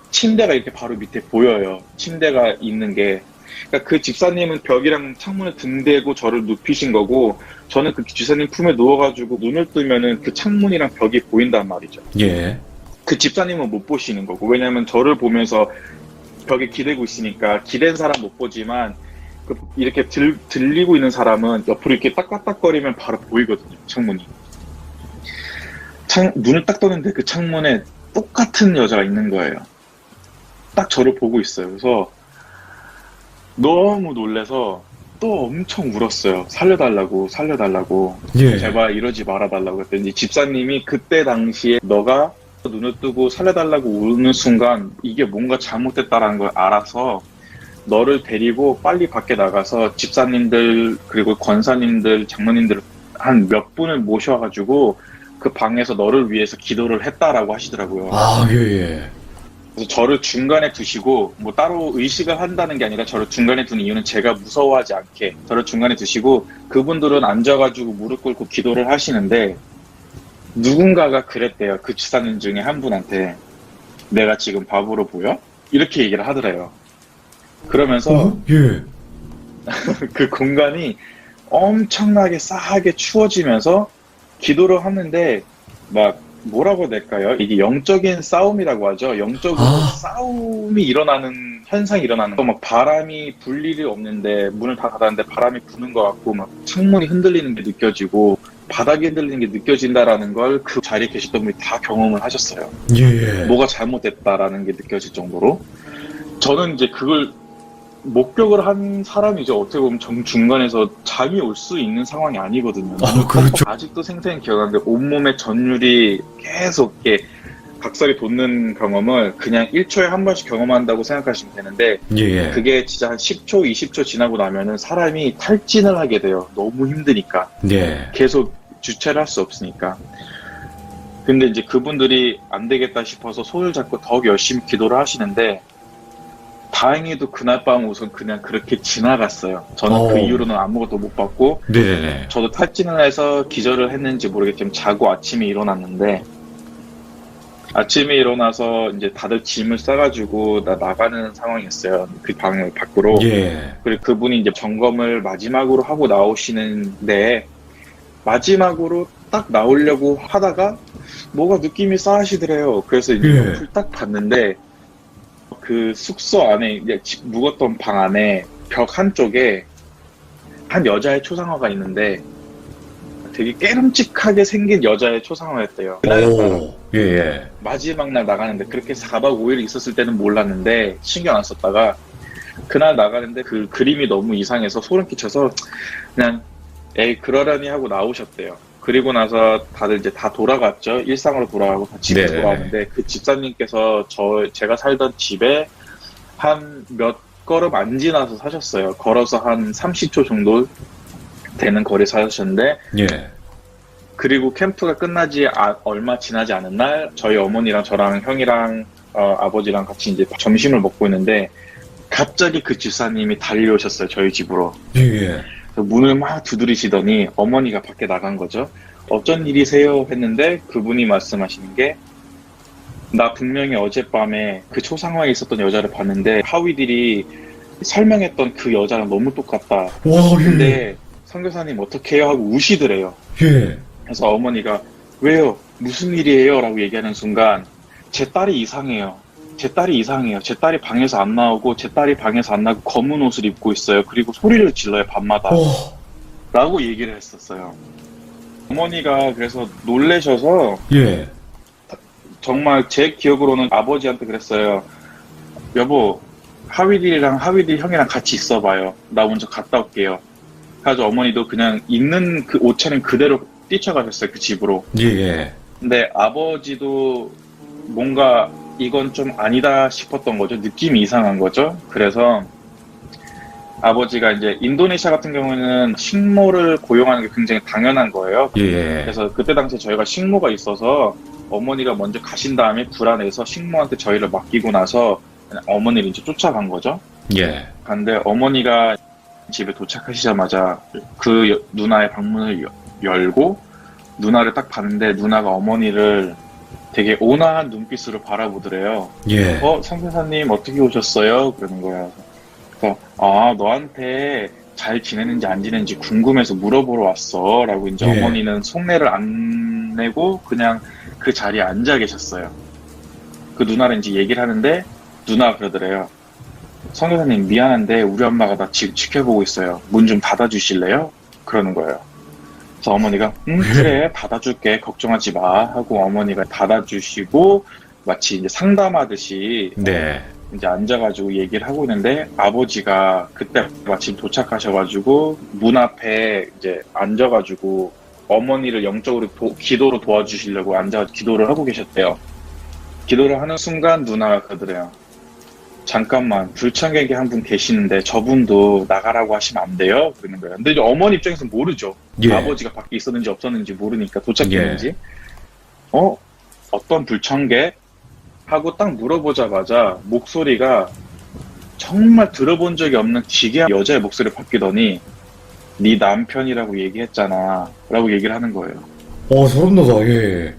침대가 이렇게 바로 밑에 보여요. 침대가 있는 게. 그러니까 그 집사님은 벽이랑 창문을 등대고 저를 눕히신 거고 저는 그 집사님 품에 누워가지고 눈을 뜨면은 그 창문이랑 벽이 보인단 말이죠. 예. 그 집사님은 못 보시는 거고 왜냐면 저를 보면서 벽에 기대고 있으니까 기댄 사람 못 보지만 이렇게 들리고 있는 사람은 옆으로 이렇게 딱딱거리면 바로 보이거든요. 창문이. 눈을 딱 떴는데 그 창문에 똑같은 여자가 있는 거예요. 딱 저를 보고 있어요. 그래서 너무 놀라서 또 엄청 울었어요. 살려달라고. 예. 제발 이러지 말아달라고 했더니 집사님이 그때 당시에 너가 눈을 뜨고 살려달라고 우는 순간 이게 뭔가 잘못됐다라는 걸 알아서 너를 데리고 빨리 밖에 나가서 집사님들 그리고 권사님들 장로님들 한 몇 분을 모셔가지고 그 방에서 너를 위해서 기도를 했다라고 하시더라고요. 아, 예, 예. 그래서 저를 중간에 두시고 뭐 따로 의식을 한다는 게 아니라 저를 중간에 둔 이유는 제가 무서워하지 않게 저를 중간에 두시고 그분들은 앉아가지고 무릎 꿇고 기도를 하시는데 누군가가 그랬대요. 그 집사님 중에 한 분한테 내가 지금 바보로 보여? 이렇게 얘기를 하더래요. 그러면서 예. 그 공간이 엄청나게 싸하게 추워지면서 기도를 하는데 막 뭐라고 해야 될까요? 이게 영적인 싸움이라고 하죠. 영적으로 싸움이 일어나는 현상이 일어나는 거. 막 바람이 불 일이 없는데 문을 다 닫았는데 바람이 부는 것 같고 막 창문이 흔들리는 게 느껴지고 바닥이 흔들리는 게 느껴진다라는 걸 그 자리에 계셨던 분이 다 경험을 하셨어요. 예. 뭐가 잘못됐다라는 게 느껴질 정도로. 저는 이제 그걸 목격을 한 사람이죠. 어떻게 보면 중간에서 잠이 올 수 있는 상황이 아니거든요. 그렇죠. 아직도 생생히 기억하는데 온몸에 전율이 계속 이렇게 각설이 돋는 경험을 그냥 1초에 한 번씩 경험한다고 생각하시면 되는데 예. 그게 진짜 한 10초, 20초 지나고 나면은 사람이 탈진을 하게 돼요. 너무 힘드니까. 예. 계속 주체를 할 수 없으니까. 근데 이제 그분들이 안 되겠다 싶어서 손을 잡고 더욱 열심히 기도를 하시는데 다행히도 그날 밤 우선 그냥 그렇게 지나갔어요. 저는 그 이후로는 아무것도 못 받고 네네네. 저도 탈진을 해서 기절을 했는지 모르겠지만 자고 아침에 일어났는데 아침에 일어나서 이제 다들 짐을 싸가지고 나가는 상황이었어요. 그 방을 밖으로. 예. 그리고 그분이 이제 점검을 마지막으로 하고 나오시는데 마지막으로 딱 나오려고 하다가 뭐가 느낌이 싸하시더래요. 그래서 이제 예. 옆을 딱 봤는데 그 숙소 안에 이제 묵었던 방 안에 벽 한쪽에 한 여자의 초상화가 있는데 되게 깨름직하게 생긴 여자의 초상화였대요. 그날 오, 예, 예. 마지막 날 나가는데 그렇게 4박 5일 있었을 때는 몰랐는데 신경 안 썼다가 그날 나가는데 그 그림이 너무 이상해서 소름 끼쳐서 그냥 에이 그러려니 하고 나오셨대요. 그리고 나서 다들 이제 다 돌아갔죠. 일상으로 돌아가고 다 집에 네네네. 돌아오는데 그 집사님께서 제가 살던 집에 한 몇 걸음 안 지나서 사셨어요. 걸어서 한 30초 정도 되는 거리 사셨는데 예. 그리고 캠프가 끝나지 얼마 지나지 않은 날 저희 어머니랑 저랑 형이랑 아버지랑 같이 이제 점심을 먹고 있는데 갑자기 그 집사님이 달려오셨어요. 저희 집으로. 예, 예. 문을 막 두드리시더니 어머니가 밖에 나간 거죠. 어쩐 일이세요? 했는데 그분이 말씀하시는 게 나 분명히 어젯밤에 그 초상화에 있었던 여자를 봤는데 하위들이 설명했던 그 여자랑 너무 똑같다. 와, 예. 근데 선교사님 어떻게 해요? 하고 우시더래요. 예. 그래서 어머니가 왜요? 무슨 일이에요? 라고 얘기하는 순간 제 딸이 이상해요. 제 딸이 이상해요. 제 딸이 방에서 안 나오고 제 딸이 방에서 안 나고 검은 옷을 입고 있어요. 그리고 소리를 질러요. 밤마다. 오, 라고 얘기를 했었어요. 어머니가 그래서 놀라셔서 예. 정말 제 기억으로는 아버지한테 그랬어요. 여보, 하위딜 형이랑 같이 있어봐요. 나 먼저 갔다 올게요. 그래서 어머니도 그냥 있는 그 옷차림 그대로 뛰쳐가셨어요. 그 집으로. 예, 예. 근데 아버지도 뭔가 이건 좀 아니다 싶었던 거죠. 느낌이 이상한 거죠. 그래서 아버지가 이제 인도네시아 같은 경우에는 식모를 고용하는 게 굉장히 당연한 거예요. 예, 예. 그래서 그때 당시에 저희가 식모가 있어서 어머니가 먼저 가신 다음에 불안해서 식모한테 저희를 맡기고 나서 어머니를 이제 쫓아간 거죠. 예. 근데 어머니가 집에 도착하시자마자 그 누나의 방문을 열고 누나를 딱 봤는데 누나가 어머니를 되게 온화한 눈빛으로 바라보더래요. 예. 선교사님 어떻게 오셨어요? 그러는 거예요. 그래서 너한테 잘 지내는지 안 지내는지 궁금해서 물어보러 왔어. 라고 이제 예. 어머니는 속내를 안 내고 그냥 그 자리에 앉아 계셨어요. 그 누나를 이제 얘기를 하는데 누나가 그러더래요. 선교사님 미안한데 우리 엄마가 나 지금 지켜보고 있어요. 문 좀 닫아주실래요? 그러는 거예요. 그래서 어머니가 그래 닫아줄게 걱정하지 마 하고 어머니가 닫아주시고 마치 이제 상담하듯이 네. 이제 앉아가지고 얘기를 하고 있는데 아버지가 그때 마침 도착하셔가지고 문 앞에 이제 앉아가지고 어머니를 영적으로 기도로 도와주시려고 앉아서 기도를 하고 계셨대요. 기도를 하는 순간 누나가 그러더래요. 잠깐만 불청객이 한 분 계시는데 저분도 나가라고 하시면 안 돼요? 그러는 거예요. 근데 이제 어머니 입장에서는 모르죠. 예. 아버지가 밖에 있었는지 없었는지 모르니까 도착했는지. 어떤 불청객? 하고 딱 물어보자마자 목소리가 정말 들어본 적이 없는 기괴한 여자의 목소리를 바뀌더니 네 남편이라고 얘기했잖아 라고 얘기를 하는 거예요. 소름 돋아, 예.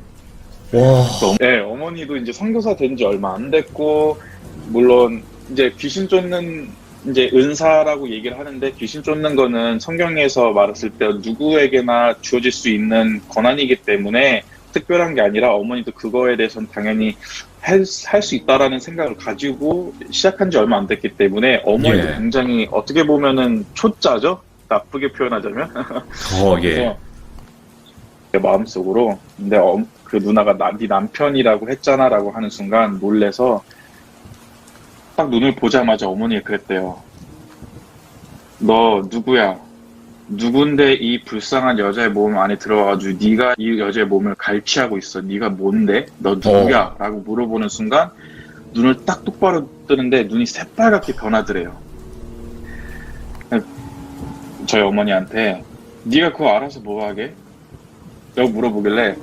와. 네, 어머니도 이제 선교사 된 지 얼마 안 됐고 물론 이제 귀신 쫓는 이제 은사라고 얘기를 하는데 귀신 쫓는 거는 성경에서 말했을 때 누구에게나 주어질 수 있는 권한이기 때문에 특별한 게 아니라 어머니도 그거에 대해서는 당연히 할 수 있다라는 생각을 가지고 시작한 지 얼마 안 됐기 때문에 어머니도 예. 굉장히 어떻게 보면은 초짜죠? 나쁘게 표현하자면. 예. 내 마음속으로 근데 그 누나가 네 남편이라고 했잖아라고 하는 순간 놀래서 딱 눈을 보자마자 어머니가 그랬대요. 너 누구야? 누군데 이 불쌍한 여자의 몸 안에 들어와가지고 네가 이 여자의 몸을 갈취하고 있어. 네가 뭔데? 너 누구야? 라고 물어보는 순간 눈을 딱 똑바로 뜨는데 눈이 새빨갛게 변하더래요. 저희 어머니한테 네가 그거 알아서 뭐하게? 라고 물어보길래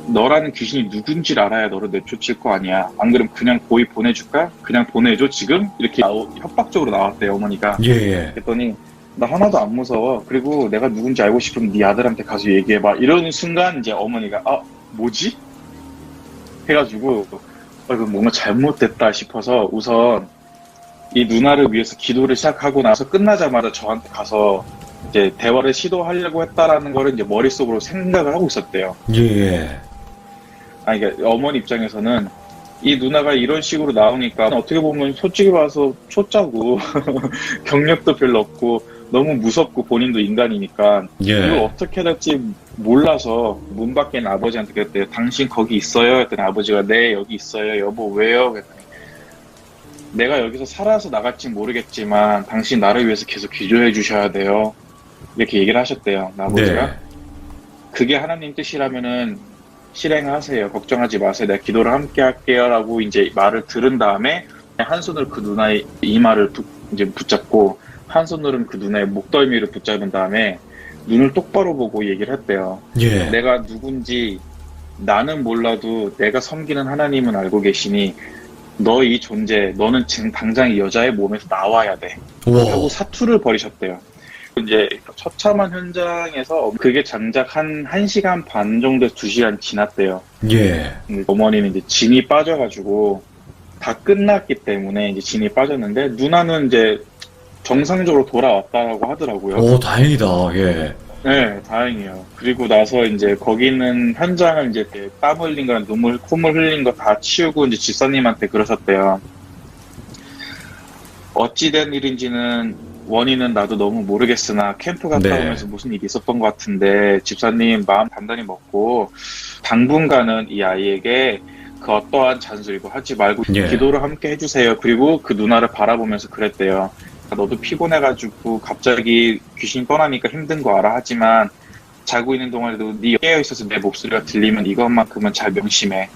너라는 귀신이 누군지를 알아야 너를 내쫓을 거 아니야. 안 그럼 그냥 고이 보내줄까? 그냥 보내줘 지금? 이렇게 협박적으로 나왔대요 어머니가. 예. 그랬더니 나 하나도 안 무서워. 그리고 내가 누군지 알고 싶으면 네 아들한테 가서 얘기해봐. 이러는 순간 이제 어머니가 뭐지? 해가지고 이거 뭔가 잘못됐다 싶어서 우선 이 누나를 위해서 기도를 시작하고 나서 끝나자마자 저한테 가서 이제 대화를 시도하려고 했다라는 거를 이제 머릿속으로 생각을 하고 있었대요. 예. 그러니까 어머니 입장에서는 이 누나가 이런 식으로 나오니까 어떻게 보면 솔직히 봐서 초짜고 경력도 별로 없고 너무 무섭고 본인도 인간이니까 이걸 예. 어떻게 해야 될지 몰라서 문 밖에 있는 아버지한테 그랬대요. 당신 거기 있어요? 했더니 아버지가 네 여기 있어요. 여보 왜요? 그랬더니 내가 여기서 살아서 나갈진 모르겠지만 당신 나를 위해서 계속 기도해 주셔야 돼요. 이렇게 얘기를 하셨대요. 아버지가. 네. 그게 하나님 뜻이라면은 실행하세요. 걱정하지 마세요. 내가 기도를 함께 할게요. 라고 이제 말을 들은 다음에 한 손으로 그 누나의 이마를 이제 붙잡고 한 손으로는 그 누나의 목덜미를 붙잡은 다음에 눈을 똑바로 보고 얘기를 했대요. 예. 내가 누군지 나는 몰라도 내가 섬기는 하나님은 알고 계시니 너 이 존재, 너는 지금 당장 이 여자의 몸에서 나와야 돼. 하고 와. 사투를 벌이셨대요. 이제 처참한 현장에서 그게 장작 한 1시간 반 정도에서 2시간 지났대요. 예. 근데 어머니는 이제 진이 빠져가지고 다 끝났기 때문에 이제 진이 빠졌는데 누나는 이제 정상적으로 돌아왔다라고 하더라고요. 오, 다행이다. 예. 네, 다행이에요. 그리고 나서 이제 거기 있는 현장을 이제 땀 흘린 거랑 눈물, 콧물 흘린 거 다 치우고 이제 집사님한테 그러셨대요. 어찌된 일인지는 원인은 나도 너무 모르겠으나 캠프 갔다 네. 오면서 무슨 일이 있었던 것 같은데 집사님 마음 단단히 먹고 당분간은 이 아이에게 그 어떠한 잔소리도 하지 말고 예. 기도를 함께 해주세요. 그리고 그 누나를 바라보면서 그랬대요. 너도 피곤해가지고 갑자기 귀신 떠나니까 힘든 거 알아. 하지만 자고 있는 동안에도 네 깨어있어서 내 목소리가 들리면 이것만큼은 잘 명심해.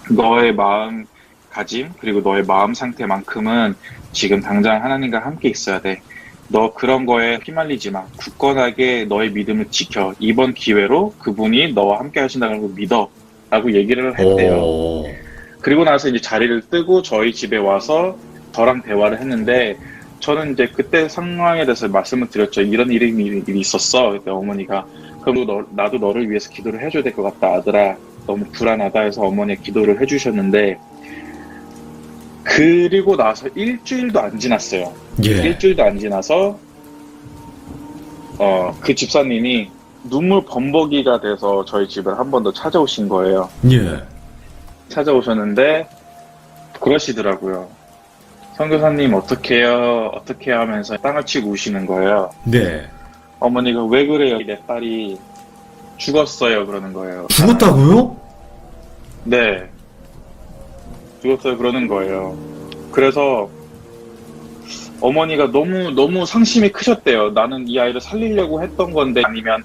너의 마음가짐 그리고 너의 마음 상태만큼은 지금 당장 하나님과 함께 있어야 돼. 너 그런 거에 휘말리지 마. 굳건하게 너의 믿음을 지켜. 이번 기회로 그분이 너와 함께 하신다는 걸 믿어. 라고 얘기를 했대요. 오. 그리고 나서 이제 자리를 뜨고 저희 집에 와서 저랑 대화를 했는데 저는 이제 그때 상황에 대해서 말씀을 드렸죠. 이런 일이 있었어. 그때 어머니가 그럼 나도 너를 위해서 기도를 해줘야 될 것 같다 아들아. 너무 불안하다 해서 어머니가 기도를 해주셨는데 그리고 나서 일주일도 안 지났어요. 예. 일주일도 안 지나서 그 집사님이 눈물 범벅이가 돼서 저희 집을 한 번 더 찾아오신 거예요. 예. 찾아오셨는데 그러시더라고요. 선교사님 어떡해요 하면서 땅을 치고 우시는 거예요. 네. 어머니가 왜 그래요? 내 딸이 죽었어요 그러는 거예요. 죽었다고요? 네. 죽었어요 그러는 거예요. 그래서 어머니가 너무 상심이 크셨대요. 나는 이 아이를 살리려고 했던 건데 아니면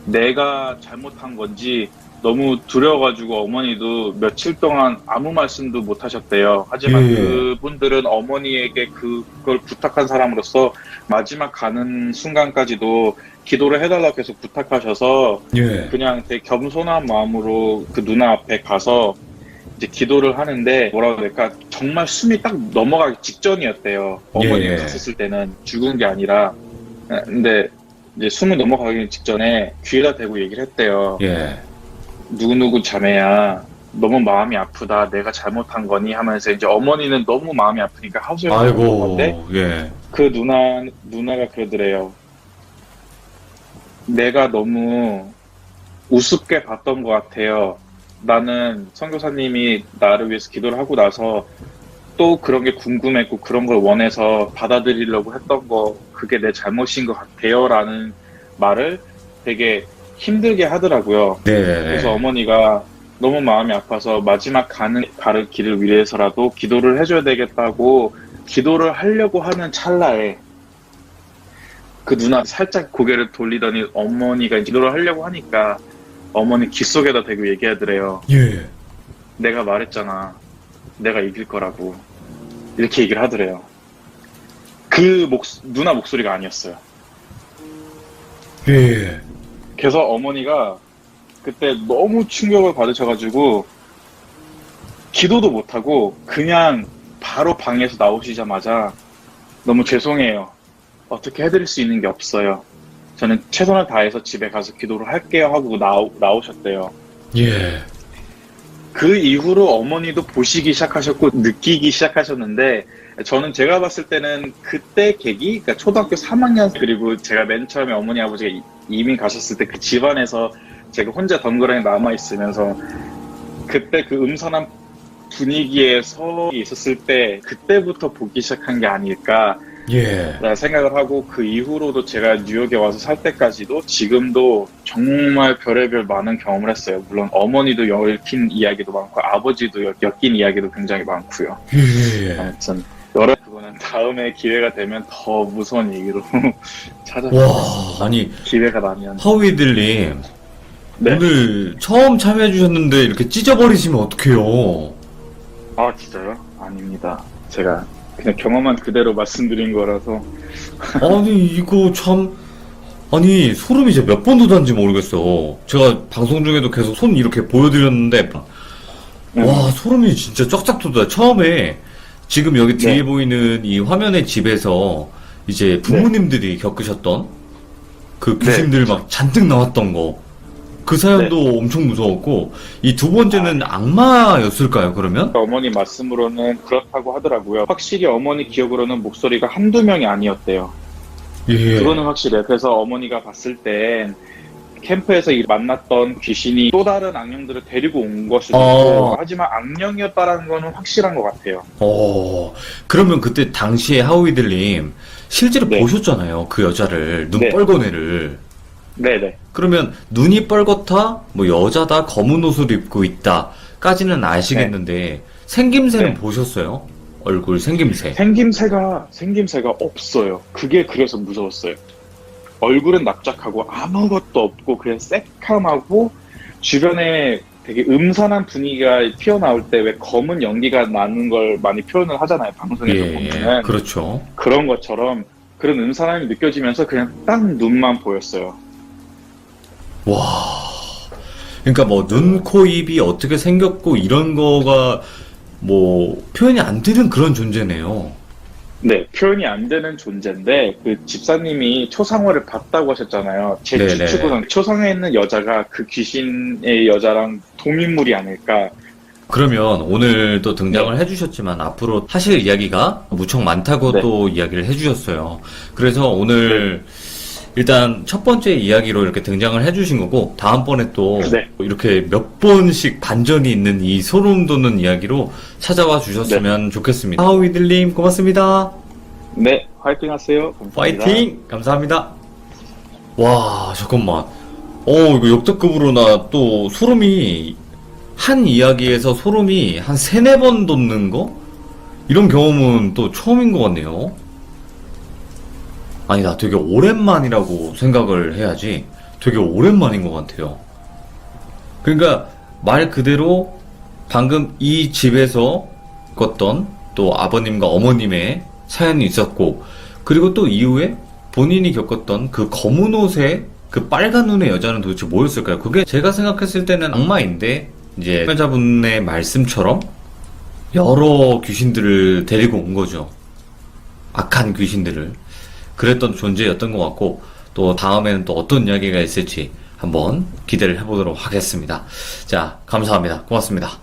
내가 잘못한 건지 너무 두려워가지고 어머니도 며칠 동안 아무 말씀도 못 하셨대요. 하지만 예. 그분들은 어머니에게 그걸 부탁한 사람으로서 마지막 가는 순간까지도 기도를 해달라고 계속 부탁하셔서 예. 그냥 되게 겸손한 마음으로 그 누나 앞에 가서 이제 기도를 하는데 뭐라고 해야 될까 정말 숨이 딱 넘어가기 직전이었대요. 어머니가 예. 갔었을 때는 죽은 게 아니라 근데 이제 숨을 넘어가기 직전에 귀에다 대고 얘기를 했대요. 예. 누구누구 자매야 너무 마음이 아프다 내가 잘못한 거니 하면서 이제 어머니는 너무 마음이 아프니까 하소연을 한 아이고. 건데 예. 그 누나가 그러더래요. 내가 너무 우습게 봤던 것 같아요. 나는 선교사님이 나를 위해서 기도를 하고 나서 또 그런 게 궁금했고 그런 걸 원해서 받아들이려고 했던 거 그게 내 잘못인 것 같아요 라는 말을 되게 힘들게 하더라고요. 네. 그래서 어머니가 너무 마음이 아파서 마지막 가는 길을 위해서라도 기도를 해줘야 되겠다고 기도를 하려고 하는 찰나에 그 누나 살짝 고개를 돌리더니 어머니가 기도를 하려고 하니까 어머니 귀 속에다 대고 얘기하더래요. 예. 내가 말했잖아. 내가 이길 거라고. 이렇게 얘기를 하더래요. 그 누나 목소리가 아니었어요. 예. 그래서 어머니가 그때 너무 충격을 받으셔가지고 기도도 못하고 그냥 바로 방에서 나오시자마자 너무 죄송해요. 어떻게 해드릴 수 있는 게 없어요. 저는 최선을 다해서 집에 가서 기도를 할게요 하고 나오셨대요. 예. 그 이후로 어머니도 보시기 시작하셨고 느끼기 시작하셨는데 저는 제가 봤을 때는 그때 계기, 그러니까 초등학교 3학년 그리고 제가 맨 처음에 어머니 아버지가 이민 가셨을 때 그 집안에서 제가 혼자 덩그러니 남아있으면서 그때 그 음산한 분위기에 서 있었을 때 그때부터 보기 시작한 게 아닐까. 예. 라 생각을 하고 그 이후로도 제가 뉴욕에 와서 살 때까지도 지금도 정말 별의별 많은 경험을 했어요. 물론 어머니도 엮인 이야기도 많고 아버지도 엮인 이야기도 굉장히 많고요. 예. 아무튼 여러 그거는 다음에 기회가 되면 더 무서운 얘기로 찾아뵙겠습니다. 와, 아니 기회가 나면. 하우이들님 네. 오늘 처음 참여해 주셨는데 이렇게 찢어버리시면 어떡해요? 아 진짜요? 아닙니다. 제가 그냥 경험한 그대로 말씀드린 거라서. 아니 이거 참 아니 소름이 이제 몇 번 돋았는지 모르겠어. 제가 방송 중에도 계속 손 이렇게 보여드렸는데 와 소름이 진짜 쫙쫙 돋아. 처음에 지금 여기 뒤에 네. 보이는 이 화면의 집에서 이제 부모님들이 겪으셨던 그 귀신들 막 잔뜩 나왔던 거. 그 사연도 엄청 무서웠고 이 두 번째는 악마였을까요 그러면? 어머니 말씀으로는 그렇다고 하더라고요. 확실히 어머니 기억으로는 목소리가 한두 명이 아니었대요. 예. 그거는 확실해요. 그래서 어머니가 봤을 땐 캠프에서 만났던 귀신이 또 다른 악령들을 데리고 온 것일 수도 있고 하지만 악령이었다라는 거는 확실한 것 같아요. 그러면 그때 당시에 하우이들님 실제로 네. 보셨잖아요 그 여자를 눈 네. 뻘건 애를. 네네. 그러면 눈이 뻘겋다, 뭐 여자다, 검은 옷을 입고 있다까지는 아시겠는데 생김새는 네. 보셨어요? 얼굴 생김새. 생김새가 없어요. 그게 그래서 무서웠어요. 얼굴은 납작하고 아무것도 없고 그냥 새카맣고 주변에 되게 음산한 분위기가 튀어나올 때 왜 검은 연기가 나는 걸 많이 표현을 하잖아요. 방송에서 보면은. 그렇죠. 그런 것처럼 그런 음산함이 느껴지면서 그냥 딱 눈만 보였어요. 와. 그러니까 뭐 눈, 코, 입이 어떻게 생겼고 이런 거가 뭐 표현이 안 되는 그런 존재네요. 네, 표현이 안 되는 존재인데 그 집사님이 초상화를 봤다고 하셨잖아요. 제 네네. 추측으로는 초상화에 있는 여자가 그 귀신의 여자랑 동인물이 아닐까. 그러면 오늘 또 등장을 해주셨지만 앞으로 하실 이야기가 무척 많다고 네. 또 이야기를 해주셨어요. 그래서 오늘 일단 첫 번째 이야기로 이렇게 등장을 해주신 거고 다음번에 또 네. 이렇게 몇 번씩 반전이 있는 이 소름 돋는 이야기로 찾아와 주셨으면 좋겠습니다. 하우이들님 고맙습니다. 네, 화이팅 하세요. 감사합니다. 파이팅! 감사합니다. 와 잠깐만 이거 역대급으로 나 또 소름이 한 이야기에서 소름이 한 3-4번 돋는 거? 이런 경험은 또 처음인 것 같네요. 아니 나 되게 오랜만이라고 생각을 해야지 되게 오랜만인 것 같아요. 그러니까 말 그대로 방금 이 집에서 겪었던 또 아버님과 어머님의 사연이 있었고 그리고 또 이후에 본인이 겪었던 그 검은 옷에 그 빨간 눈의 여자는 도대체 뭐였을까요? 그게 제가 생각했을 때는 악마인데 이제 여자분의 말씀처럼 여러 귀신들을 데리고 온 거죠. 악한 귀신들을. 그랬던 존재였던 것 같고 또 다음에는 또 어떤 이야기가 있을지 한번 기대를 해보도록 하겠습니다. 자, 감사합니다. 고맙습니다.